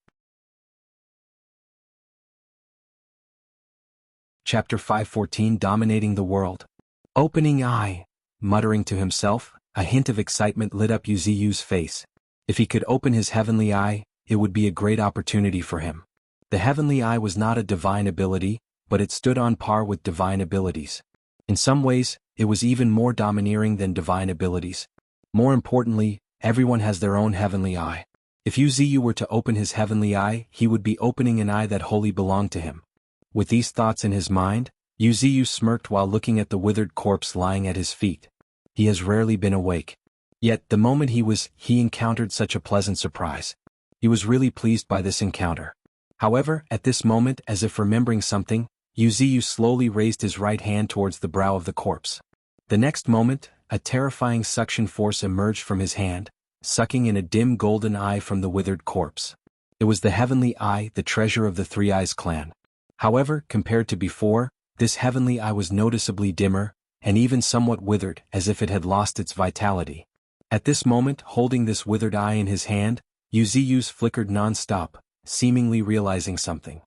Chapter 514 Dominating the World. Opening Eye. Muttering to himself, a hint of excitement lit up Wuxia's face. If he could open his heavenly eye, it would be a great opportunity for him. The heavenly eye was not a divine ability, but it stood on par with divine abilities. In some ways, it was even more domineering than divine abilities. More importantly, everyone has their own heavenly eye. If Wuxia were to open his heavenly eye, he would be opening an eye that wholly belonged to him. With these thoughts in his mind, Wuxia smirked while looking at the withered corpse lying at his feet. He has rarely been awake. Yet, the moment he encountered such a pleasant surprise. He was really pleased by this encounter. However, at this moment, as if remembering something, Wuxia slowly raised his right hand towards the brow of the corpse. The next moment, a terrifying suction force emerged from his hand, sucking in a dim golden eye from the withered corpse. It was the heavenly eye, the treasure of the Three Eyes clan. However, compared to before, this heavenly eye was noticeably dimmer, and even somewhat withered, as if it had lost its vitality. At this moment, holding this withered eye in his hand, Wuxia's flickered non-stop, seemingly realizing something.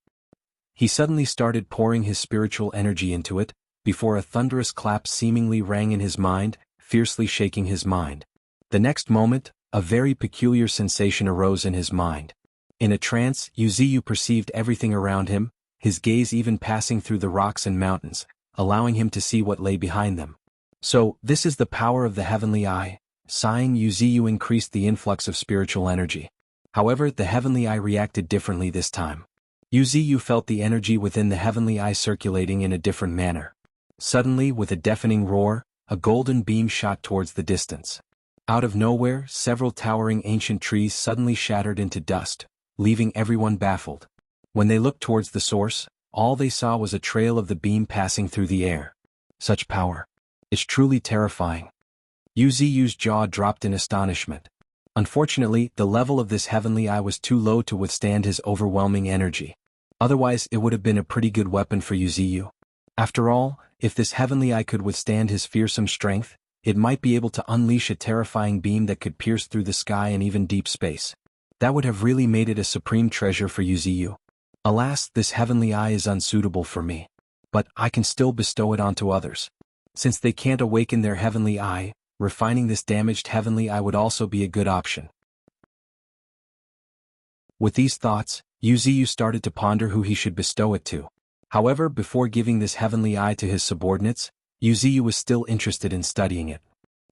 He suddenly started pouring his spiritual energy into it, before a thunderous clap seemingly rang in his mind, fiercely shaking his mind. The next moment, a very peculiar sensation arose in his mind. In a trance, Wuxia perceived everything around him, his gaze even passing through the rocks and mountains, allowing him to see what lay behind them. So, this is the power of the heavenly eye. Sighing, Wuxia increased the influx of spiritual energy. However, the heavenly eye reacted differently this time. Wuxia felt the energy within the heavenly eye circulating in a different manner. Suddenly, with a deafening roar, a golden beam shot towards the distance. Out of nowhere, several towering ancient trees suddenly shattered into dust, leaving everyone baffled. When they looked towards the source, all they saw was a trail of the beam passing through the air. Such power. It's truly terrifying. Wuxia's jaw dropped in astonishment. Unfortunately, the level of this heavenly eye was too low to withstand his overwhelming energy. Otherwise, it would have been a pretty good weapon for Wuxia. After all, if this heavenly eye could withstand his fearsome strength, it might be able to unleash a terrifying beam that could pierce through the sky and even deep space. That would have really made it a supreme treasure for Wuxia. Alas, this heavenly eye is unsuitable for me. But I can still bestow it onto others. Since they can't awaken their heavenly eye, refining this damaged heavenly eye would also be a good option. With these thoughts, Wuxia started to ponder who he should bestow it to. However, before giving this heavenly eye to his subordinates, Wuxia was still interested in studying it.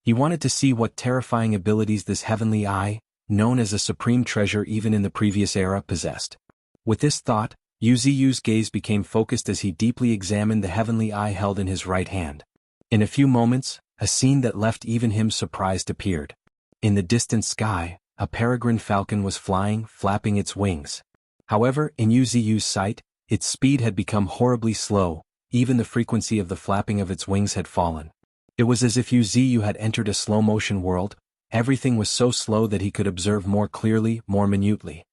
He wanted to see what terrifying abilities this heavenly eye, known as a supreme treasure even in the previous era, possessed. With this thought, Wuxia's gaze became focused as he deeply examined the heavenly eye held in his right hand. In a few moments, a scene that left even him surprised appeared. In the distant sky, a peregrine falcon was flying, flapping its wings. However, in Wuxia's sight, its speed had become horribly slow, even the frequency of the flapping of its wings had fallen. It was as if Wuxia had entered a slow-motion world. Everything was so slow that he could observe more clearly, more minutely.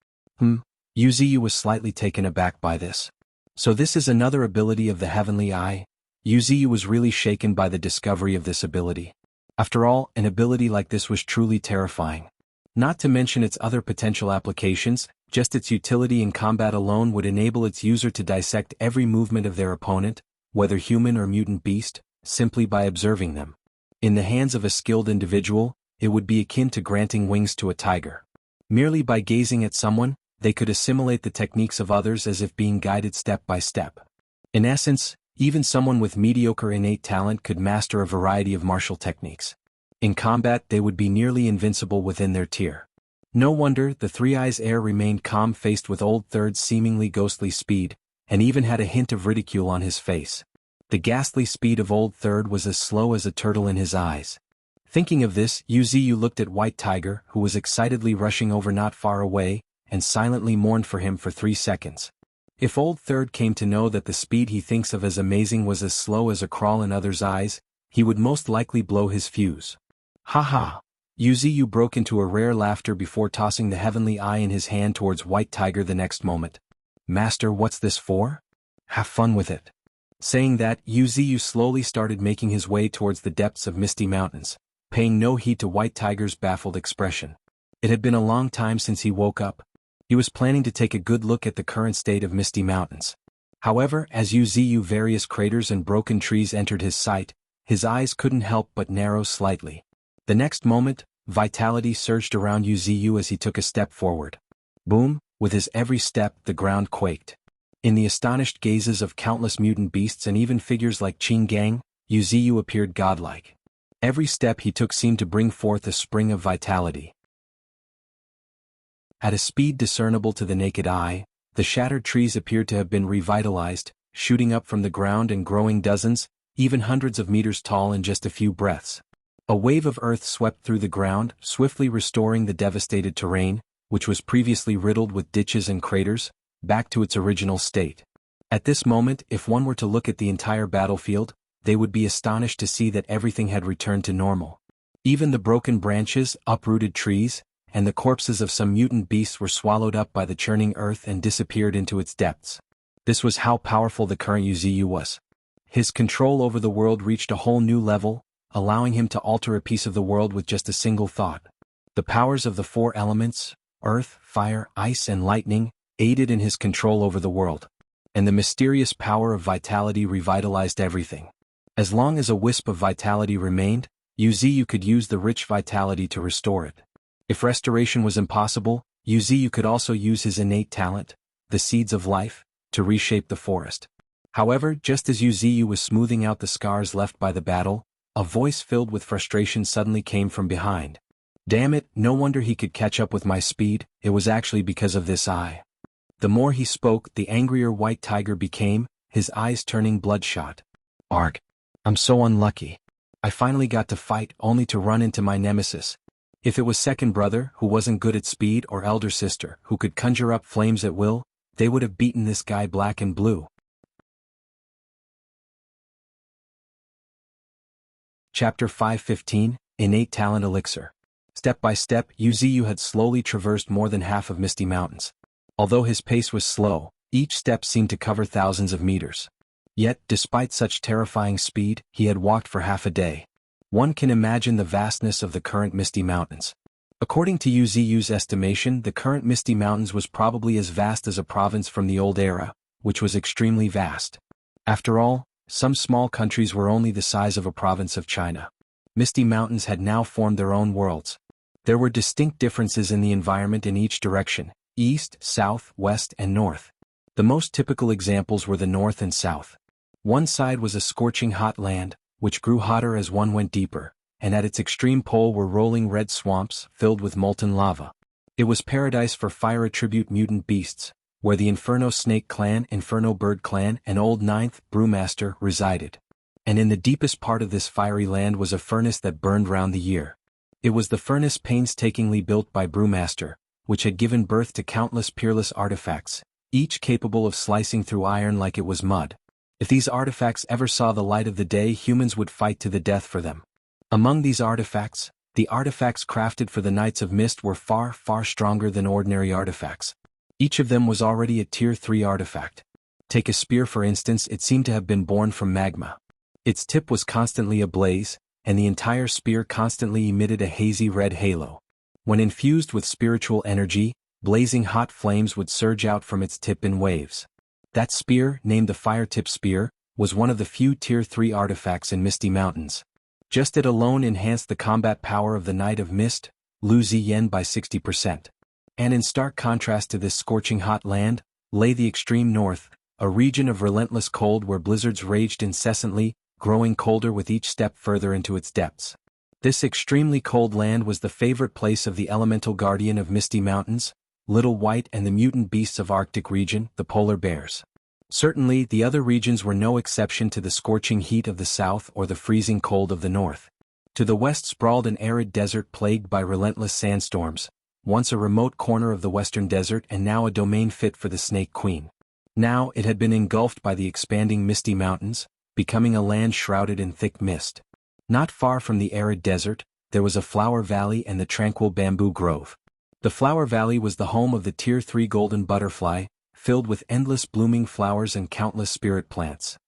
Wuxia was slightly taken aback by this. So this is another ability of the heavenly eye? Wuxia was really shaken by the discovery of this ability. After all, an ability like this was truly terrifying. Not to mention its other potential applications, just its utility in combat alone would enable its user to dissect every movement of their opponent, whether human or mutant beast, simply by observing them. In the hands of a skilled individual, it would be akin to granting wings to a tiger. Merely by gazing at someone, they could assimilate the techniques of others as if being guided step by step. In essence, even someone with mediocre innate talent could master a variety of martial techniques. In combat, they would be nearly invincible within their tier. No wonder the Three Eyes heir remained calm faced with Old Third's seemingly ghostly speed, and even had a hint of ridicule on his face. The ghastly speed of Old Third was as slow as a turtle in his eyes. Thinking of this, Yuziyu looked at White Tiger, who was excitedly rushing over not far away, and silently mourned for him for 3 seconds. If Old Third came to know that the speed he thinks of as amazing was as slow as a crawl in others' eyes, he would most likely blow his fuse. Ha ha! Yuziyu broke into a rare laughter before tossing the heavenly eye in his hand towards White Tiger the next moment. Master, what's this for? Have fun with it. Saying that, Yuziyu slowly started making his way towards the depths of Misty Mountains, paying no heed to White Tiger's baffled expression. It had been a long time since he woke up. He was planning to take a good look at the current state of Misty Mountains. However, as Yuziyu various craters and broken trees entered his sight, his eyes couldn't help but narrow slightly. The next moment, vitality surged around Yuziyu as he took a step forward. Boom, with his every step the ground quaked. In the astonished gazes of countless mutant beasts and even figures like Qin Gang, Yuziyu appeared godlike. Every step he took seemed to bring forth a spring of vitality. At a speed discernible to the naked eye, the shattered trees appeared to have been revitalized, shooting up from the ground and growing dozens, even hundreds of meters tall in just a few breaths. A wave of earth swept through the ground, swiftly restoring the devastated terrain, which was previously riddled with ditches and craters, back to its original state. At this moment, if one were to look at the entire battlefield, they would be astonished to see that everything had returned to normal. Even the broken branches, uprooted trees, and the corpses of some mutant beasts were swallowed up by the churning earth and disappeared into its depths. This was how powerful the current Yuziyu was. His control over the world reached a whole new level, allowing him to alter a piece of the world with just a single thought. The powers of the 4 elements, earth, fire, ice and lightning, aided in his control over the world. And the mysterious power of vitality revitalized everything. As long as a wisp of vitality remained, Yuziyu could use the rich vitality to restore it. If restoration was impossible, Yuziyu could also use his innate talent, the seeds of life, to reshape the forest. However, just as Yuziyu was smoothing out the scars left by the battle, a voice filled with frustration suddenly came from behind. Damn it, no wonder he could catch up with my speed, it was actually because of this eye. The more he spoke, the angrier White Tiger became, his eyes turning bloodshot. Arg. I'm so unlucky. I finally got to fight only to run into my nemesis. If it was second brother, who wasn't good at speed, or elder sister, who could conjure up flames at will, they would have beaten this guy black and blue. Chapter 515, Innate Talent Elixir. Step by step, Yuziyu had slowly traversed more than half of Misty Mountains. Although his pace was slow, each step seemed to cover thousands of meters. Yet, despite such terrifying speed, he had walked for half a day. One can imagine the vastness of the current Misty Mountains. According to Yuziyu's estimation, the current Misty Mountains was probably as vast as a province from the old era, which was extremely vast. After all, some small countries were only the size of a province of China. Misty Mountains had now formed their own worlds. There were distinct differences in the environment in each direction, east, south, west, and north. The most typical examples were the north and south. One side was a scorching hot land, which grew hotter as one went deeper, and at its extreme pole were rolling red swamps filled with molten lava. It was paradise for fire-attribute mutant beasts, where the Inferno Snake Clan, Inferno Bird Clan, and Old Ninth Brewmaster resided. And in the deepest part of this fiery land was a furnace that burned round the year. It was the furnace painstakingly built by Brewmaster, which had given birth to countless peerless artifacts, each capable of slicing through iron like it was mud. If these artifacts ever saw the light of the day, humans would fight to the death for them. Among these artifacts, the artifacts crafted for the Knights of Mist were far, far stronger than ordinary artifacts. Each of them was already a Tier 3 artifact. Take a spear for instance, it seemed to have been born from magma. Its tip was constantly ablaze, and the entire spear constantly emitted a hazy red halo. When infused with spiritual energy, blazing hot flames would surge out from its tip in waves. That spear, named the Fire Tip Spear, was one of the few Tier 3 artifacts in Misty Mountains. Just it alone enhanced the combat power of the Knight of Mist, Lu Ziyan, by 60%. And in stark contrast to this scorching hot land, lay the extreme north, a region of relentless cold where blizzards raged incessantly, growing colder with each step further into its depths. This extremely cold land was the favorite place of the elemental guardian of Misty Mountains, Little White, and the mutant beasts of Arctic region, the polar bears. Certainly, the other regions were no exception to the scorching heat of the south or the freezing cold of the north. To the west sprawled an arid desert plagued by relentless sandstorms, once a remote corner of the western desert and now a domain fit for the Snake Queen. Now it had been engulfed by the expanding Misty Mountains, becoming a land shrouded in thick mist. Not far from the arid desert, there was a flower valley and the tranquil bamboo grove. The flower valley was the home of the Tier 3 golden butterfly, filled with endless blooming flowers and countless spirit plants.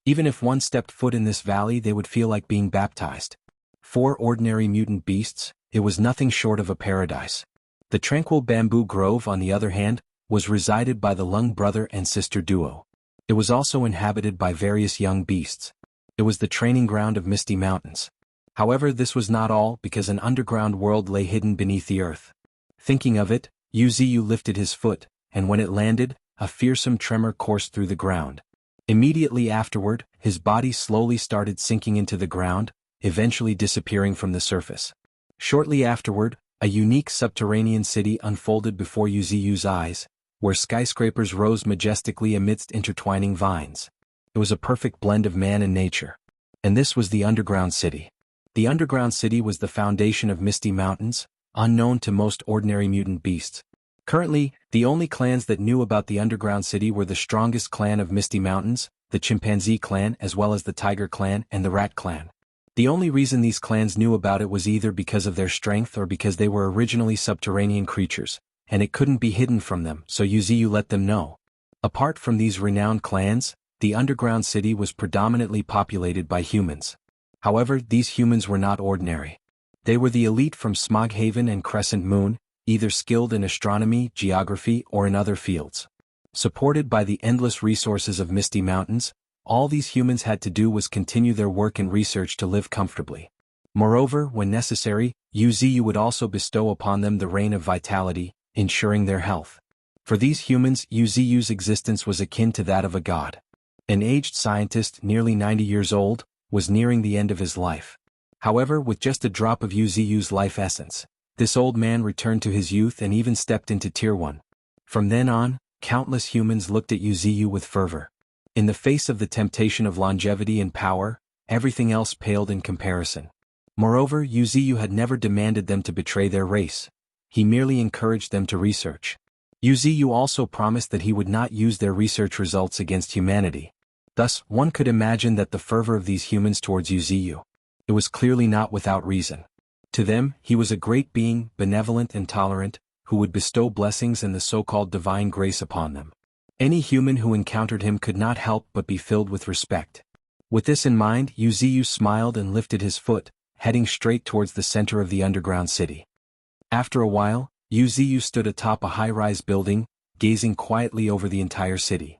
Even if one stepped foot in this valley, they would feel like being baptized. For ordinary mutant beasts, it was nothing short of a paradise. The tranquil bamboo grove, on the other hand, was resided by the Lung brother and sister duo. It was also inhabited by various young beasts. It was the training ground of Misty Mountains. However, this was not all, because an underground world lay hidden beneath the earth. Thinking of it, Yuziyu lifted his foot, and when it landed, a fearsome tremor coursed through the ground. Immediately afterward, his body slowly started sinking into the ground, eventually disappearing from the surface. Shortly afterward, a unique subterranean city unfolded before Yuziyu's eyes, where skyscrapers rose majestically amidst intertwining vines. It was a perfect blend of man and nature. And this was the underground city. The underground city was the foundation of Misty Mountains, unknown to most ordinary mutant beasts. Currently, the only clans that knew about the underground city were the strongest clan of Misty Mountains, the Chimpanzee clan, as well as the Tiger clan and the Rat clan. The only reason these clans knew about it was either because of their strength or because they were originally subterranean creatures, and it couldn't be hidden from them, so Yuziyu let them know. Apart from these renowned clans, the underground city was predominantly populated by humans. However, these humans were not ordinary. They were the elite from Smoghaven and Crescent Moon, either skilled in astronomy, geography, or in other fields. Supported by the endless resources of Misty Mountains, all these humans had to do was continue their work and research to live comfortably. Moreover, when necessary, Yuziyu would also bestow upon them the Rain of Vitality, ensuring their health. For these humans, Yuziyu's existence was akin to that of a god. An aged scientist, nearly 90 years old, was nearing the end of his life. However, with just a drop of Yuziyu's life essence, this old man returned to his youth and even stepped into Tier 1. From then on, countless humans looked at Yuziyu with fervor. In the face of the temptation of longevity and power, everything else paled in comparison. Moreover, Yuziyu had never demanded them to betray their race. He merely encouraged them to research. Yuziyu also promised that he would not use their research results against humanity. Thus, one could imagine that the fervor of these humans towards Yuziyu. It was clearly not without reason. To them, he was a great being, benevolent and tolerant, who would bestow blessings and the so-called divine grace upon them. Any human who encountered him could not help but be filled with respect. With this in mind, Yuziyu smiled and lifted his foot, heading straight towards the center of the underground city. After a while, Yuziyu stood atop a high-rise building, gazing quietly over the entire city.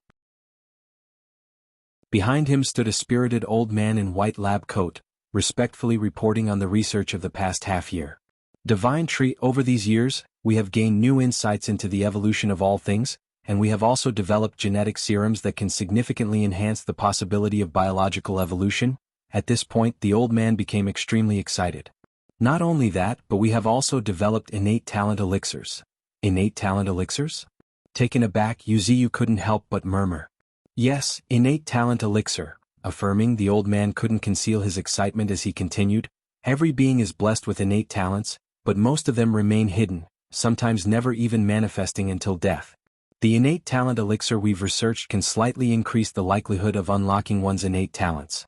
Behind him stood a spirited old man in white lab coat, respectfully reporting on the research of the past half-year. Divine Tree, over these years, we have gained new insights into the evolution of all things, and we have also developed genetic serums that can significantly enhance the possibility of biological evolution. At this point, the old man became extremely excited. Not only that, but we have also developed innate talent elixirs. Innate talent elixirs? Taken aback, Yuziyu couldn't help but murmur. Yes, innate talent elixir. Affirming, the old man couldn't conceal his excitement as he continued. Every being is blessed with innate talents, but most of them remain hidden, sometimes never even manifesting until death. The innate talent elixir we've researched can slightly increase the likelihood of unlocking one's innate talents.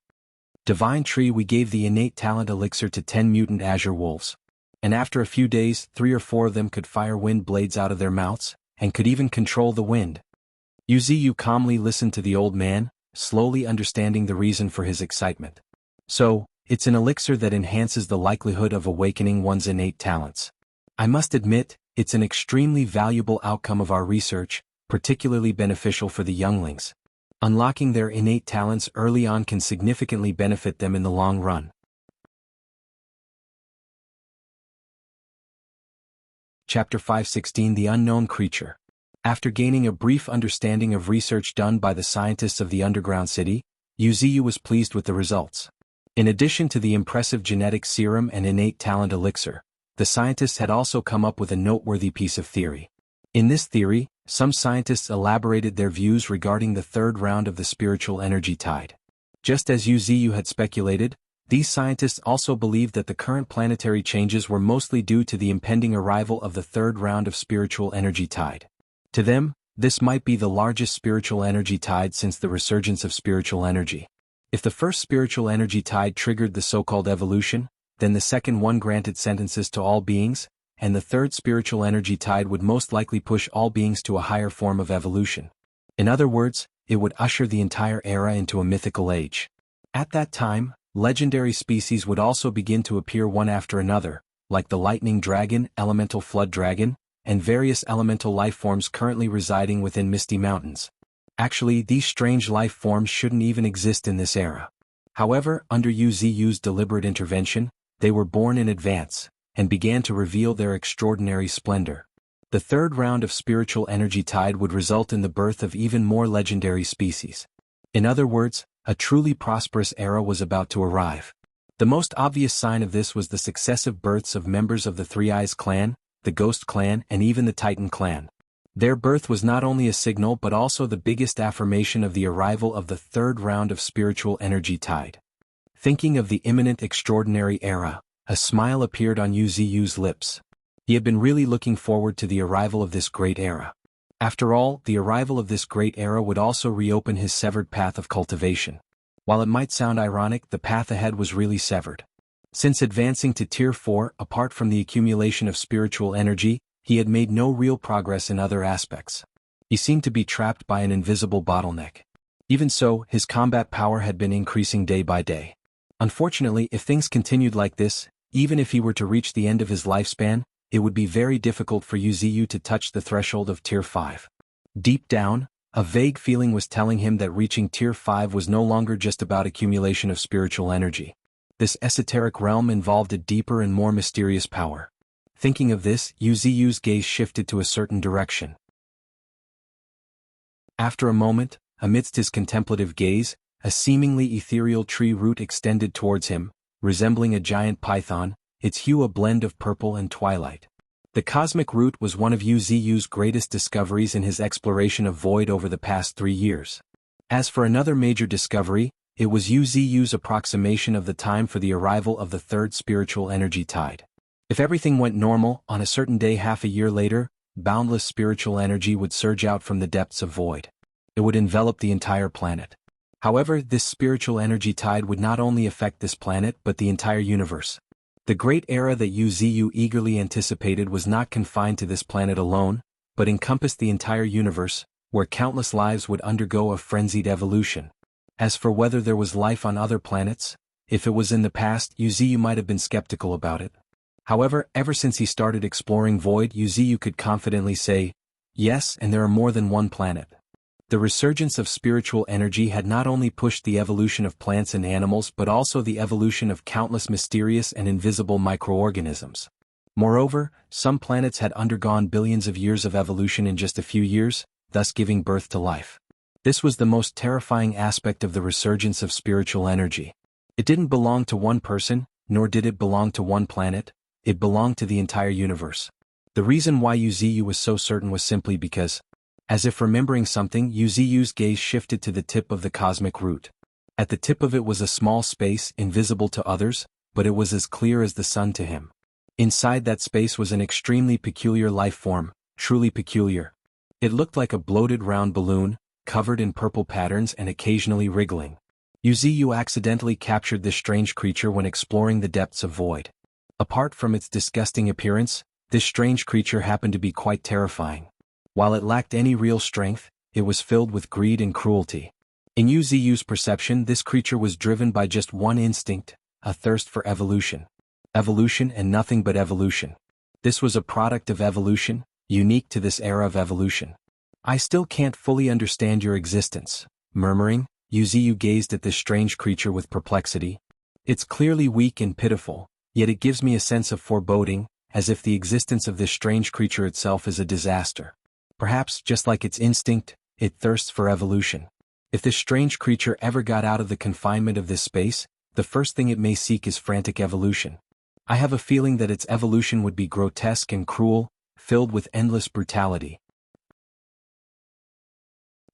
Divine Tree, we gave the innate talent elixir to 10 mutant azure wolves. And after a few days, 3 or 4 of them could fire wind blades out of their mouths, and could even control the wind. Yuziyu calmly listened to the old man, slowly understanding the reason for his excitement. So, it's an elixir that enhances the likelihood of awakening one's innate talents. I must admit, it's an extremely valuable outcome of our research, particularly beneficial for the younglings. Unlocking their innate talents early on can significantly benefit them in the long run. Chapter 516 The Unknown Creature. After gaining a brief understanding of research done by the scientists of the underground city, Wuxia was pleased with the results. In addition to the impressive genetic serum and innate talent elixir, the scientists had also come up with a noteworthy piece of theory. In this theory, some scientists elaborated their views regarding the third round of the spiritual energy tide. Just as Wuxia had speculated, these scientists also believed that the current planetary changes were mostly due to the impending arrival of the third round of spiritual energy tide. To them, this might be the largest spiritual energy tide since the resurgence of spiritual energy. If the first spiritual energy tide triggered the so-called evolution, then the second one granted sentences to all beings, and the third spiritual energy tide would most likely push all beings to a higher form of evolution. In other words, it would usher the entire era into a mythical age. At that time, legendary species would also begin to appear one after another, like the lightning dragon, elemental flood dragon, and various elemental life forms currently residing within Misty Mountains. Actually, these strange life forms shouldn't even exist in this era. However, under Wuxia's deliberate intervention, they were born in advance, and began to reveal their extraordinary splendor. The third round of spiritual energy tide would result in the birth of even more legendary species. In other words, a truly prosperous era was about to arrive. The most obvious sign of this was the successive births of members of the Three Eyes clan, the Ghost clan, and even the Titan clan. Their birth was not only a signal but also the biggest affirmation of the arrival of the third round of spiritual energy tide. Thinking of the imminent extraordinary era, a smile appeared on Wuxia's lips. He had been really looking forward to the arrival of this great era. After all, the arrival of this great era would also reopen his severed path of cultivation. While it might sound ironic, the path ahead was really severed. Since advancing to Tier 4, apart from the accumulation of spiritual energy, he had made no real progress in other aspects. He seemed to be trapped by an invisible bottleneck. Even so, his combat power had been increasing day by day. Unfortunately, if things continued like this, even if he were to reach the end of his lifespan, it would be very difficult for Wuxia to touch the threshold of Tier 5. Deep down, a vague feeling was telling him that reaching Tier 5 was no longer just about accumulation of spiritual energy. This esoteric realm involved a deeper and more mysterious power. Thinking of this, Wuxia's gaze shifted to a certain direction. After a moment, amidst his contemplative gaze, a seemingly ethereal tree root extended towards him, resembling a giant python, its hue a blend of purple and twilight. The cosmic root was one of Wuxia's greatest discoveries in his exploration of void over the past 3 years. As for another major discovery, it was Wuxia's approximation of the time for the arrival of the third spiritual energy tide. If everything went normal, on a certain day half a year later, boundless spiritual energy would surge out from the depths of void. It would envelop the entire planet. However, this spiritual energy tide would not only affect this planet but the entire universe. The great era that Wuxia eagerly anticipated was not confined to this planet alone, but encompassed the entire universe, where countless lives would undergo a frenzied evolution. As for whether there was life on other planets, if it was in the past, Wuxia might have been skeptical about it. However, ever since he started exploring void, Wuxia could confidently say, yes, and there are more than one planet. The resurgence of spiritual energy had not only pushed the evolution of plants and animals but also the evolution of countless mysterious and invisible microorganisms. Moreover, some planets had undergone billions of years of evolution in just a few years, thus giving birth to life. This was the most terrifying aspect of the resurgence of spiritual energy. It didn't belong to one person, nor did it belong to one planet, it belonged to the entire universe. The reason why Wuxia was so certain was simply because, as if remembering something, Wuxia's gaze shifted to the tip of the cosmic root. At the tip of it was a small space, invisible to others, but it was as clear as the sun to him. Inside that space was an extremely peculiar life form, truly peculiar. It looked like a bloated round balloon, covered in purple patterns and occasionally wriggling. Wuxia accidentally captured this strange creature when exploring the depths of void. Apart from its disgusting appearance, this strange creature happened to be quite terrifying. While it lacked any real strength, it was filled with greed and cruelty. In Wuxia's perception, this creature was driven by just one instinct, a thirst for evolution. Evolution and nothing but evolution. This was a product of evolution, unique to this era of evolution. I still can't fully understand your existence, Murmuring, Yuziyu gazed at this strange creature with perplexity. It's clearly weak and pitiful, yet it gives me a sense of foreboding, as if the existence of this strange creature itself is a disaster. Perhaps, just like its instinct, it thirsts for evolution. If this strange creature ever got out of the confinement of this space, the first thing it may seek is frantic evolution. I have a feeling that its evolution would be grotesque and cruel, filled with endless brutality.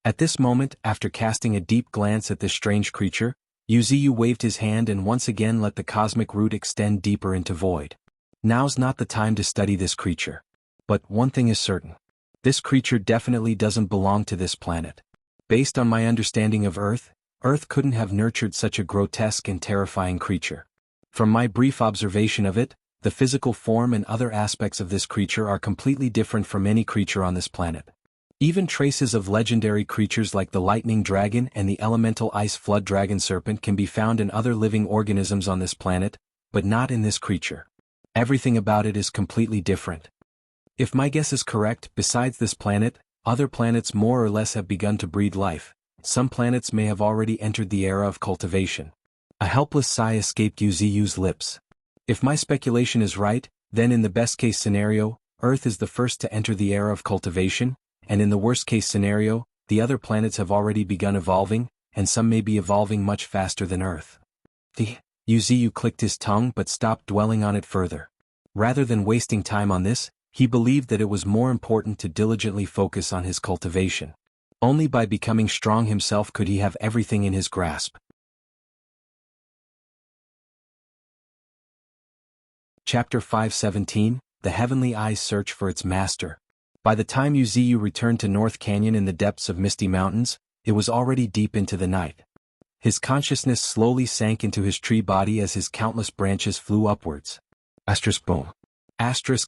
At this moment, after casting a deep glance at this strange creature, Yuziyu waved his hand and once again let the cosmic root extend deeper into void. Now's not the time to study this creature. But one thing is certain. This creature definitely doesn't belong to this planet. Based on my understanding of Earth, Earth couldn't have nurtured such a grotesque and terrifying creature. From my brief observation of it, the physical form and other aspects of this creature are completely different from any creature on this planet. Even traces of legendary creatures like the lightning dragon and the elemental ice flood dragon serpent can be found in other living organisms on this planet, but not in this creature. Everything about it is completely different. If my guess is correct, besides this planet, other planets more or less have begun to breed life. Some planets may have already entered the era of cultivation. A helpless sigh escaped Yuziyu's lips. If my speculation is right, then in the best-case scenario, Earth is the first to enter the era of cultivation, and in the worst-case scenario, the other planets have already begun evolving, and some may be evolving much faster than Earth. Yuziyu clicked his tongue but stopped dwelling on it further. Rather than wasting time on this, he believed that it was more important to diligently focus on his cultivation. Only by becoming strong himself could he have everything in his grasp. Chapter 517, The Heavenly Eye's Search for Its Master. By the time Yuziyu returned to North Canyon in the depths of Misty Mountains, it was already deep into the night. His consciousness slowly sank into his tree body as his countless branches flew upwards. Boom.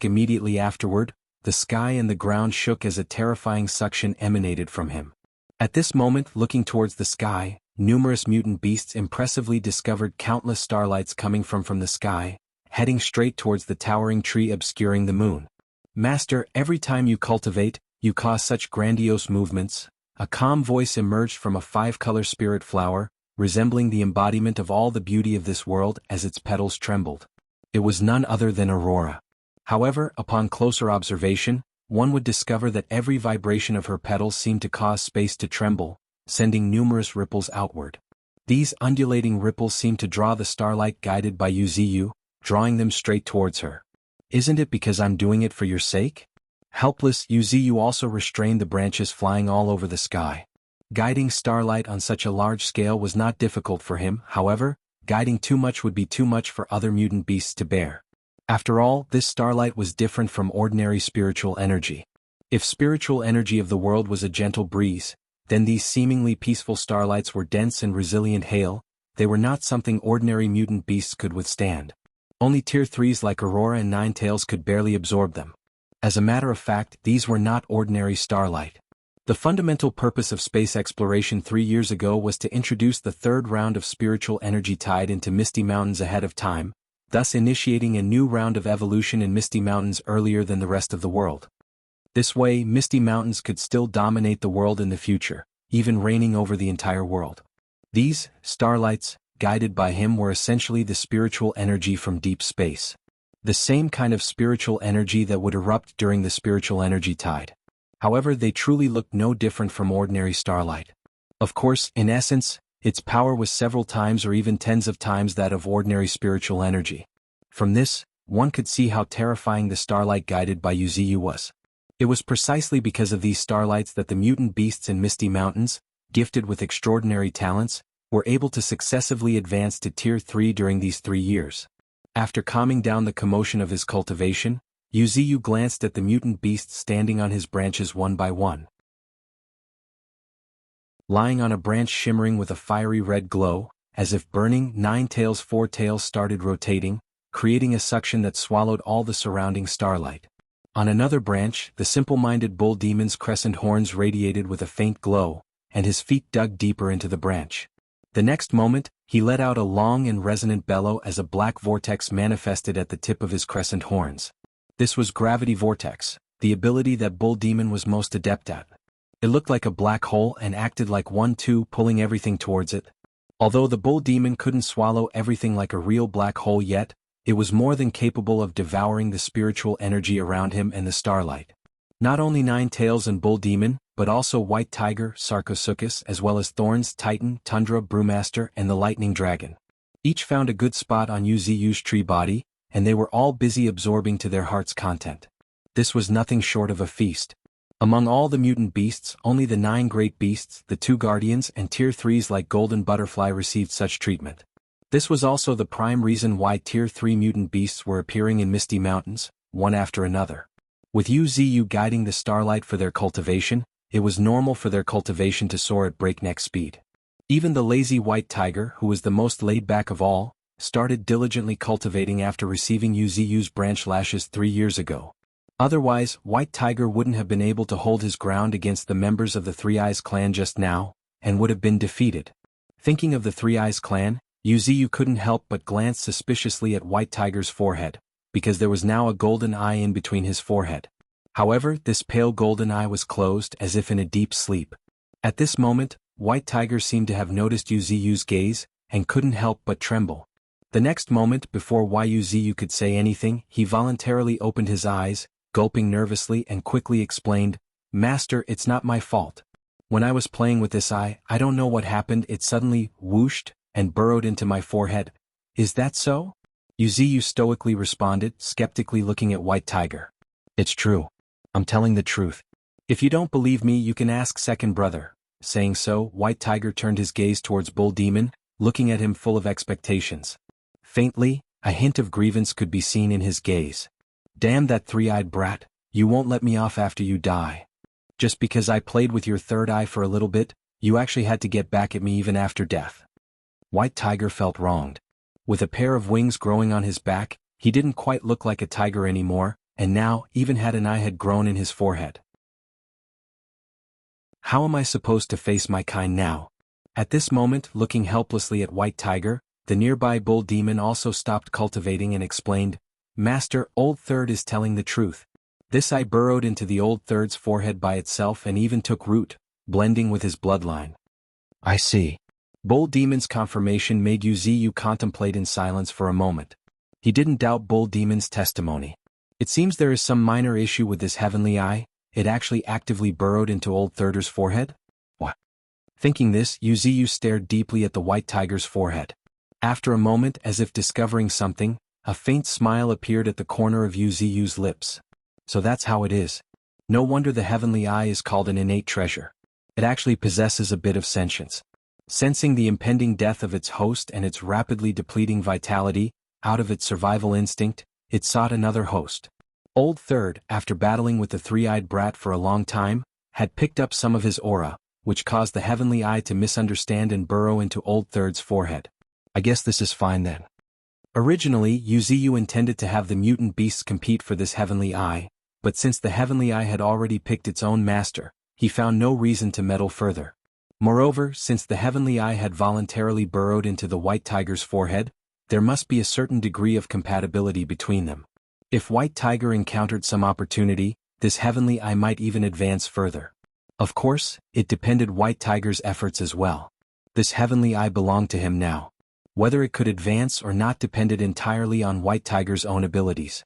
Immediately afterward, the sky and the ground shook as a terrifying suction emanated from him. At this moment, looking towards the sky, numerous mutant beasts impressively discovered countless starlights coming from the sky, heading straight towards the towering tree obscuring the moon. Master, every time you cultivate, you cause such grandiose movements. A calm voice emerged from a five-color spirit flower, resembling the embodiment of all the beauty of this world as its petals trembled. It was none other than Aurora. However, upon closer observation, one would discover that every vibration of her petals seemed to cause space to tremble, sending numerous ripples outward. These undulating ripples seemed to draw the starlight guided by Yuziyu, drawing them straight towards her. Isn't it because I'm doing it for your sake? Helpless, Yuziyu also restrained the branches flying all over the sky. Guiding starlight on such a large scale was not difficult for him, however, guiding too much would be too much for other mutant beasts to bear. After all, this starlight was different from ordinary spiritual energy. If spiritual energy of the world was a gentle breeze, then these seemingly peaceful starlights were dense and resilient hail. They were not something ordinary mutant beasts could withstand. Only Tier 3s like Aurora and Ninetails could barely absorb them. As a matter of fact, these were not ordinary starlight. The fundamental purpose of space exploration 3 years ago was to introduce the third round of spiritual energy tide into Misty Mountains ahead of time, thus initiating a new round of evolution in Misty Mountains earlier than the rest of the world. This way, Misty Mountains could still dominate the world in the future, even reigning over the entire world. These starlights, guided by him, were essentially the spiritual energy from deep space. The same kind of spiritual energy that would erupt during the spiritual energy tide. However, they truly looked no different from ordinary starlight. Of course, in essence, its power was several times or even tens of times that of ordinary spiritual energy. From this, one could see how terrifying the starlight guided by Yuziyu was. It was precisely because of these starlights that the mutant beasts in Misty Mountains, gifted with extraordinary talents, were able to successively advance to Tier 3 during these 3 years. After calming down the commotion of his cultivation, Yuziyu glanced at the mutant beasts standing on his branches one by one. Lying on a branch shimmering with a fiery red glow, as if burning, Ninetails' four tails started rotating, creating a suction that swallowed all the surrounding starlight. On another branch, the simple-minded bull demon's crescent horns radiated with a faint glow, and his feet dug deeper into the branch. The next moment, he let out a long and resonant bellow as a black vortex manifested at the tip of his crescent horns. This was Gravity Vortex, the ability that Bull Demon was most adept at. It looked like a black hole and acted like one too, pulling everything towards it. Although the bull demon couldn't swallow everything like a real black hole yet, it was more than capable of devouring the spiritual energy around him and the starlight. Not only Nine Tails and Bull Demon, but also White Tiger, Sarcosuchus, as well as Thorns, Titan, Tundra, Brewmaster, and the Lightning Dragon. Each found a good spot on Yu's tree body, and they were all busy absorbing to their heart's content. This was nothing short of a feast. Among all the mutant beasts, only the 9 great beasts, the 2 guardians, and Tier 3s like Golden Butterfly received such treatment. This was also the prime reason why Tier 3 mutant beasts were appearing in Misty Mountains, one after another. With Yu guiding the starlight for their cultivation, it was normal for their cultivation to soar at breakneck speed. Even the lazy White Tiger, who was the most laid-back of all, started diligently cultivating after receiving Yu's branch lashes 3 years ago. Otherwise, White Tiger wouldn't have been able to hold his ground against the members of the Three Eyes clan just now, and would have been defeated. Thinking of the Three Eyes clan, Yu couldn't help but glance suspiciously at White Tiger's forehead, because there was now a golden eye in between his forehead. However, this pale golden eye was closed as if in a deep sleep. At this moment, White Tiger seemed to have noticed Yu's gaze, and couldn't help but tremble. The next moment, before Yu could say anything, he voluntarily opened his eyes, gulping nervously and quickly explained, "Master, it's not my fault. When I was playing with this eye, I don't know what happened, it suddenly whooshed and burrowed into my forehead. Is that so?" Yu stoically responded, skeptically looking at White Tiger. "It's true. I'm telling the truth. If you don't believe me, you can ask second brother." Saying so, White Tiger turned his gaze towards Bull Demon, looking at him full of expectations. Faintly, a hint of grievance could be seen in his gaze. "Damn that three-eyed brat, you won't let me off after you die. Just because I played with your third eye for a little bit, you actually had to get back at me even after death." White Tiger felt wronged. With a pair of wings growing on his back, he didn't quite look like a tiger anymore, and now, even had an eye had grown in his forehead. How am I supposed to face my kind now? At this moment, looking helplessly at White Tiger, the nearby Bull Demon also stopped cultivating and explained, "Master, Old Third is telling the truth. This eye burrowed into the Old Third's forehead by itself and even took root, blending with his bloodline." "I see." Bull Demon's confirmation made Yu contemplate in silence for a moment. He didn't doubt Bull Demon's testimony. It seems there is some minor issue with this heavenly eye. It actually actively burrowed into Old Third's forehead? What? Thinking this, Yu stared deeply at the White Tiger's forehead. After a moment, as if discovering something, a faint smile appeared at the corner of Yu's lips. "So that's how it is. No wonder the heavenly eye is called an innate treasure. It actually possesses a bit of sentience." Sensing the impending death of its host and its rapidly depleting vitality, out of its survival instinct, it sought another host. Old Third, after battling with the three-eyed brat for a long time, had picked up some of his aura, which caused the heavenly eye to misunderstand and burrow into Old Third's forehead. "I guess this is fine then." Originally, Yu intended to have the mutant beasts compete for this heavenly eye, but since the heavenly eye had already picked its own master, he found no reason to meddle further. Moreover, since the heavenly eye had voluntarily burrowed into the White Tiger's forehead, there must be a certain degree of compatibility between them. If White Tiger encountered some opportunity, this heavenly eye might even advance further. Of course, it depended White Tiger's efforts as well. This heavenly eye belonged to him now. Whether it could advance or not depended entirely on White Tiger's own abilities.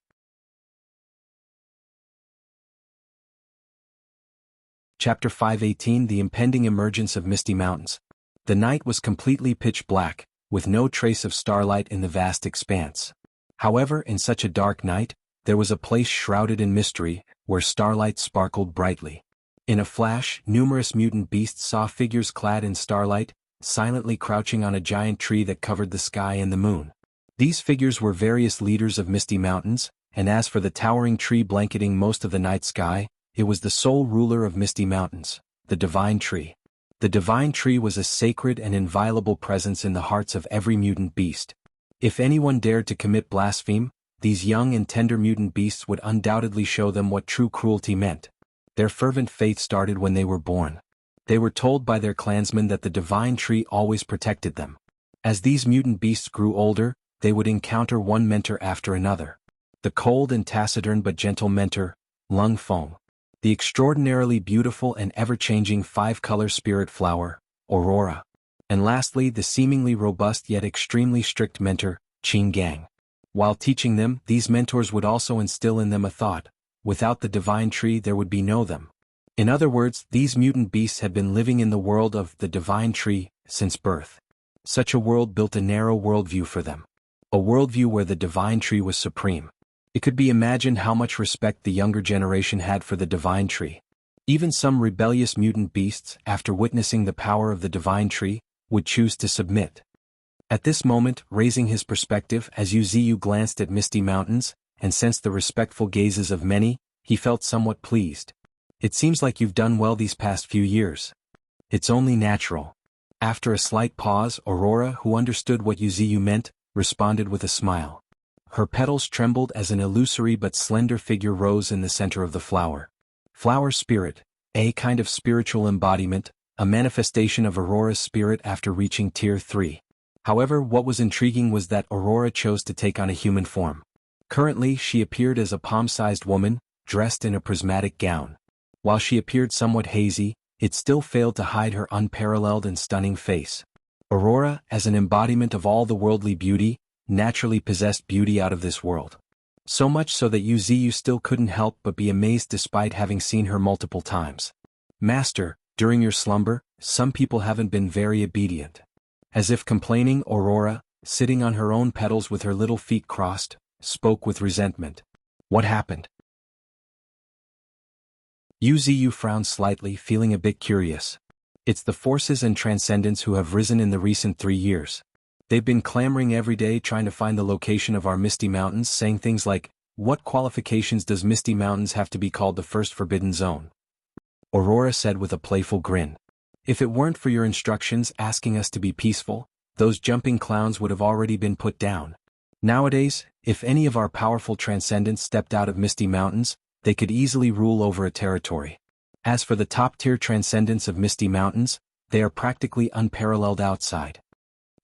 Chapter 518 The Impending Emergence of Misty Mountains. The night was completely pitch black, with no trace of starlight in the vast expanse. However, in such a dark night, there was a place shrouded in mystery, where starlight sparkled brightly. In a flash, numerous mutant beasts saw figures clad in starlight, silently crouching on a giant tree that covered the sky and the moon. These figures were various leaders of Misty Mountains, and as for the towering tree blanketing most of the night sky, it was the sole ruler of Misty Mountains, the Divine Tree. The Divine Tree was a sacred and inviolable presence in the hearts of every mutant beast. If anyone dared to commit blasphemy, these young and tender mutant beasts would undoubtedly show them what true cruelty meant. Their fervent faith started when they were born. They were told by their clansmen that the Divine Tree always protected them. As these mutant beasts grew older, they would encounter one mentor after another. The cold and taciturn but gentle mentor, Lung Feng. the extraordinarily beautiful and ever-changing five-color spirit flower, Aurora. And lastly, the seemingly robust yet extremely strict mentor, Qin Gang. While teaching them, these mentors would also instill in them a thought: without the divine tree there would be no them. In other words, these mutant beasts had been living in the world of the divine tree since birth. Such a world built a narrow worldview for them. A worldview where the divine tree was supreme. It could be imagined how much respect the younger generation had for the divine tree. Even some rebellious mutant beasts, after witnessing the power of the divine tree, would choose to submit. At this moment, raising his perspective as Wuxia glanced at Misty Mountains, and sensed the respectful gazes of many, he felt somewhat pleased. It seems like you've done well these past few years. It's only natural. After a slight pause, Aurora, who understood what Wuxia meant, responded with a smile. Her petals trembled as an illusory but slender figure rose in the center of the flower. Flower spirit, a kind of spiritual embodiment, a manifestation of Aurora's spirit after reaching Tier 3. However, what was intriguing was that Aurora chose to take on a human form. Currently, she appeared as a palm-sized woman, dressed in a prismatic gown. While she appeared somewhat hazy, it still failed to hide her unparalleled and stunning face. Aurora, as an embodiment of all the worldly beauty, naturally possessed beauty out of this world. So much so that Wuxia still couldn't help but be amazed despite having seen her multiple times. Master, during your slumber, some people haven't been very obedient. As if complaining, Aurora, sitting on her own petals with her little feet crossed, spoke with resentment. What happened? Wuxia frowned slightly, feeling a bit curious. It's the forces and transcendents who have risen in the recent 3 years. They've been clamoring every day trying to find the location of our Misty Mountains, saying things like, "What qualifications does Misty Mountains have to be called the first forbidden zone?" Aurora said with a playful grin. If it weren't for your instructions asking us to be peaceful, those jumping clowns would have already been put down. Nowadays, if any of our powerful transcendents stepped out of Misty Mountains, they could easily rule over a territory. As for the top-tier transcendents of Misty Mountains, they are practically unparalleled outside.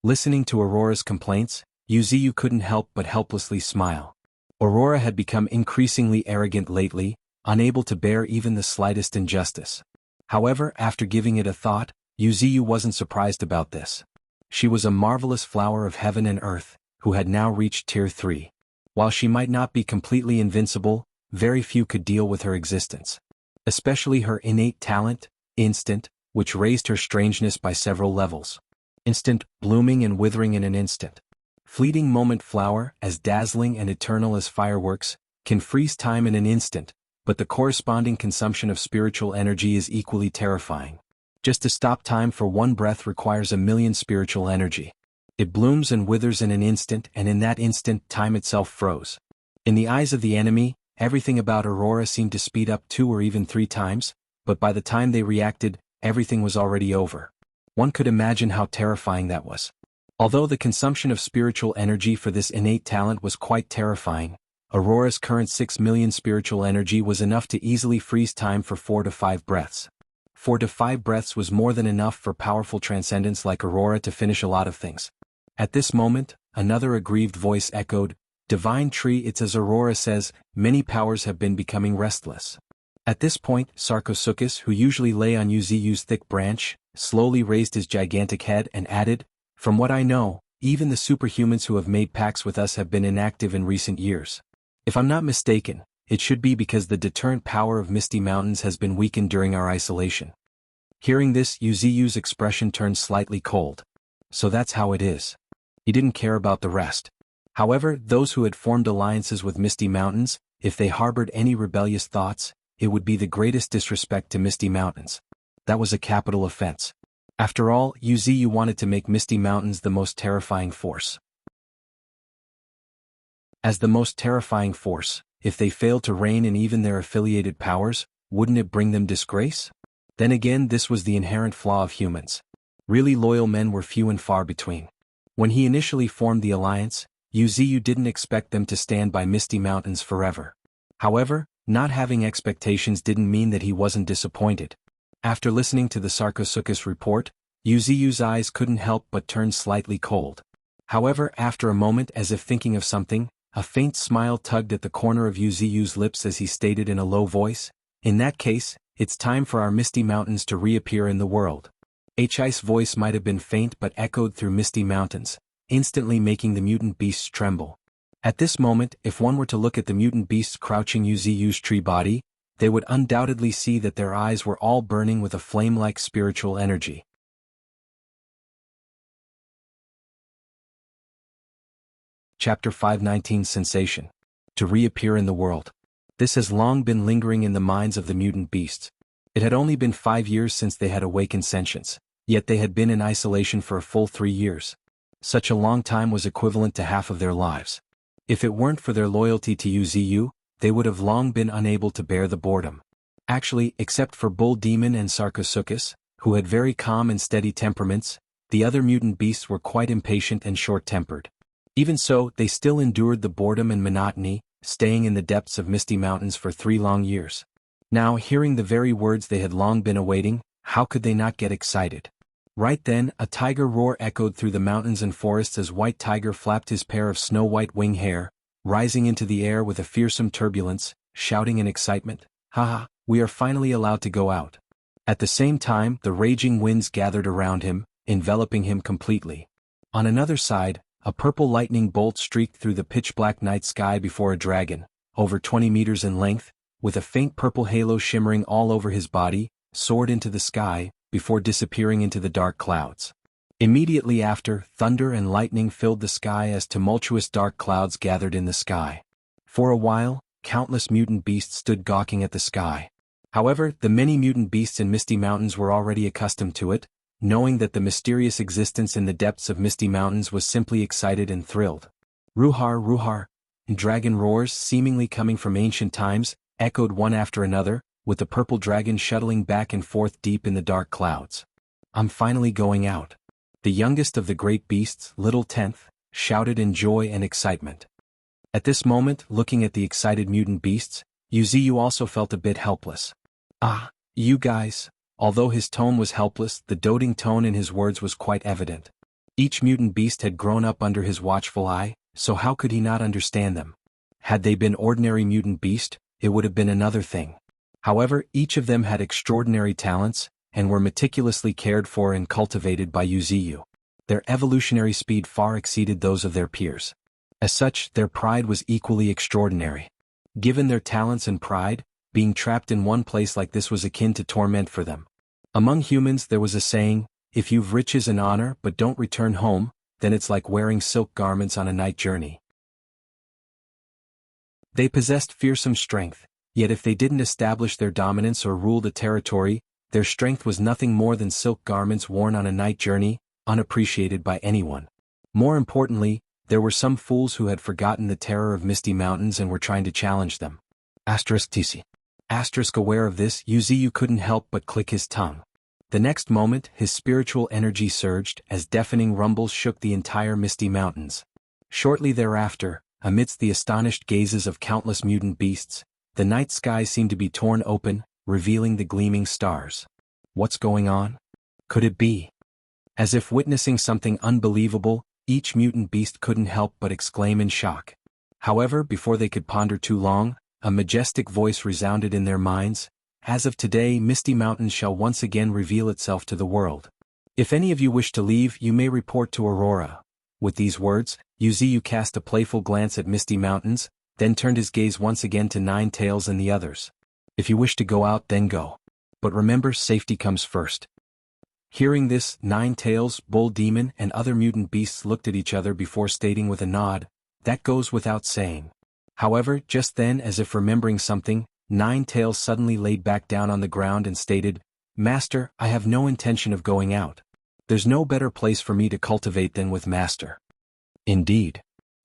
Listening to Aurora's complaints, Wuxia couldn't help but helplessly smile. Aurora had become increasingly arrogant lately, unable to bear even the slightest injustice. However, after giving it a thought, Wuxia wasn't surprised about this. She was a marvelous flower of heaven and earth, who had now reached Tier 3. While she might not be completely invincible, very few could deal with her existence. Especially her innate talent, instant, which raised her strangeness by several levels. Instant, blooming and withering in an instant. Fleeting moment flower, as dazzling and eternal as fireworks, can freeze time in an instant, but the corresponding consumption of spiritual energy is equally terrifying. Just to stop time for one breath requires 1,000,000 spiritual energy. It blooms and withers in an instant, and in that instant time itself froze. In the eyes of the enemy, everything about Aurora seemed to speed up 2 or even 3 times, but by the time they reacted, everything was already over. One could imagine how terrifying that was. Although the consumption of spiritual energy for this innate talent was quite terrifying, Aurora's current 6,000,000 spiritual energy was enough to easily freeze time for 4 to 5 breaths. 4 to 5 breaths was more than enough for powerful transcendents like Aurora to finish a lot of things. At this moment, another aggrieved voice echoed, "Divine Tree, it's as Aurora says, many powers have been becoming restless." At this point, Sarcosuchus, who usually lay on Wuxia's thick branch, slowly raised his gigantic head and added, "From what I know, even the superhumans who have made pacts with us have been inactive in recent years. If I'm not mistaken, it should be because the deterrent power of Misty Mountains has been weakened during our isolation." Hearing this, Wuxia's expression turned slightly cold. So that's how it is. He didn't care about the rest. However, those who had formed alliances with Misty Mountains, if they harbored any rebellious thoughts, it would be the greatest disrespect to Misty Mountains. That was a capital offense. After all, Wuxia wanted to make Misty Mountains the most terrifying force. As the most terrifying force, if they failed to reign in even their affiliated powers, wouldn't it bring them disgrace? Then again, this was the inherent flaw of humans. Really loyal men were few and far between. When he initially formed the alliance, Wuxia didn't expect them to stand by Misty Mountains forever. However, not having expectations didn't mean that he wasn't disappointed. After listening to the Sarcosuchus report, Wuxia's eyes couldn't help but turn slightly cold. However, after a moment, as if thinking of something, a faint smile tugged at the corner of Wuxia's lips as he stated in a low voice, In that case, it's time for our Misty Mountains to reappear in the world. I's voice might have been faint but echoed through Misty Mountains, instantly making the mutant beasts tremble. At this moment, if one were to look at the mutant beasts crouching Yuziu's tree body, they would undoubtedly see that their eyes were all burning with a flame-like spiritual energy. Chapter 519 Sensation. To reappear in the world. This has long been lingering in the minds of the mutant beasts. It had only been 5 years since they had awakened sentience, yet they had been in isolation for a full 3 years. Such a long time was equivalent to half of their lives. If it weren't for their loyalty to Yuziu, they would have long been unable to bear the boredom. Actually, except for Bull Demon and Sarcosuchus, who had very calm and steady temperaments, the other mutant beasts were quite impatient and short-tempered. Even so, they still endured the boredom and monotony, staying in the depths of Misty Mountains for 3 long years. Now, hearing the very words they had long been awaiting, how could they not get excited? Right then, a tiger roar echoed through the mountains and forests as White Tiger flapped his pair of snow-white wing hair, rising into the air with a fearsome turbulence, shouting in excitement, "Haha, we are finally allowed to go out." At the same time, the raging winds gathered around him, enveloping him completely. On another side, a purple lightning bolt streaked through the pitch-black night sky before a dragon, over 20 meters in length, with a faint purple halo shimmering all over his body, soared into the sky, before disappearing into the dark clouds. Immediately after, thunder and lightning filled the sky as tumultuous dark clouds gathered in the sky. For a while, countless mutant beasts stood gawking at the sky. However, the many mutant beasts in Misty Mountains were already accustomed to it, knowing that the mysterious existence in the depths of Misty Mountains was simply excited and thrilled. Ruhar, ruhar, and dragon roars, seemingly coming from ancient times, echoed one after another, with the purple dragon shuttling back and forth deep in the dark clouds. "I'm finally going out." The youngest of the great beasts, Little Tenth, shouted in joy and excitement. At this moment, looking at the excited mutant beasts, Yuziu also felt a bit helpless. "Ah, you guys." Although his tone was helpless, the doting tone in his words was quite evident. Each mutant beast had grown up under his watchful eye, so how could he not understand them? Had they been ordinary mutant beast, it would have been another thing. However, each of them had extraordinary talents, and were meticulously cared for and cultivated by Yuziu. Their evolutionary speed far exceeded those of their peers. As such, their pride was equally extraordinary. Given their talents and pride, being trapped in one place like this was akin to torment for them. Among humans there was a saying, if you've riches and honor but don't return home, then it's like wearing silk garments on a night journey. They possessed fearsome strength, yet if they didn't establish their dominance or rule the territory, their strength was nothing more than silk garments worn on a night journey, unappreciated by anyone. More importantly, there were some fools who had forgotten the terror of Misty Mountains and were trying to challenge them. *TC. Aware of this, Yuziu couldn't help but click his tongue. The next moment, his spiritual energy surged as deafening rumbles shook the entire Misty Mountains. Shortly thereafter, amidst the astonished gazes of countless mutant beasts, the night sky seemed to be torn open, revealing the gleaming stars. What's going on? Could it be? As if witnessing something unbelievable, each mutant beast couldn't help but exclaim in shock. However, before they could ponder too long, a majestic voice resounded in their minds. As of today, Misty Mountains shall once again reveal itself to the world. If any of you wish to leave, you may report to Aurora. With these words, Yuziu cast a playful glance at Misty Mountains, then turned his gaze once again to Nine Tails and the others. If you wish to go out, then go. But remember, safety comes first. Hearing this, Nine Tails, Bull Demon, and other mutant beasts looked at each other before stating with a nod, "That goes without saying." However, just then, as if remembering something, Nine Tails suddenly laid back down on the ground and stated, "Master, I have no intention of going out. There's no better place for me to cultivate than with Master." Indeed.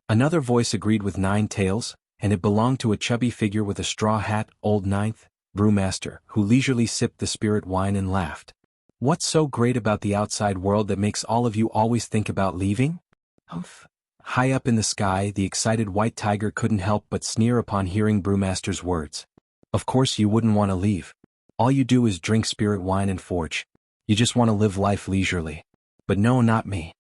Another voice agreed with Nine Tails, and it belonged to a chubby figure with a straw hat, Old Ninth, Brewmaster, who leisurely sipped the spirit wine and laughed. "What's so great about the outside world that makes all of you always think about leaving?" Humph. High up in the sky, the excited White Tiger couldn't help but sneer upon hearing Brewmaster's words. "Of course you wouldn't want to leave. All you do is drink spirit wine and forge. You just want to live life leisurely. But no, not me."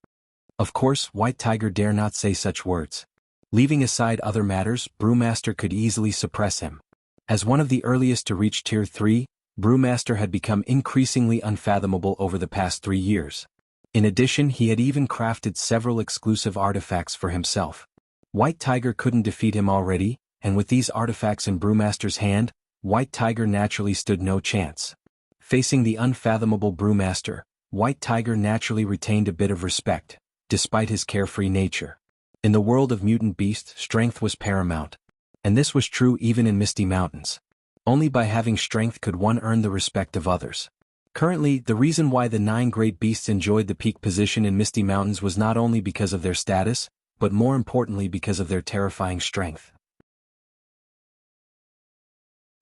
Of course, White Tiger dare not say such words. Leaving aside other matters, Brewmaster could easily suppress him. As one of the earliest to reach Tier 3, Brewmaster had become increasingly unfathomable over the past 3 years. In addition, he had even crafted several exclusive artifacts for himself. White Tiger couldn't defeat him already, and with these artifacts in Brewmaster's hand, White Tiger naturally stood no chance. Facing the unfathomable Brewmaster, White Tiger naturally retained a bit of respect, despite his carefree nature. In the world of mutant beasts, strength was paramount. And this was true even in Misty Mountains. Only by having strength could one earn the respect of others. Currently, the reason why the 9 great beasts enjoyed the peak position in Misty Mountains was not only because of their status, but more importantly because of their terrifying strength.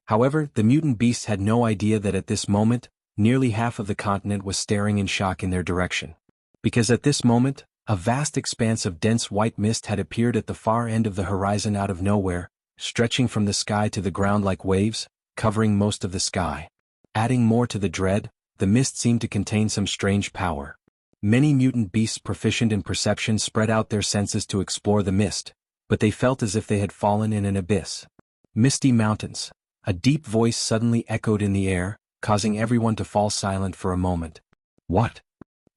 However, the mutant beasts had no idea that at this moment, nearly half of the continent was staring in shock in their direction. Because at this moment, a vast expanse of dense white mist had appeared at the far end of the horizon out of nowhere, stretching from the sky to the ground like waves, covering most of the sky. Adding more to the dread, the mist seemed to contain some strange power. Many mutant beasts proficient in perception spread out their senses to explore the mist, but they felt as if they had fallen in an abyss. Misty Mountains. A deep voice suddenly echoed in the air, causing everyone to fall silent for a moment. What?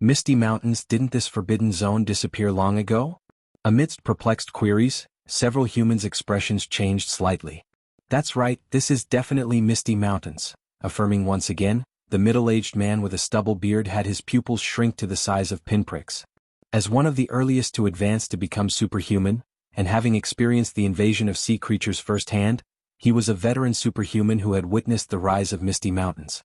Misty Mountains, didn't this forbidden zone disappear long ago? Amidst perplexed queries, several humans' expressions changed slightly. That's right, this is definitely Misty Mountains, affirming once again. The middle-aged man with a stubble beard had his pupils shrink to the size of pinpricks. As one of the earliest to advance to become superhuman, and having experienced the invasion of sea creatures firsthand, he was a veteran superhuman who had witnessed the rise of Misty Mountains.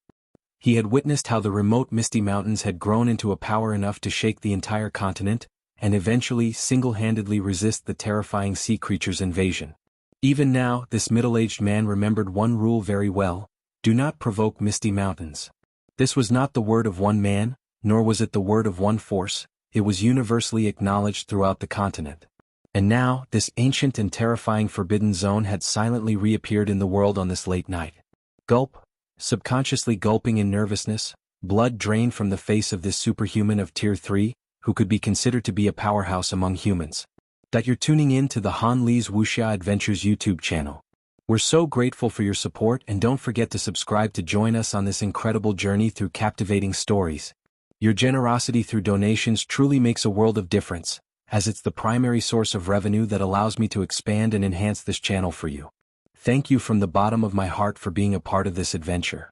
He had witnessed how the remote Misty Mountains had grown into a power enough to shake the entire continent, and eventually single-handedly resist the terrifying sea creatures' invasion. Even now, this middle-aged man remembered one rule very well: do not provoke Misty Mountains. This was not the word of one man, nor was it the word of one force, it was universally acknowledged throughout the continent. And now, this ancient and terrifying forbidden zone had silently reappeared in the world on this late night. Gulp. Subconsciously gulping in nervousness, blood drained from the face of this superhuman of Tier 3, who could be considered to be a powerhouse among humans. That you're tuning in to the Han Li's Wuxia Adventures YouTube channel. We're so grateful for your support, and don't forget to subscribe to join us on this incredible journey through captivating stories. Your generosity through donations truly makes a world of difference, as it's the primary source of revenue that allows me to expand and enhance this channel for you. Thank you from the bottom of my heart for being a part of this adventure.